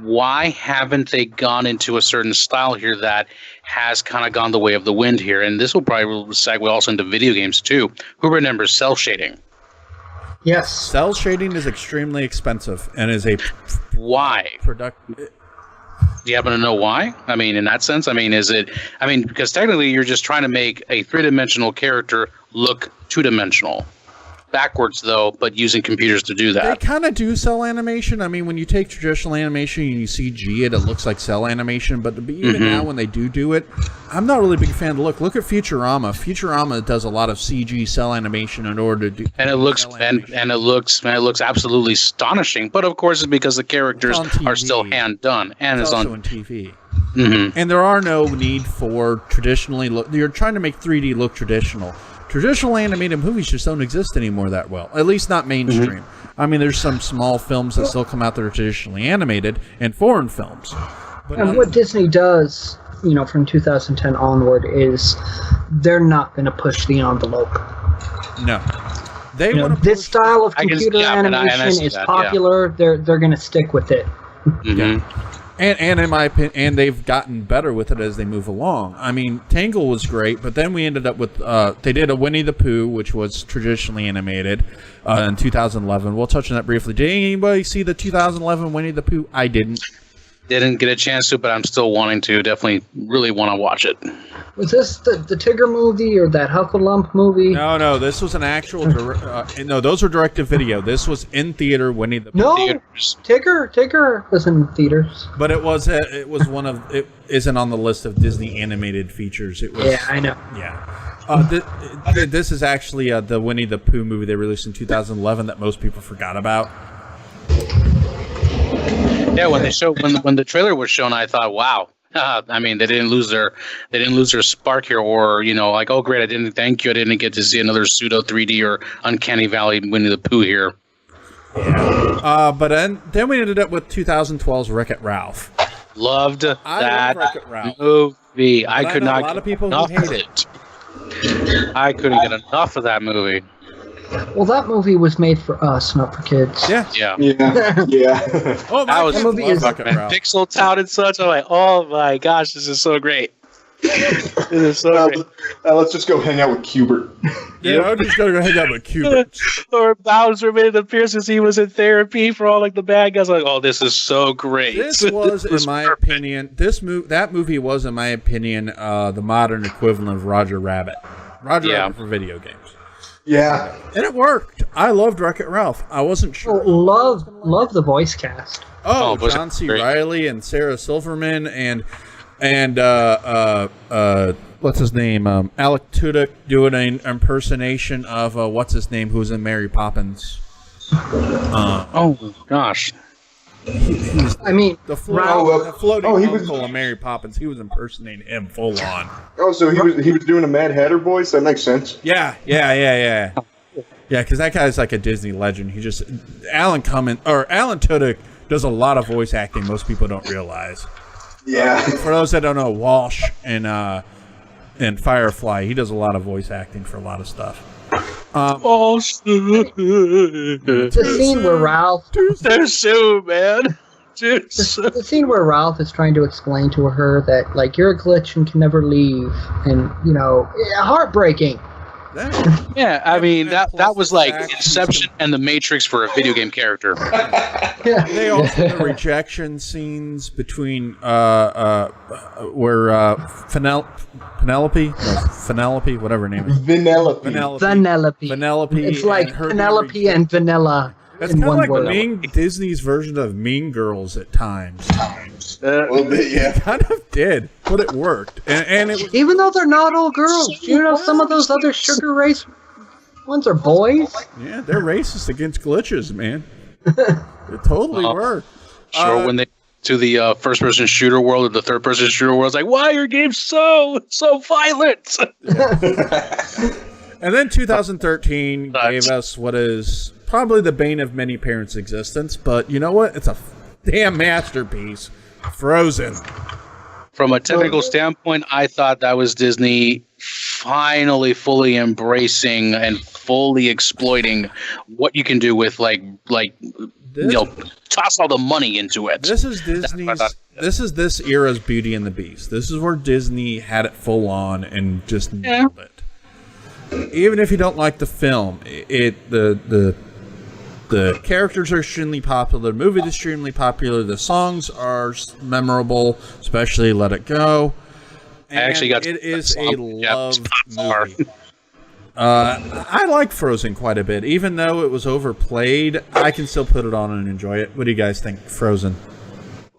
Why haven't they gone into a certain style here that has kind of gone the way of the wind here? And this will probably segue also into video games too. Who remembers cell shading? Yes. Cell shading is extremely expensive and is a why? Do you happen to know why? I mean, in that sense, because technically you're just trying to make a three-dimensional character look two-dimensional. Backwards, though, but using computers to do that. They kind of do cell animation. I mean, when you take traditional animation and you CG it, it looks like cell animation. But even now, when they do it, I'm not really a big fan of the look. Look at Futurama. Futurama does a lot of CG cell animation in order to do. And it looks it looks absolutely astonishing. But of course, it's because the characters are still hand done, and it's also on TV. Mm-hmm. And there are no need for traditionally. You're trying to make 3D look traditional. Traditional animated movies just don't exist anymore that well, at least not mainstream. I mean, there's some small films that still come out that are traditionally animated and foreign films. But and what Disney does, from 2010 onward, is they're not going to push the envelope. No. They want this style of computer animation is popular. Yeah. They're going to stick with it. Mm-hmm. Yeah. And in my opinion, and they've gotten better with it as they move along. I mean, Tangle was great, but then we ended up with they did a Winnie the Pooh, which was traditionally animated in 2011. We'll touch on that briefly. Did anybody see the 2011 Winnie the Pooh? I didn't. Didn't get a chance to, but I'm still wanting to. Definitely, really want to watch it. Was this the Tigger movie or that Huffalump movie? No. This was an actual. No, those were direct-to-video. This was in theater. Winnie the Pooh. No, theaters. Tigger was in theaters. But it was one of. It isn't on the list of Disney animated features. It was. Yeah, I know. Yeah. This is actually the Winnie the Pooh movie they released in 2011 that most people forgot about. Yeah, when the trailer was shown, I thought, wow. I mean, they didn't lose their spark here, or like, oh great, I didn't get to see another pseudo 3D or Uncanny Valley Winnie the Pooh here. Yeah. But then we ended up with 2012's Wreck-It Ralph. Loved that Wreck-It Ralph. movie. I could not. A lot of people who hate it. I couldn't get enough of that movie. Well, that movie was made for us, not for kids. Yeah. Oh, that movie is Pixel Town and such. I'm like, oh my gosh, this is so great. This is so great. Let's just go hang out with Cubert. Yeah, I'm just gonna go hang out with Cubert. Or Bowser made an appearance because he was in therapy for all like the bad guys. Like, oh, this is so great. This was, in my opinion, that movie was, in my opinion, the modern equivalent of Roger Rabbit. Rabbit for video games. Yeah. And it worked. I loved Wreck-It Ralph. I wasn't sure. Love the voice cast. John C. Reilly and Sarah Silverman and what's his name? Alec Tudyk doing an impersonation of what's his name, who's in Mary Poppins. Oh gosh. The floating uncle of Mary Poppins. He was impersonating him full on. Oh, so he was doing a Mad Hatter voice. That makes sense. Yeah, because that guy's like a Disney legend. Alan Tudyk does a lot of voice acting most people don't realize. Yeah. For those that don't know, Walsh and Firefly, he does a lot of voice acting for a lot of stuff. The scene where Ralph... Too soon, man. The scene where Ralph is trying to explain to her that, like, you're a glitch and can never leave. And, heartbreaking. Yeah, I mean, that was like Inception and The Matrix for a video game character. Yeah. They also had the rejection scenes between where Penelope, whatever her name is. Vanellope. It's like Penelope and Vanilla. That's kind of like Disney's version of Mean Girls at times. A little bit, yeah. It kind of did, but it worked. And it was, even though they're not all girls, some of those other Sugar Race ones are boys. Yeah, they're racist against glitches, man. It totally worked. Sure, when they to the first-person shooter world or the third-person shooter world, it's like, why are your games so violent? And then 2013 gave us what is probably the bane of many parents' existence, but you know what? It's a damn masterpiece. Frozen. From a technical standpoint, I thought that was Disney finally fully embracing and fully exploiting what you can do with toss all the money into it. This is Disney's. This era's Beauty and the Beast. This is where Disney had it full on and just nailed it. Even if you don't like the film, the characters are extremely popular. The movie is extremely popular. The songs are memorable, especially "Let It Go." And I actually got it is a love movie. I like Frozen quite a bit, even though it was overplayed. I can still put it on and enjoy it. What do you guys think, Frozen?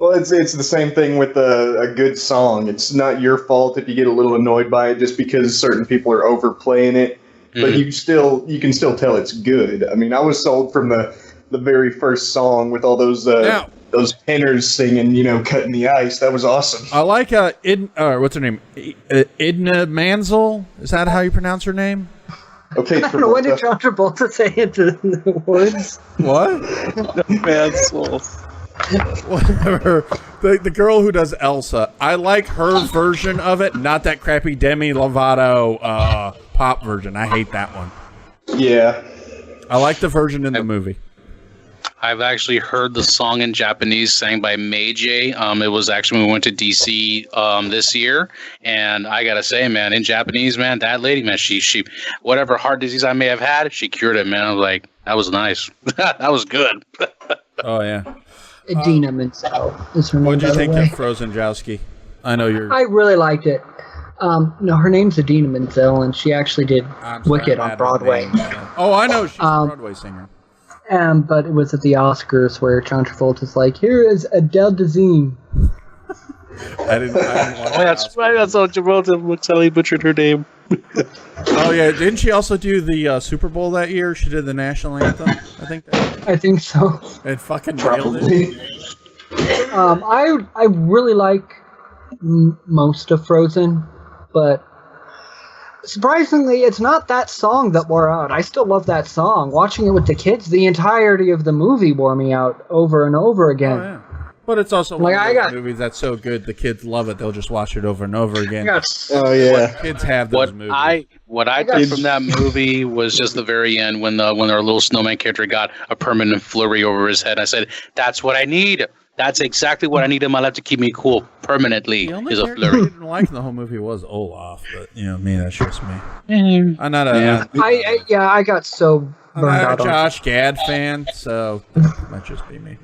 Well, it's the same thing with a good song. It's not your fault if you get a little annoyed by it just because certain people are overplaying it. But you can still tell it's good. I mean, I was sold from the very first song with all those tenors singing, cutting the ice. That was awesome. I like what's her name? Edna Menzel. Is that how you pronounce her name? Okay, I don't know, what did John Travolta say into the woods? What? Menzel. Whatever. The girl who does Elsa. I like her version of it, not that crappy Demi Lovato pop version. I hate that one. Yeah. I like the version in the movie. I've actually heard the song in Japanese sang by Meiji. It was actually when we went to DC this year, and I gotta say, man, in Japanese, man, that lady, man, she whatever heart disease I may have had, she cured it, man. I was like, that was nice. That was good. Oh yeah. Idina Menzel is her name. What did you by the think way. of Frozen, Jowski? I know you're. I really liked it. No, her name's Idina Menzel, and she actually did Wicked on Broadway. Oh, I know. She's a Broadway singer. But it was at the Oscars where John Travolta's like, "Here is Adele Dazeem." I didn't watch That's right. That's how Travolta Motelli butchered her name. Oh yeah, didn't she also do the Super Bowl that year? She did the national anthem. I think so. And fucking nailed it. I really like most of Frozen, but surprisingly, it's not that song that wore out. I still love that song. Watching it with the kids, the entirety of the movie wore me out over and over again. Oh, yeah. But it's also Like, one of those movies that's so good the kids love it. They'll just watch it over and over again. Oh yeah. Kids have those movies. What I took from that movie was just the very end when our little snowman character got a permanent flurry over his head. I said, "That's what I need. That's exactly what I need in my life to keep me cool permanently." The only Is a character I flurry. didn't like in the whole movie was Olaf, but me, that's just me. I'm not a I got so I'm burned not out a on Josh Gad fan, so that might just be me.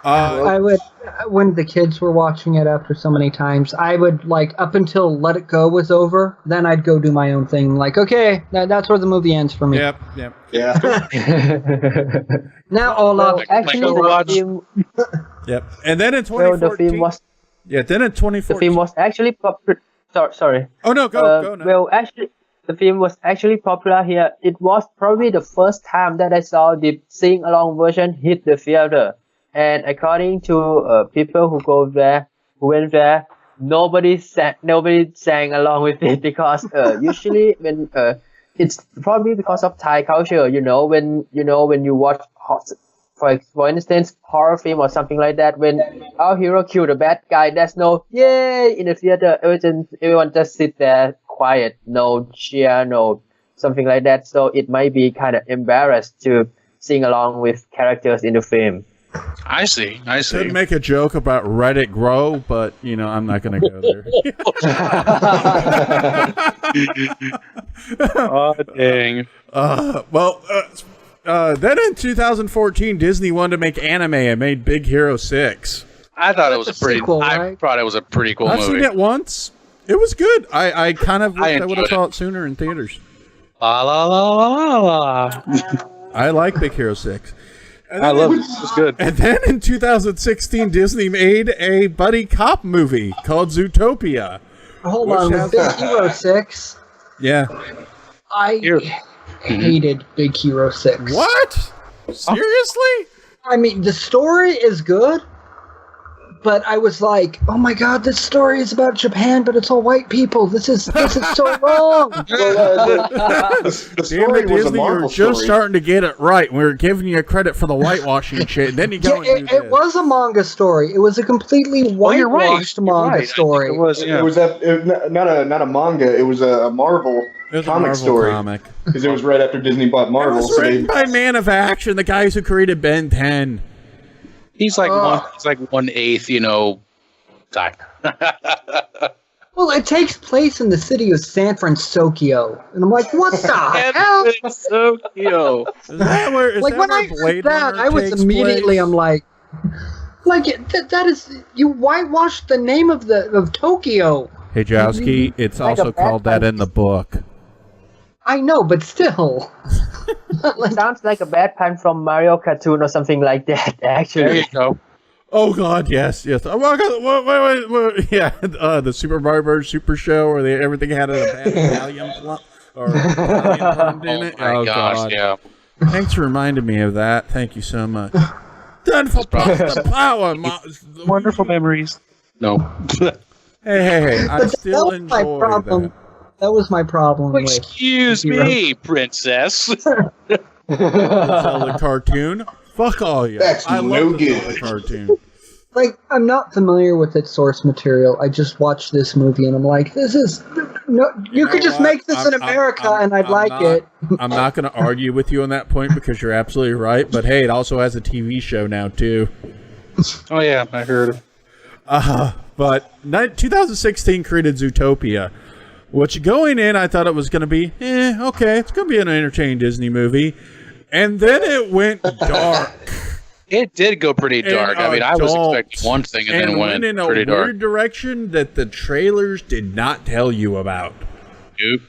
I would, when the kids were watching it after so many times, I would, up until Let It Go was over, then I'd go do my own thing. Like, okay, that's where the movie ends for me. Yep. Yeah. Now Olaf, Actually, the film, Yep. And then in 2014, the film was then in 2014, the film was actually popular. Sorry. Oh no, go now. Well, actually, the film was actually popular here. It was probably the first time that I saw the sing-along version hit the theater. And according to people who went there, nobody sang along with it because usually when it's probably because of Thai culture. When you watch, for instance, horror film or something like that, when our hero killed a bad guy, there's no yay in the theater. Everyone just sit there quiet, no cheer, no something like that. So it might be kind of embarrassed to sing along with characters in the film. I see. Could make a joke about Let It Grow, but I'm not going to go there. Oh dang! Then in 2014, Disney wanted to make anime and made Big Hero 6. I thought it was That's a sequel, I right? thought it was a pretty cool I've movie. seen it once. It was good. I kind of wish I would have enjoyed it. saw it sooner in theaters. La la la la la. I like Big Hero 6. I love it. It's good. And then in 2016, Disney made a buddy cop movie called Zootopia. hold Which on, has- Big Hero 6, Yeah. I hated Big Hero 6. What? Seriously? I mean, the story is good, but I was like, oh my god, this story is about Japan, but it's all white people. This is so wrong. The story Damn it, was a Disney, Marvel you're just story. starting to get it right. We were giving you credit for the whitewashing shit, and then you go and do It this. was a manga story. It was a completely you're right. whitewashed You're manga right. I think story. it was, yeah. It was not a manga. It was a Marvel It was a comic Marvel story comic. because it was right after Disney bought It Marvel. was So written they, by Man of Action, the guys who created Ben 10. He's like 1/8, guy. Well, it takes place in the city of San Francisco, and I'm like, what the hell? So cute. Is that where, is Like that when where I Blade heard that, Runner I was takes immediately, place? I'm like that is you whitewashed the name of Tokyo. Hey, Jowski, it's Like also a called that bad in the book. I know, but still. It sounds like a bad pun from Mario cartoon or something like that. There Actually, you go. Oh God, yes. Oh my God, wait. Yeah, the Super Mario Bros. Super Show, where everything had a bad Italian plot or Italian blend in it. Oh my gosh, God. yeah. Thanks for reminding me of that. Thank you so much. Done for the power. Wonderful memories. No. Hey, I But still that was my enjoy problem. that. That was my problem with Excuse me, princess. The Zelda cartoon. Fuck all you. That's I no love the good. Zelda cartoon. like I'm not familiar with its source material. I just watched this movie and I'm like, this is no. You know could just what? make this in America and I'd I'm like not- it. I'm not going to argue with you on that point because you're absolutely right. But hey, it also has a TV show now too. Oh yeah, I heard. But 2016 created Zootopia, which going in, I thought it was going to be, okay, it's going to be an entertaining Disney movie. And then it went dark. It did go pretty dark. I mean, I was expecting one thing and then went in a pretty dark. weird direction that the trailers did not tell you about. Nope.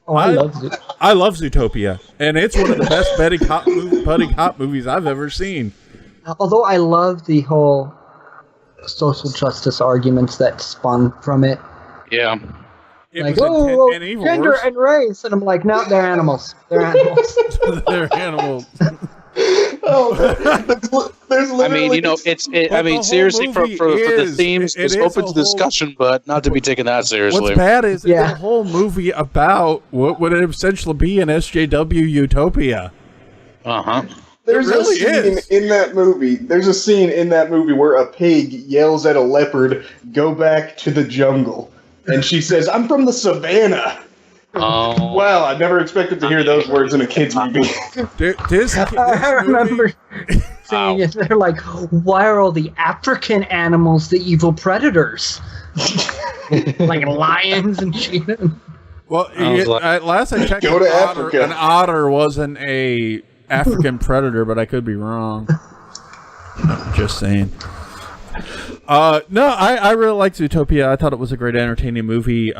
Oh, I love it. I love Zootopia, and it's one of the best buddy cop movies I've ever seen. Although I love the whole social justice arguments that spun from it. Yeah. It Like, was and even gender worse, and race, and I'm like, no, they're animals. They're animals. they're animals. there's literally. I mean, it's. But I the mean, whole seriously, for movie the is- themes, it it's is open a to whole- discussion, but not to be taken that seriously. What's bad is it's Yeah. a whole movie about what would essentially be an SJW utopia. There's really a scene is. in that movie. There's a scene in that movie where a pig yells at a leopard, "Go back to the jungle," and she says, "I'm from the savannah." Oh, Wow, I never expected to hear those words in a kids movie. This I remember seeing it. They're like, why are all the African animals the evil predators? Like lions and cheetahs. Well, at last I checked, Go to Africa. an otter wasn't a African predator, but I could be wrong. Just saying. No, I really liked Zootopia. I thought it was a great, entertaining movie.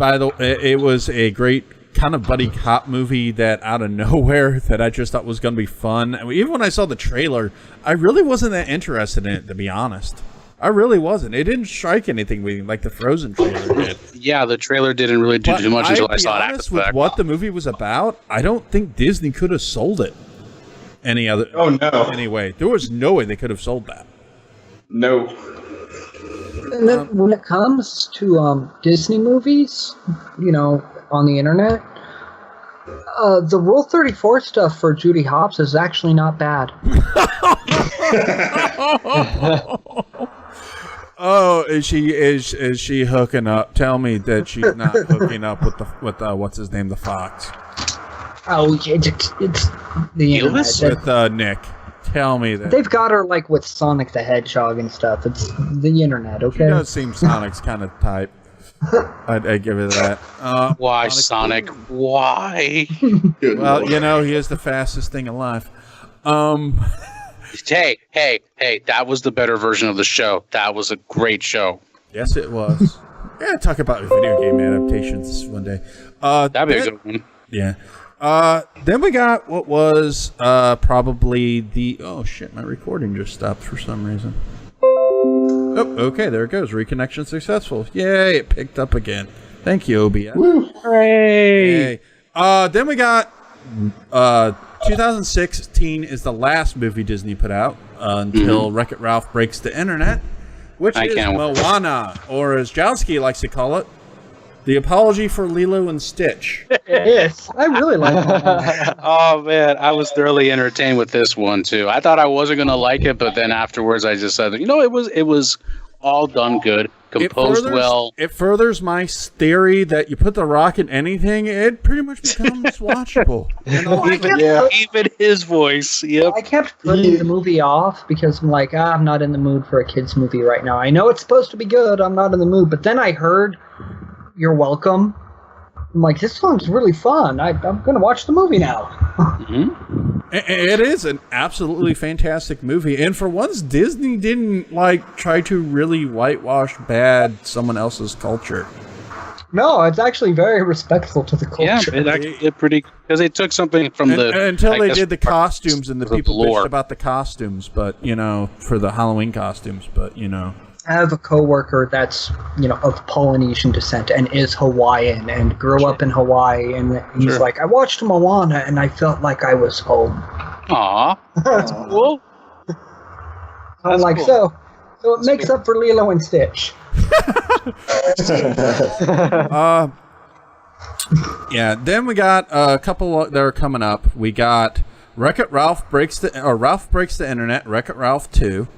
It was a great kind of buddy cop movie that out of nowhere that I just thought was going to be fun. I mean, even when I saw the trailer, I really wasn't that interested in it, to be honest. I really wasn't. It didn't strike anything with me like the Frozen trailer did. yeah. The trailer didn't really do But too much until I I'd be saw it after honest the with fact. what the movie was about, I don't think Disney could have sold it any other. Oh no, Anyway, there was no way they could have sold that. no. And then when it comes to Disney movies, on the internet, the Rule 34 stuff for Judy Hopps is actually not bad. Oh, is she hooking up? Tell me that she's not hooking up with what's his name, the fox, Oh, it's the internet. Elvis? with Nick. Tell me that. They've got her like with Sonic the Hedgehog and stuff. It's the internet, She okay? does seem Sonic's kind of type. I'd give it that. Why, Sonic? Why? Good Well, Lord. he is the fastest thing alive. Hey! That was the better version of the show. That was a great show. Yes, it was. Yeah, talk about video game adaptations one day. That'd be a then- good one. Yeah. Then we got what was probably the... Oh, shit, my recording just stopped for some reason. Oh, okay, there it goes. Reconnection successful. Yay, it picked up again. Thank you, OBS. Hooray! Yay. Then we got 2016 is the last movie Disney put out. until Wreck-It Ralph breaks the internet, which is Moana, or as Jowski likes to call it, the apology for Lilo and Stitch. It is. I really like that. Oh man, I was thoroughly entertained with this one too. I thought I wasn't gonna like it, but then afterwards, I just said, it was all done good, composed well. It furthers my theory that you put The Rock in anything, it pretty much becomes watchable. Even his voice. Yep. I kept putting the movie off because I'm like, I'm not in the mood for a kids movie right now. I know it's supposed to be good. I'm not in the mood, but then I heard You're Welcome. I'm like, this sounds really fun. I'm going to watch the movie now. Mm-hmm. It is an absolutely fantastic movie. And for once, Disney didn't, try to really whitewash bad someone else's culture. No, it's actually very respectful to the culture. Yeah, it actually did pretty... Because they took something from until they did the costumes, and the people lore. bitched about the costumes, but, for the Halloween costumes, but, I have a coworker that's, of Polynesian descent and is Hawaiian and grew up in Hawaii, and he's like, I watched Moana and I felt like I was home. Aw, that's cool. I'm like, cool. So it makes up for Lilo and Stitch. Yeah, then we got a couple that are coming up. We got Ralph Breaks the Internet, Wreck-It Ralph 2.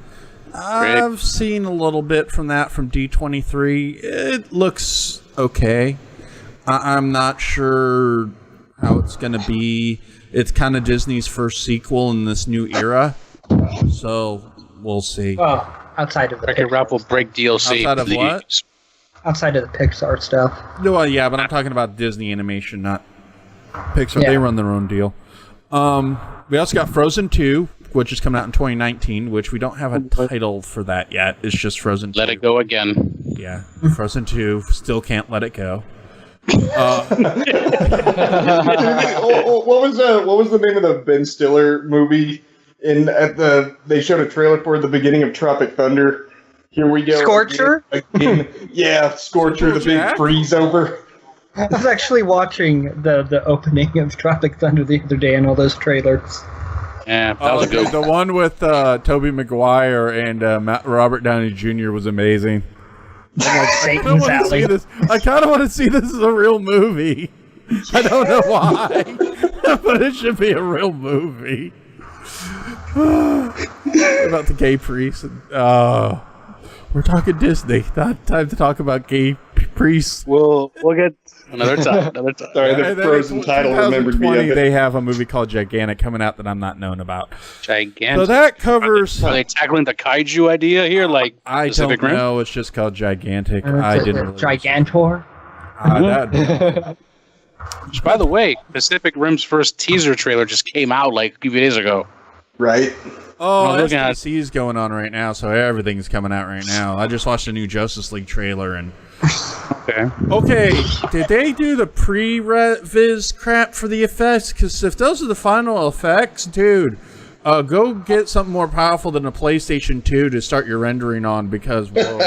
I've seen a little bit from that from D23. It looks okay. I'm not sure how it's going to be. It's kind of Disney's first sequel in this new era, so we'll see. Well, outside of the Wreck-It Ralph will break DLC. Outside of what? Outside of the Pixar stuff. No, yeah, but I'm talking about Disney Animation, not Pixar. Yeah. They run their own deal. We also got Frozen 2, which is coming out in 2019, which we don't have a title for that yet. It's just Frozen 2. Let it go again. Yeah, Frozen 2, still can't let it go. What was the name of the Ben Stiller movie? They showed a trailer for the beginning of Tropic Thunder. Here we go. Scorcher? Again. Yeah, Scorcher, the big freeze over. I was actually watching the opening of Tropic Thunder the other day and all those trailers. Yeah, that was a good one. The one with Tobey Maguire and Robert Downey Jr. was amazing. I kind of want to see this as a real movie. I don't know why, but it should be a real movie. About the gay priest. We're talking Disney. Not time to talk about gay priests. We'll get another time. Sorry, the Frozen title remembered me. They have a movie called Gigantic coming out that I'm not known about. Gigantic. So that covers. Are they tackling the kaiju idea here? Like I Pacific don't Rim? know. It's just called Gigantic. I didn't. Really Gigantor. Which, by the way, Pacific Rim's first teaser trailer just came out like a few days ago. Right. Oh, SDC's going on right now, so everything's coming out right now. I just watched a new Justice League trailer, and okay, did they do the pre-revis crap for the effects? Because if those are the final effects, dude, go get something more powerful than a PlayStation 2 to start your rendering on, because whoa.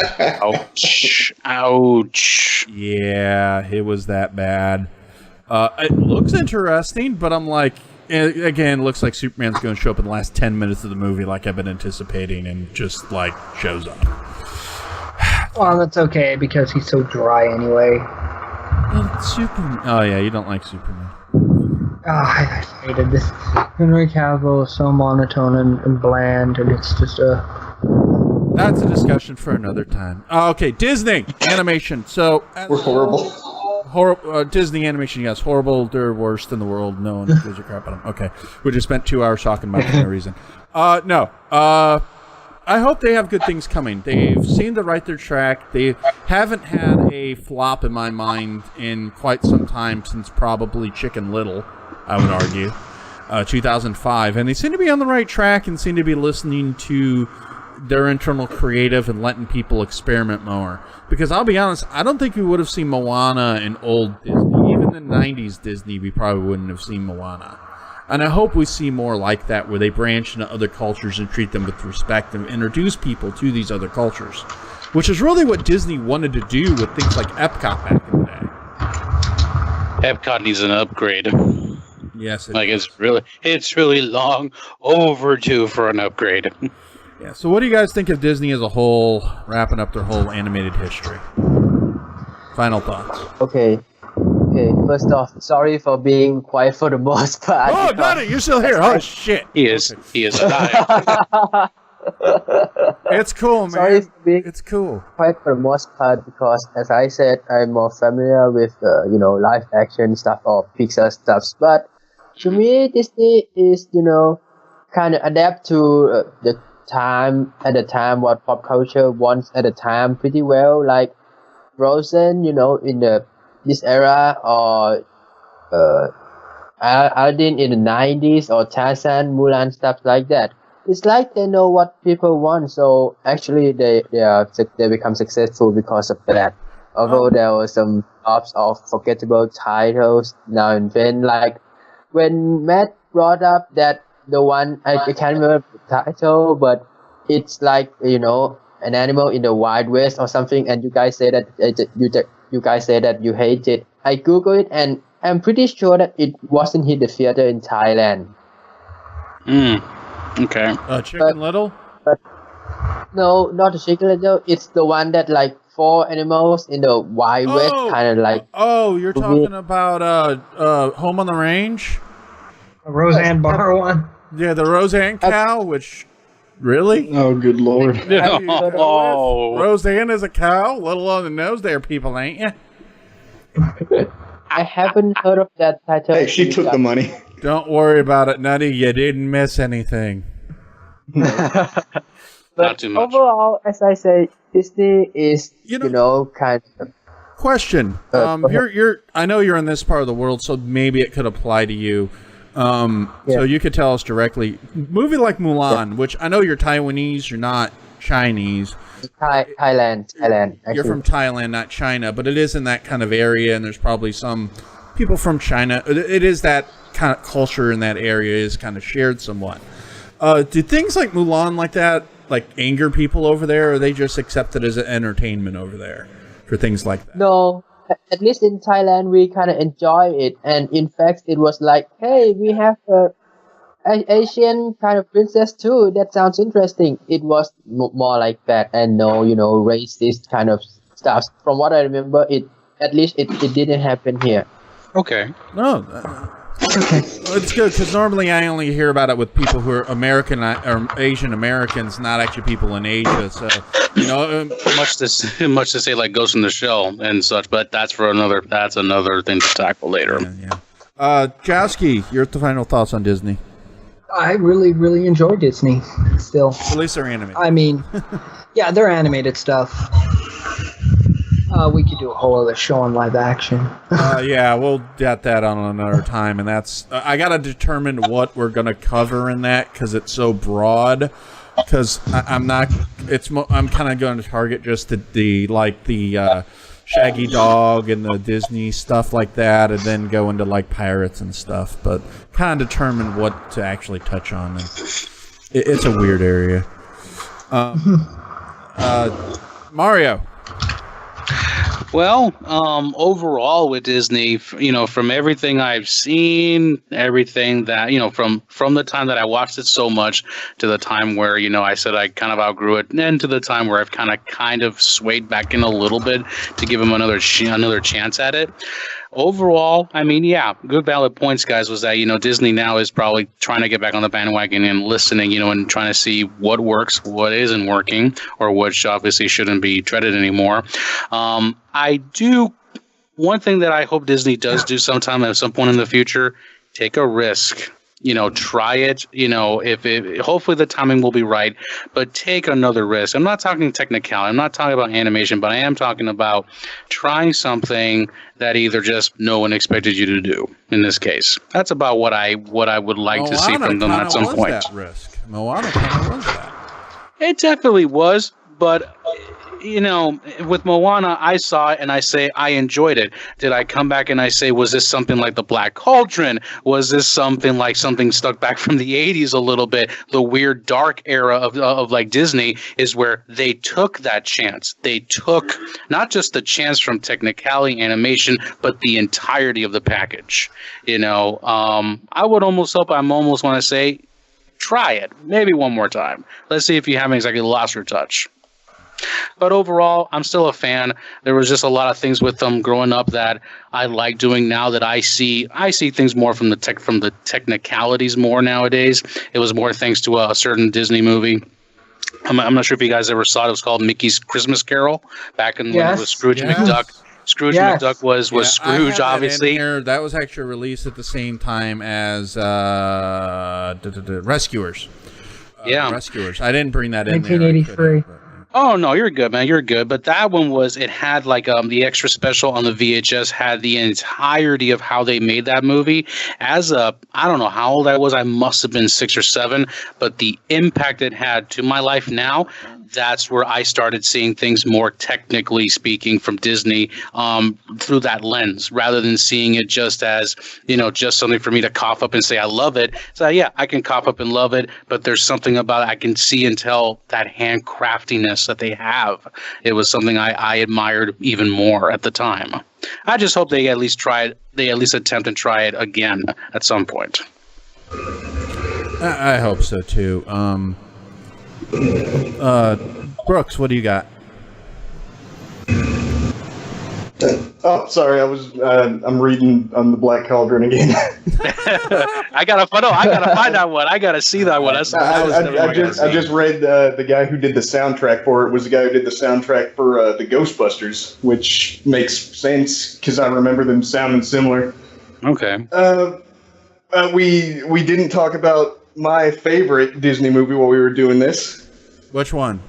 Ouch. Yeah, it was that bad. It looks interesting, but I'm like, again, it looks like Superman's going to show up in the last 10 minutes of the movie like I've been anticipating and just, shows up. Well, that's okay, because he's so dry anyway. Superman. Oh, yeah, you don't like Superman. I hated this. Henry Cavill is so monotone and bland, and it's just That's a discussion for another time. Okay, Disney animation. So we're horrible. Disney animation, yes, horrible. They're worst in the world. No one gives a crap about them. Okay, we just spent 2 hours talking about it for no reason. No. I hope they have good things coming. They've seemed to right their track. They haven't had a flop in my mind in quite some time, since probably Chicken Little, I would argue, 2005. And they seem to be on the right track and seem to be listening to their internal creative and letting people experiment more. Because I'll be honest, I don't think we would have seen Moana in old Disney. Even in the 90s Disney, we probably wouldn't have seen Moana. And I hope we see more like that, where they branch into other cultures and treat them with respect and introduce people to these other cultures. Which is really what Disney wanted to do with things like Epcot back in the day. Epcot needs an upgrade. Yes, Like it's really long overdue for an upgrade. Yeah. So, what do you guys think of Disney as a whole, wrapping up their whole animated history? Final thoughts. Okay. First off, sorry for being quiet for the most part. Oh, got it! You're still here. Oh shit! He is alive. It's cool, man. Sorry for being It's cool. quiet for the most part because, as I said, I'm more familiar with live action stuff or Pixar stuffs. But to me, Disney is kind of adapt to the time at the time what pop culture wants at the time pretty well. Like Frozen, in this era, or Aladdin in the 90s, or Tarzan, Mulan, stuff like that. It's like they know what people want, so actually they become successful because of that. Although there were some flops of forgettable titles now and then, like when Matt brought up that the one I can't remember the title, but it's like an animal in the Wild West or something, and you guys say that you guys say that you hate it. I Googled it, and I'm pretty sure that it wasn't hit the theater in Thailand. Okay. Chicken Little? No, not the Chicken Little. It's the one that like 4 animals in the Wild West, kind of like. Oh, you're talking about Home on the Range? A Roseanne Barr one. Yeah, the Roseanne cow, which really? Oh, good lord. Oh. Roseanne is a cow? Little on the nose there, people, ain't you? I haven't heard of that title. Hey, she took the money. Don't worry about it, Nutty. You didn't miss anything. Not too much. Overall, as I say, Disney is kind of. Question. I know you're in this part of the world, so maybe it could apply to you. So you could tell us directly. Movie like Mulan, which I know you're Taiwanese, you're not Chinese. Thailand. Actually. You're from Thailand, not China, but it is in that kind of area, and there's probably some people from China. It is that kind of culture in that area is kind of shared somewhat. Do things like Mulan like that like anger people over there, or are they just accept it as an entertainment over there for things like that? No. At least in Thailand, we kind of enjoy it, and in fact, it was like, hey, we have an Asian kind of princess too. That sounds interesting. It was more like that, and no, racist kind of stuff. From what I remember, it didn't happen here. Okay. No, it's good because normally I only hear about it with people who are American or Asian Americans, not actually people in Asia. So much to say like Ghost in the Shell and such, but that's another thing to tackle later. Yeah. Jowski, your final thoughts on Disney? I really, really enjoy Disney still. At least they're animated. I mean, yeah, they're animated stuff. We could do a whole other show on live action. Yeah, we'll get that on another time, and that's I gotta determine what we're gonna cover in that because it's so broad. Because I'm kind of going to target just the Shaggy Dog and the Disney stuff like that, and then go into like pirates and stuff. But kind of determine what to actually touch on. And it's a weird area. Mario. Well, overall with Disney, from everything I've seen, everything that, from the time that I watched it so much to the time where, I said I kind of outgrew it, and then to the time where I've kind of swayed back in a little bit to give him another chance at it. Overall, I mean, yeah, good valid points, guys, was that, Disney now is probably trying to get back on the bandwagon and listening, and trying to see what works, what isn't working, or which obviously shouldn't be treaded anymore. One thing that I hope Disney does do sometime at some point in the future, take a risk. Try it. Hopefully the timing will be right, but take another risk. I'm not talking technicality. I'm not talking about animation, but I am talking about trying something that either just no one expected you to do. In this case, that's about what I would like to see from them at some point. That risk. Moana kind of was that. It definitely was, but you know, with Moana, I saw it and I say I enjoyed it. Did I come back and I say, was this something like the Black Cauldron? Was this something like something stuck back from the 80s a little bit? The weird dark era of like Disney is where they took that chance. They took not just the chance from technicality animation, but the entirety of the package. You know, I would almost hope, I'm almost want to say, try it. Maybe one more time. Let's see if you haven't exactly lost your touch. But overall, I'm still a fan. There was just a lot of things with them growing up that I like doing now that I see things more from the technicalities more nowadays. It was more thanks to a certain Disney movie. I'm not sure if you guys ever saw it. It was called Mickey's Christmas Carol back in when it was Scrooge McDuck. Scrooge McDuck was Scrooge, obviously. That was actually released at the same time as Rescuers. Rescuers. I didn't bring that in 1983. Oh, no, you're good, man. You're good. But that one it had like the extra special on the VHS had the entirety of how they made that movie. I don't know how old I was. I must have been 6 or 7. But the impact it had to my life now, that's where I started seeing things more technically speaking from Disney through that lens, rather than seeing it just as, you know, just something for me to cough up and say I love it. So yeah, I can cough up and love it, but there's something about it I can see and tell that handcraftiness that they have. It was something I admired even more at the time. I just hope they at least attempt and try it again at some point. I hope so too. Brooks, what do you got? Oh, sorry, I'm reading on the Black Cauldron again. I gotta find that one. I gotta see that one. I just read the guy who did the soundtrack for it was the guy who did the soundtrack for the Ghostbusters, which makes sense because I remember them sounding similar. Okay. We didn't talk about my favorite Disney movie while we were doing this. Which one?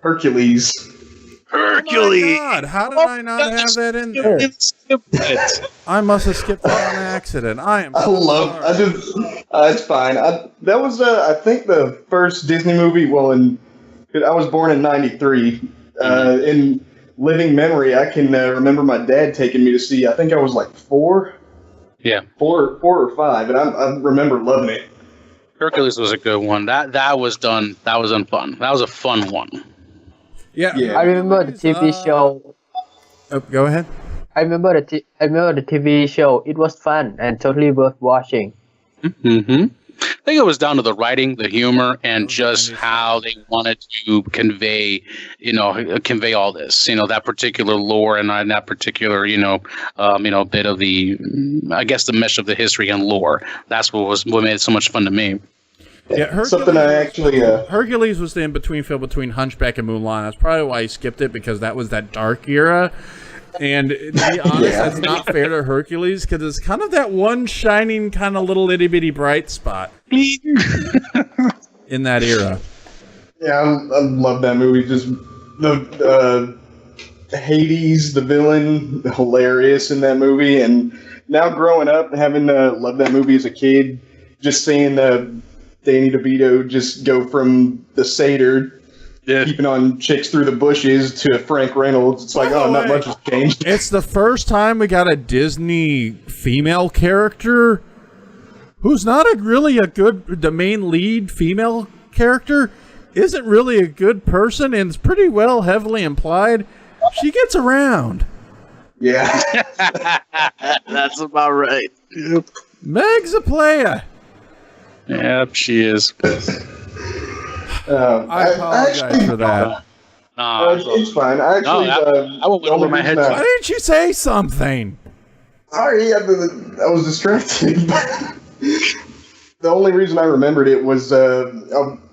Hercules. Oh my God, how did I not have that in there? I must have skipped that on accident. It's fine. That was, I think, the first Disney movie. Well, I was born in '93. In living memory, I can remember my dad taking me to see. I think I was like 4. Yeah, 4 or 5, and I remember loving it. Hercules was a good one. That was done. That was fun. That was a fun one. Yeah. I remember the TV show. Go ahead. I remember the TV show. It was fun and totally worth watching. Mm-hmm. I think it was down to the writing, the humor, and just how they wanted to convey all this, that particular lore and that particular, bit of the, I guess, the mesh of the history and lore. That's what made it so much fun to me. Yeah, Hercules was the in-between film between Hunchback and Mulan. That's probably why he skipped it, because that was that dark era. And to be honest, that's not fair to Hercules, because it's kind of that one shining kind of little itty-bitty bright spot in that era. Yeah, I love that movie. Just the Hades, the villain, hilarious in that movie. And now growing up, having loved that movie as a kid, just seeing Danny DeVito just go from the satyr keeping on chicks through the bushes to Frank Reynolds. It's like, not much has changed. It's the first time we got a Disney female character who's not the main lead female character isn't really a good person, and it's pretty well heavily implied she gets around. Yeah. That's about right. Yep. Meg's a player. Yep, she is. I apologize for that. It's fine. I won't went over my head. Why didn't you say something? Sorry, I was distracted. The only reason I remembered it was I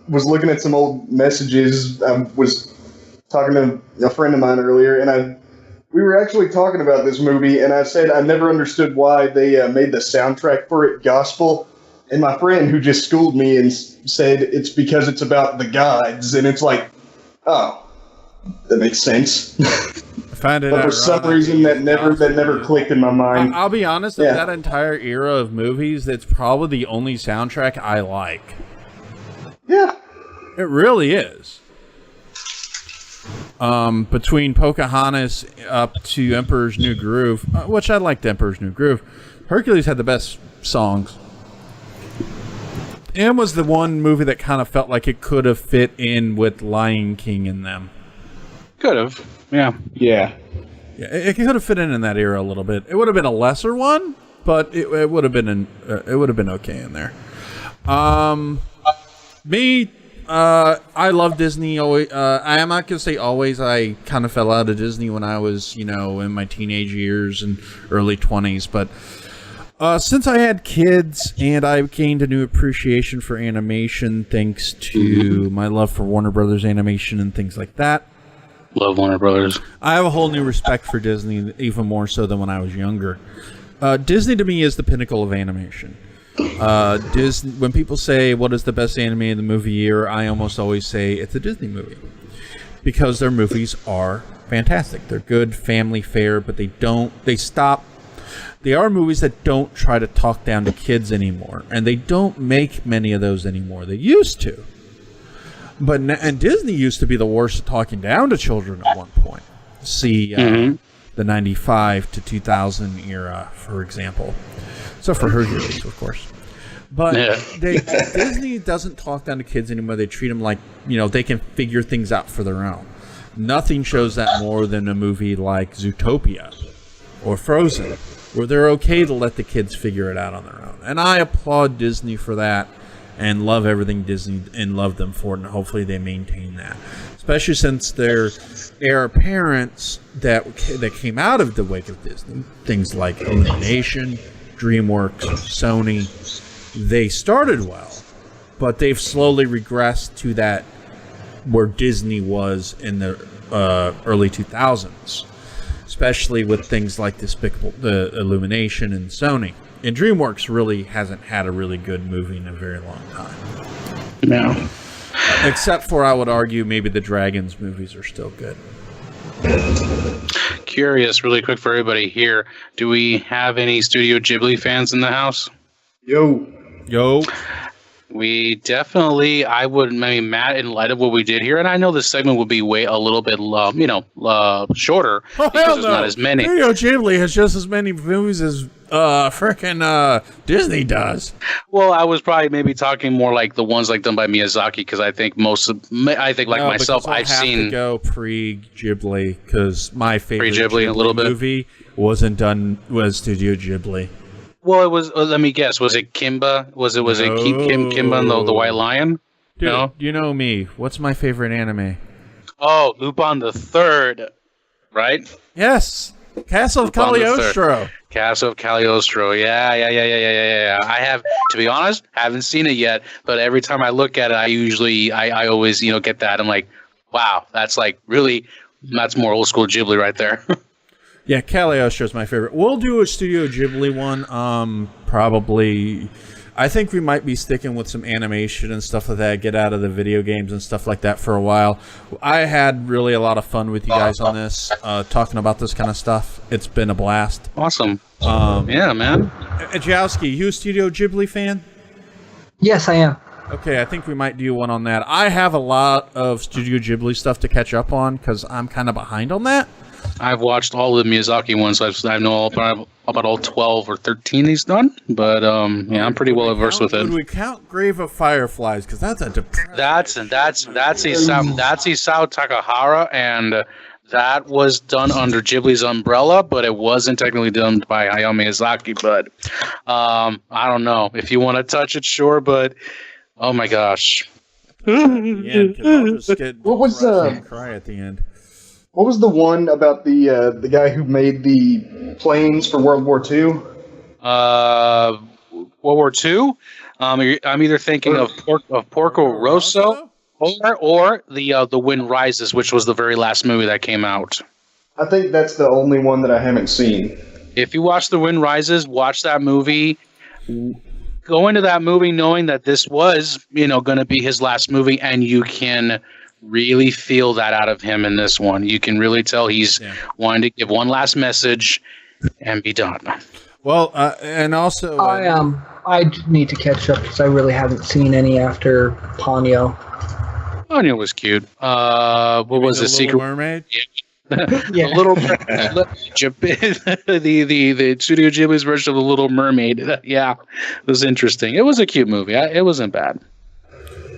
was looking at some old messages. I was talking to a friend of mine earlier, and we were actually talking about this movie, and I said I never understood why they made the soundtrack for it gospel. And my friend, who just schooled me and said it's because it's about the gods, and it's like, oh, that makes sense. But for some reason, that never clicked in my mind. I'll be honest, of that entire era of movies, that's probably the only soundtrack I like. Yeah, it really is. Between Pocahontas up to Emperor's New Groove, which I liked Emperor's New Groove, Hercules had the best songs. And was the one movie that kind of felt like it could have fit in with Lion King in them. Could have, yeah. Yeah. Yeah, it could have fit in that era a little bit. It would have been a lesser one, but it would have been okay in there. I love Disney. Always, I am not gonna say always. I kind of fell out of Disney when I was, in my teenage years and early 20s. But since I had kids and I gained a new appreciation for animation, thanks to my love for Warner Brothers animation and things like that. Love Warner Brothers. I have a whole new respect for Disney, even more so than when I was younger. Disney to me is the pinnacle of animation. Disney. When people say what is the best anime in the movie year, I almost always say it's a Disney movie because their movies are fantastic. They're good, family fare, but they are movies that don't try to talk down to kids anymore, and they don't make many of those anymore. They used to, and Disney used to be the worst at talking down to children at one point. See the 95 to 2000 era, for example. So for Hercules, of course. But Disney doesn't talk down to kids anymore. They treat them like, they can figure things out for their own. Nothing shows that more than a movie like Zootopia or Frozen, where they're okay to let the kids figure it out on their own. And I applaud Disney for that and love everything Disney and love them for it, and hopefully they maintain that. Especially since their heir parents that came out of the wake of Disney, things like Illumination, DreamWorks, Sony, they started well, but they've slowly regressed to that where Disney was in the early 2000s, especially with things like the Illumination and Sony. And DreamWorks really hasn't had a really good movie in a very long time. No. Except for, I would argue, maybe the Dragons movies are still good. Curious, really quick for everybody here. Do we have any Studio Ghibli fans in the house? Yo. We definitely, I would, maybe Matt, in light of what we did here, and I know this segment will be a little bit, shorter because there's not as many. Studio Ghibli has just as many movies as frickin' Disney does. Well, I was probably maybe talking more like the ones like done by Miyazaki, because I think myself, I've seen to go pre-Ghibli because my favorite pre-Ghibli a little bit movie was Studio Ghibli. Well, it was. Let me guess. Was it Kimba? Was it Kimba and the White Lion? Dude, no. You know me. What's my favorite anime? Oh, Lupin the Third, right? Yes, Castle of Cagliostro. Castle of Cagliostro. Yeah. I have, to be honest, haven't seen it yet. But every time I look at it, I always get that. I'm like, wow, that's more old school Ghibli right there. Yeah, Cagliostro is my favorite. We'll do a Studio Ghibli one, probably. I think we might be sticking with some animation and stuff like that, get out of the video games and stuff like that for a while. I had really a lot of fun with you guys on this, talking about this kind of stuff. It's been a blast. Awesome. Yeah, man. Jowski, you a Studio Ghibli fan? Yes, I am. Okay, I think we might do one on that. I have a lot of Studio Ghibli stuff to catch up on because I'm kind of behind on that. I've watched all the Miyazaki ones, so I know about all 12 or 13 he's done. But I'm pretty well versed with it. Would we count Grave of Fireflies? Because that's a depressing. That's Isao Takahara, and that was done under Ghibli's umbrella, but it wasn't technically done by Hayao Miyazaki. But I don't know if you want to touch it, sure. But oh my gosh, yeah, I'll just get What was cry at the end. What was the one about the guy who made the planes for World War II? World War II? I'm either thinking of Porco Rosso or the Wind Rises, which was the very last movie that came out. I think that's the only one that I haven't seen. If you watch The Wind Rises, watch that movie. Go into that movie knowing that this was, going to be his last movie, and you can really feel that out of him in this one. You can really tell he's wanting to give one last message and be done. Well, and also I need to catch up because I really haven't seen any after Ponyo. Oh, it was cute. What was the Secret Mermaid? The Little the Studio Ghibli's version of the Little Mermaid. Yeah, it was interesting. It was a cute movie. It wasn't bad.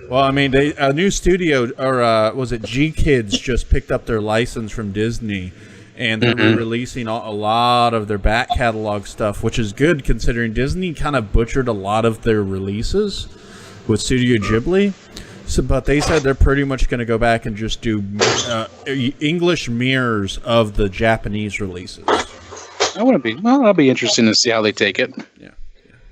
Well, I mean, a new studio, or was it G Kids, just picked up their license from Disney, and they're releasing a lot of their back catalog stuff, which is good considering Disney kind of butchered a lot of their releases with Studio Ghibli. So, but they said they're pretty much going to go back and just do English mirrors of the Japanese releases. That'll be interesting to see how they take it. Yeah.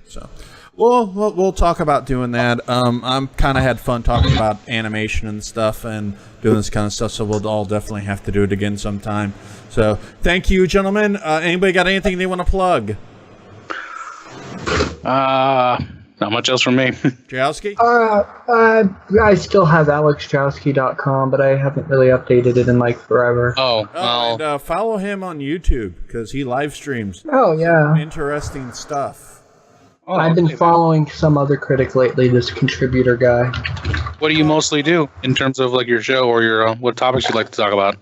So, we'll talk about doing that. I'm kind of had fun talking about animation and stuff and doing this kind of stuff. So we'll all definitely have to do it again sometime. So thank you, gentlemen. Anybody got anything they want to plug? Not much else from me. Jowski? I still have alexjowski.com, but I haven't really updated it in like forever. And follow him on YouTube because he live streams. Oh, yeah. Interesting stuff. I've been following some other critic lately, this contributor guy. What do you mostly do in terms of like your show or your what topics you'd like to talk about?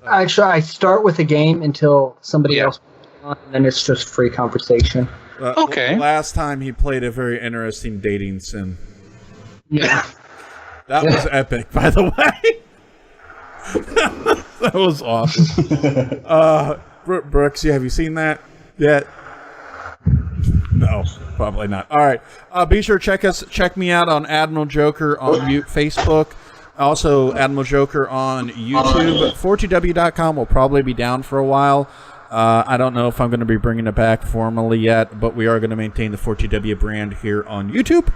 Actually, I start with a game until somebody else on, and then it's just free conversation. Okay. Last time he played a very interesting dating sim. Yeah. That was epic, by the way. That was awesome. Brooks, have you seen that yet? No, probably not. All right. Be sure to check me out on Admiral Joker on Facebook. Also, Admiral Joker on YouTube. 4TW.com will probably be down for a while. I don't know if I'm going to be bringing it back formally yet, but we are going to maintain the 4TW brand here on YouTube.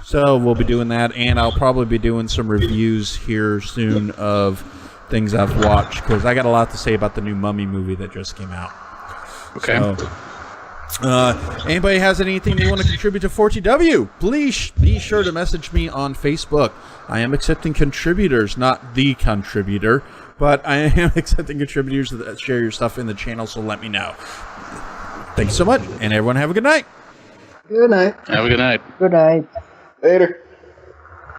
So we'll be doing that, and I'll probably be doing some reviews here soon of things I've watched, because I got a lot to say about the new Mummy movie that just came out. Okay. So, anybody has anything they want to contribute to 4TW, please be sure to message me on Facebook. I am accepting contributors, not the contributor. But I am accepting contributors that share your stuff in the channel, so let me know. Thanks so much, and everyone have a good night. Good night. Have a good night. Good night. Later.